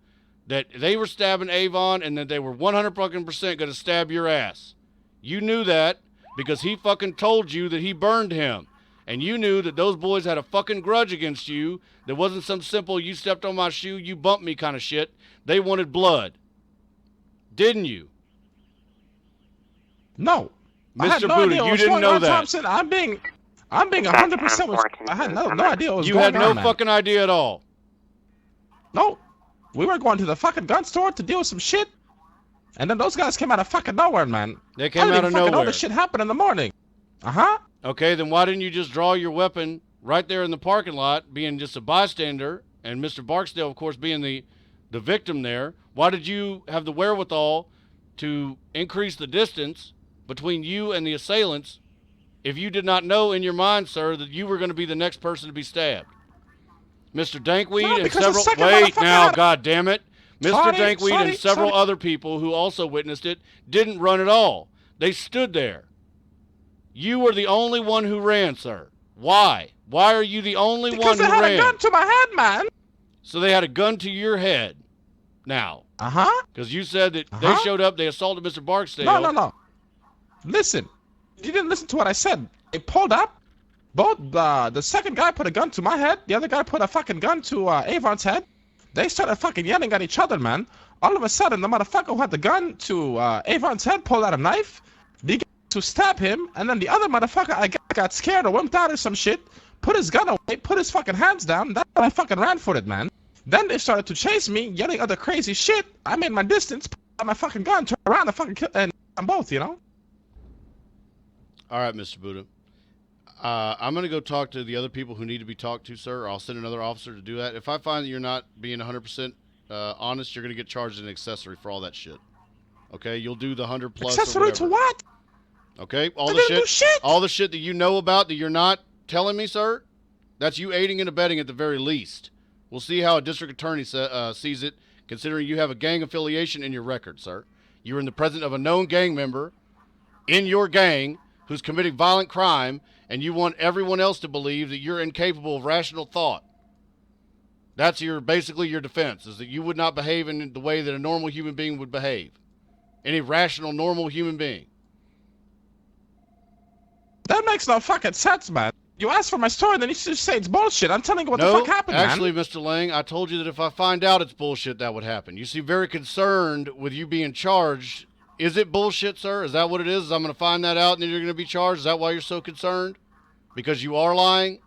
that they were stabbing Avon, and that they were 100% going to stab your ass. You knew that because he fucking told you that he burned him. And you knew that those boys had a fucking grudge against you. That wasn't some simple, you stepped on my shoe, you bumped me kind of shit. They wanted blood. Didn't you?
No. I had
Mr.
no
Buddha,
idea what
you
was
didn't
going
know
on,
that.
Thompson. I'm being 100%. I had no idea what was
You
going
had no
on, man.
fucking idea at all.
No. We were going to the fucking gun store to deal with some shit. And then those guys came out of fucking nowhere, man.
They came out of
know
nowhere.
this shit happened in the morning. Uh-huh.
Okay, then why didn't you just draw your weapon right there in the parking lot, being just a bystander, and Mr. Barksdale, of course, being the victim there? Why did you have the wherewithal to increase the distance between you and the assailants if you did not know in your mind, sir, that you were going to be the next person to be stabbed? Mr. Dankweed
No,
and
because the
several...
second
Wait
motherfucker
now,
had-
God damn it. Mr. Dankweed and several
sorry.
other people who also witnessed it didn't run at all. They stood there. You were the only one who ran, sir. Why? Why are you the only one
Because they
who
had
ran?
a gun to my head, man.
So they had a gun to your head. Now.
Uh-huh.
Because you said that they showed up, they assaulted Mr. Barksdale.
No. Listen. You didn't listen to what I said. They pulled up. Both the second guy put a gun to my head. The other guy put a fucking gun to Avon's head. They started fucking yelling at each other, man. All of a sudden, the motherfucker who had the gun to Avon's head pulled out a knife. Began to stab him. And then the other motherfucker, I got scared or wimped out or some shit. Put his gun away. Put his fucking hands down. That's when I fucking ran for it, man. Then they started to chase me, yelling other crazy shit. I made my distance, put out my fucking gun, turned around and fucking killed them both, you know?
All right, Mr. Buddha. I'm going to go talk to the other people who need to be talked to, sir. I'll send another officer to do that. If I find that you're not being 100% honest, you're going to get charged an accessory for all that shit. Okay? You'll do the 100 plus
Accessory to what?
Okay?
I didn't do shit.
All the shit that you know about that you're not telling me, sir, that's you aiding and abetting at the very least. We'll see how a district attorney sees it, considering you have a gang affiliation in your record, sir. You're in the presence of a known gang member in your gang who's committing violent crime, and you want everyone else to believe that you're incapable of rational thought. That's basically your defense, is that you would not behave in the way that a normal human being would behave. Any rational, normal human being.
That makes no fucking sense, man. You asked for my story, and then you just say it's bullshit. I'm telling you what
No,
the fuck happened,
actually,
man.
Mr. Lang, I told you that if I find out it's bullshit, that would happen. You seem very concerned with you being charged. Is it bullshit, sir? Is that what it is? I'm going to find that out, and then you're going to be charged? Is that why you're so concerned? Because you are lying?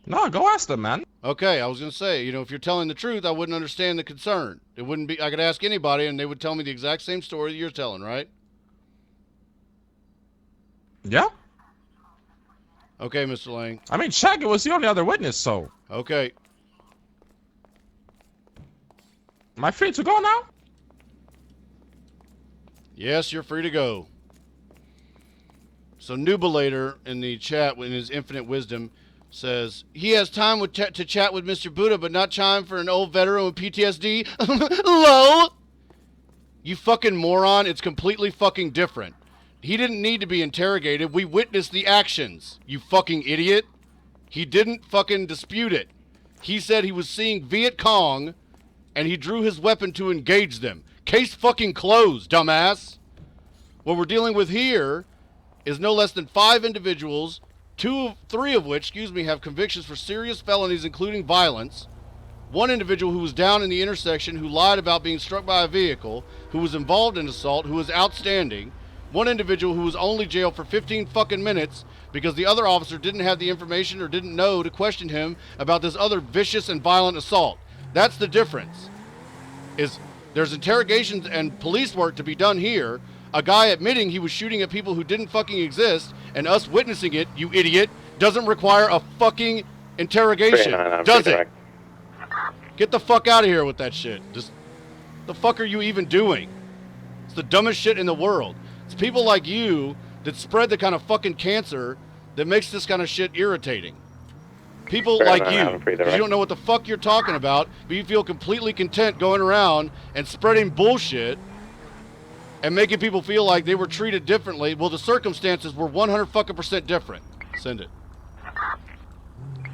No, go ask them, man.
Okay, I was going to say, if you're telling the truth, I wouldn't understand the concern. It wouldn't be, I could ask anybody, and they would tell me the exact same story that you're telling, right?
Yeah.
Okay, Mr. Lang.
I mean, Shaggy was the only other witness, so.
Okay.
Am I free to go now?
Yes, you're free to go. So Nubulator in the chat, in his infinite wisdom, says, he has time to chat with Mr. Buddha, but not time for an old veteran with PTSD. Low! You fucking moron, it's completely fucking different. He didn't need to be interrogated. We witnessed the actions, you fucking idiot. He didn't fucking dispute it. He said he was seeing Viet Cong, and he drew his weapon to engage them. Case fucking closed, dumbass. What we're dealing with here is no less than 5 individuals, 3 of which, have convictions for serious felonies, including violence. 1 individual who was down in the intersection, who lied about being struck by a vehicle, who was involved in assault, who was outstanding. 1 individual who was only jailed for 15 fucking minutes because the other officer didn't have the information or didn't know to question him about this other vicious and violent assault. That's the difference. There's interrogations and police work to be done here. A guy admitting he was shooting at people who didn't fucking exist, and us witnessing it, you idiot, doesn't require a fucking interrogation, does it? Get the fuck out of here with that shit. Just, the fuck are you even doing? It's the dumbest shit in the world. It's people like you that spread the kind of fucking cancer that makes this kind of shit irritating. People like you, because you don't know what the fuck you're talking about, but you feel completely content going around and spreading bullshit and making people feel like they were treated differently. Well, the circumstances were 100% different. Send it.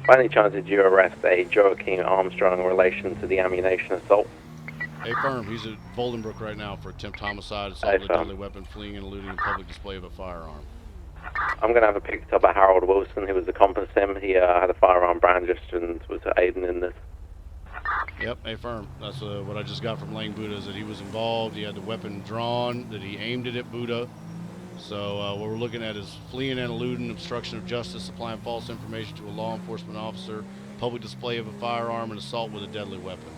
By any chance did you arrest a Joaquin Armstrong in relation to the ammunition assault?
A firm. He's at Bolingbrook right now for attempt homicide, assault with a deadly weapon, fleeing and eluding in public display of a firearm.
I'm going to have a picked up a Harold Wilson, who was accomplice to him. He had a firearm brandished and was aiding in this.
Yep, a firm. That's what I just got from Lane Buddha, is that he was involved. He had the weapon drawn, that he aimed it at Buddha. So what we're looking at is fleeing and eluding, obstruction of justice, supplying false information to a law enforcement officer, public display of a firearm, and assault with a deadly weapon.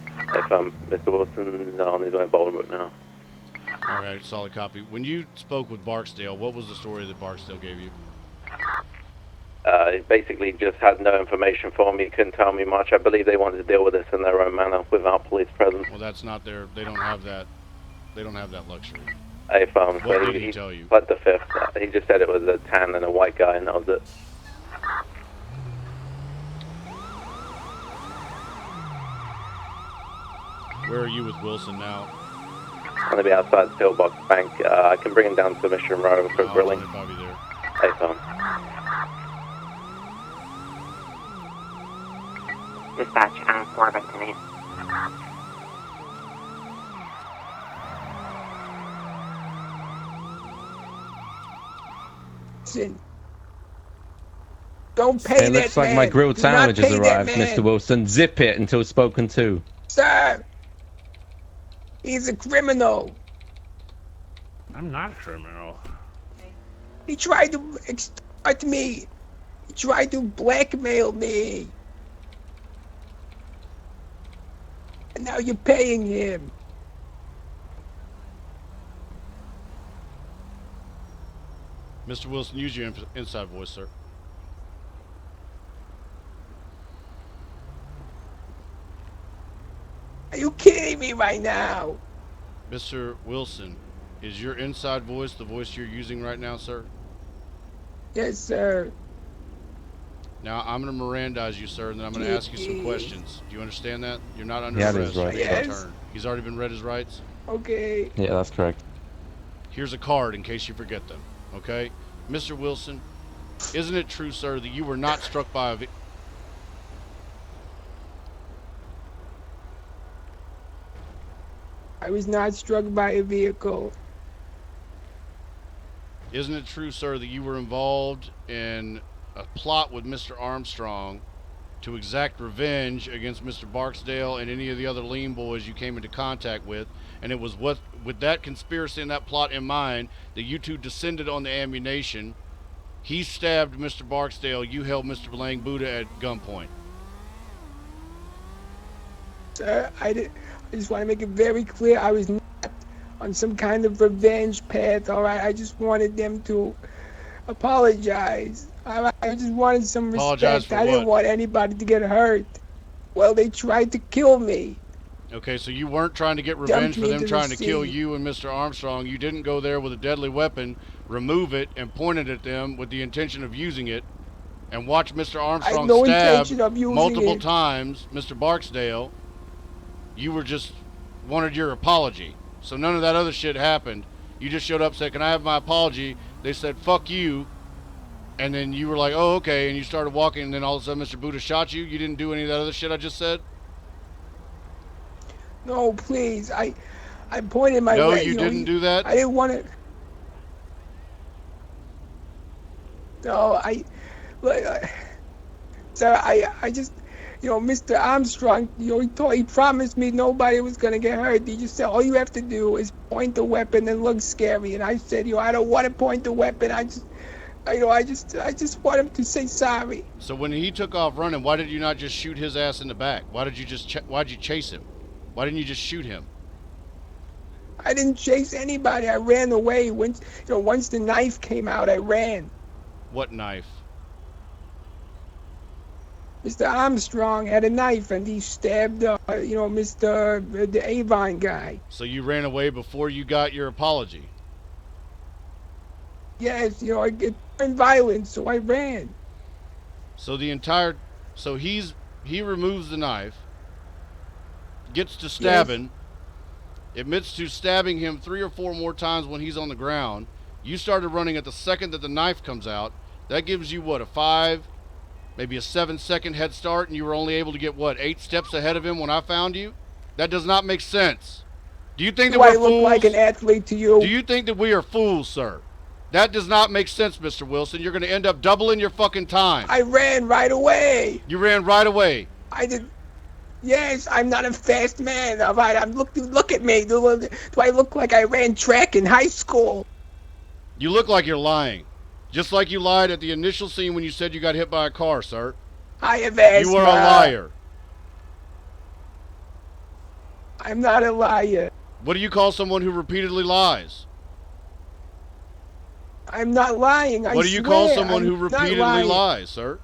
If Mr. Wilson on his way to Bolingbrook now.
All right, solid copy. When you spoke with Barksdale, what was the story that Barksdale gave you?
He basically just had no information for me, couldn't tell me much. I believe they wanted to deal with this in their own manner without police presence.
Well, that's not their, they don't have that luxury.
What
did he tell you?
Pled the fifth. He just said it was a tan and a white guy, and that was it.
Where are you with Wilson now?
I'm going to be outside the Pillbox Bank. I can bring him down to Mission Row for grilling.
They're probably there.
Hey, Tom.
Dispatch, I'm 4 by 10.
Listen. Don't pay
It
that
looks like
man.
my grilled
Do not
sandwich has
pay that
arrived,
man.
Mr. Wilson. Zip it until spoken to.
Sir, he's a criminal.
I'm not a criminal.
He tried to extort me. He tried to blackmail me. And now you're paying him.
Mr. Wilson, use your inside voice, sir.
Are you kidding me right now?
Mr. Wilson, is your inside voice the voice you're using right now, sir?
Yes, sir.
Now, I'm going to Mirandize you, sir, and then I'm going to ask you some questions. Do you understand that? You're not under
Yeah, that
arrest.
is right.
It's your
Yes.
turn. He's already been read his rights.
Okay.
Yeah, that's correct.
Here's a card in case you forget them, okay? Mr. Wilson, isn't it true, sir, that you were not struck by a
I was not struck by a vehicle.
Isn't it true, sir, that you were involved in a plot with Mr. Armstrong to exact revenge against Mr. Barksdale and any of the other lean boys you came into contact with, and it was with that conspiracy and that plot in mind that you two descended on the ammunition? He stabbed Mr. Barksdale, you held Mr. Lang Buddha at gunpoint.
Sir, I just want to make it very clear I was not on some kind of revenge path, alright? I just wanted them to apologize. I just wanted some
Apologize
respect.
for
I didn't
what?
want anybody to get hurt. Well, they tried to kill me.
Okay, so you weren't trying to get revenge
Dumped
for
me
them
into the
trying to kill
sea.
you and Mr. Armstrong. You didn't go there with a deadly weapon, remove it, and point it at them with the intention of using it, and watch Mr. Armstrong
no
stab
intention of using
multiple
it.
times Mr. Barksdale. You were just wanted your apology. So none of that other shit happened. You just showed up, said, "Can I have my apology?" They said, "Fuck you." And then you were like, "Oh, okay." And you started walking, and then all of a sudden Mr. Buddha shot you. You didn't do any of that other shit I just said?
No, please. I pointed my
No,
way.
you
know,
didn't do that?
I didn't want to. No, sir, I just, Mr. Armstrong, he promised me nobody was gonna get hurt. He just said all you have to do is point the weapon and look scary. And I said, I don't want to point the weapon. I just want him to say sorry.
So when he took off running, why did you not just shoot his ass in the back? Why did you why'd you chase him? Why didn't you just shoot him?
I didn't chase anybody. I ran away. Once the knife came out, I ran.
What knife?
Mr. Armstrong had a knife and he stabbed, the Avon guy.
So you ran away before you got your apology?
Yes, it turned violent, so I ran.
So he removes the knife, gets to stabbing, admits to stabbing him 3 or 4 more times when he's on the ground. You started running at the second that the knife comes out. That gives you what, a 5, maybe a 7-second head start, and you were only able to get what, 8 steps ahead of him when I found you? That does not make sense. Do you think that we're fools?
Do I look like an athlete to you?
Do you think that we are fools, sir? That does not make sense, Mr. Wilson. You're going to end up doubling your fucking time.
I ran right away.
You ran right away.
I did. Yes, I'm not a fast man. All right, look at me. Do I look like I ran track in high school?
You look like you're lying. Just like you lied at the initial scene when you said you got hit by a car, sir.
I have asthma.
You are a liar.
I'm not a liar.
What do you call someone who repeatedly lies?
I'm not lying. I
What do you call someone who repeatedly lies, sir?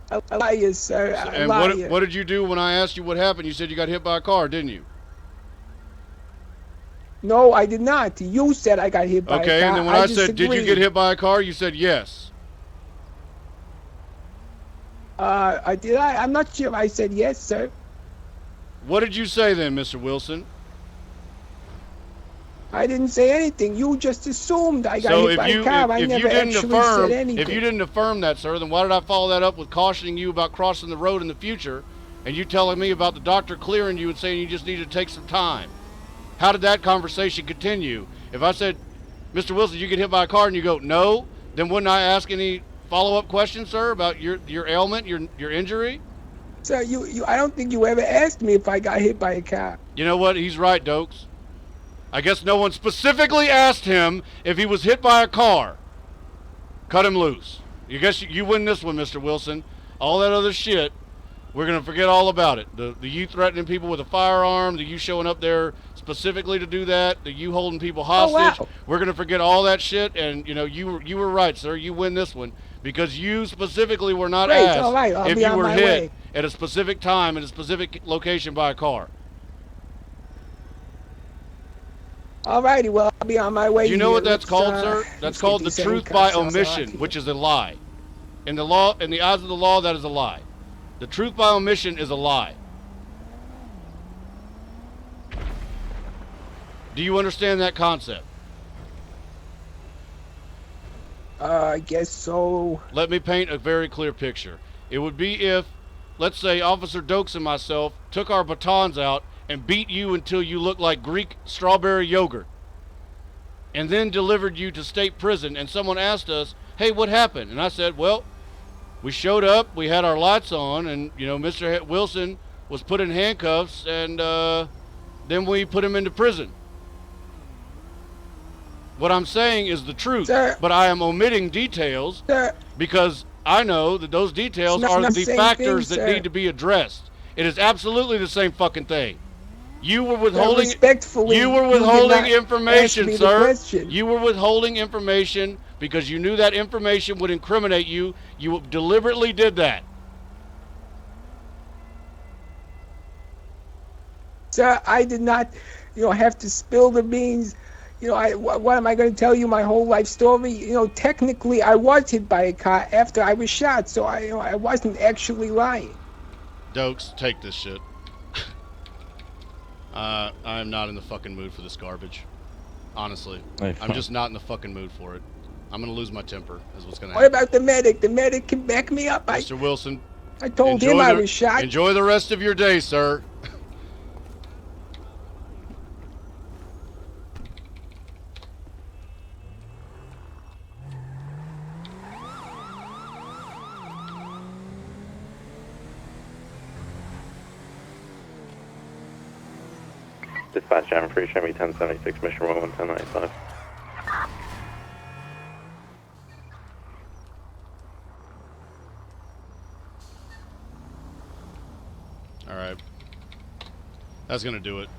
A liar, sir.
And what did you do when I asked you what happened? You said you got hit by a car, didn't you?
No, I did not. You said I got hit by a car.
Okay, and then when I said, did you get hit by a car? You said yes.
Did I? I'm not sure. I said yes, sir.
What did you say then, Mr. Wilson?
I didn't say anything. You just assumed I got hit by a car. I never actually said anything.
If you didn't affirm that, sir, then why did I follow that up with cautioning you about crossing the road in the future, and you telling me about the doctor clearing you and saying you just need to take some time? How did that conversation continue? If I said, Mr. Wilson, you get hit by a car, and you go, no, then wouldn't I ask any follow-up questions, sir, about your ailment, your injury?
Sir, I don't think you ever asked me if I got hit by a car.
You know what? He's right, Dokes. I guess no one specifically asked him if he was hit by a car. Cut him loose. You guess you win this one, Mr. Wilson. All that other shit, we're going to forget all about it. The you threatening people with a firearm, the you showing up there specifically to do that, the you holding people hostage. We're going to forget all that shit, and you were right, sir. You win this one because you specifically were not asked if you were hit at a specific time in a specific location by a car.
Alrighty, well, I'll be on my way.
Do you know what that's called, sir? That's called the truth by omission, which is a lie. In the law, in the eyes of the law, that is a lie. The truth by omission is a lie. Do you understand that concept?
I guess so.
Let me paint a very clear picture. It would be if, let's say, Officer Dokes and myself took our batons out and beat you until you looked like Greek strawberry yogurt, and then delivered you to state prison, and someone asked us, hey, what happened? And I said, well, we showed up, we had our lights on, and, Mr. Wilson was put in handcuffs, and then we put him into prison. What I'm saying is the truth, but I am omitting details because I know that those details are the factors that need to be addressed. It is absolutely the same fucking thing. You were withholding information, sir. You were withholding information because you knew that information would incriminate you. You deliberately did that.
Sir, I did not, have to spill the beans. What am I going to tell you, my whole life story? Technically, I was hit by a car after I was shot, so I wasn't actually lying.
Dokes, take this shit. I'm not in the fucking mood for this garbage. Honestly. I'm just not in the fucking mood for it. I'm going to lose my temper, is what's going to happen.
What about the medic? The medic can back me up.
Mr. Wilson.
I told him I was shot.
Enjoy the rest of your day, sir.
Dispatch, I'm free, show me 1076, mission 111095.
Alright. That's gonna do it.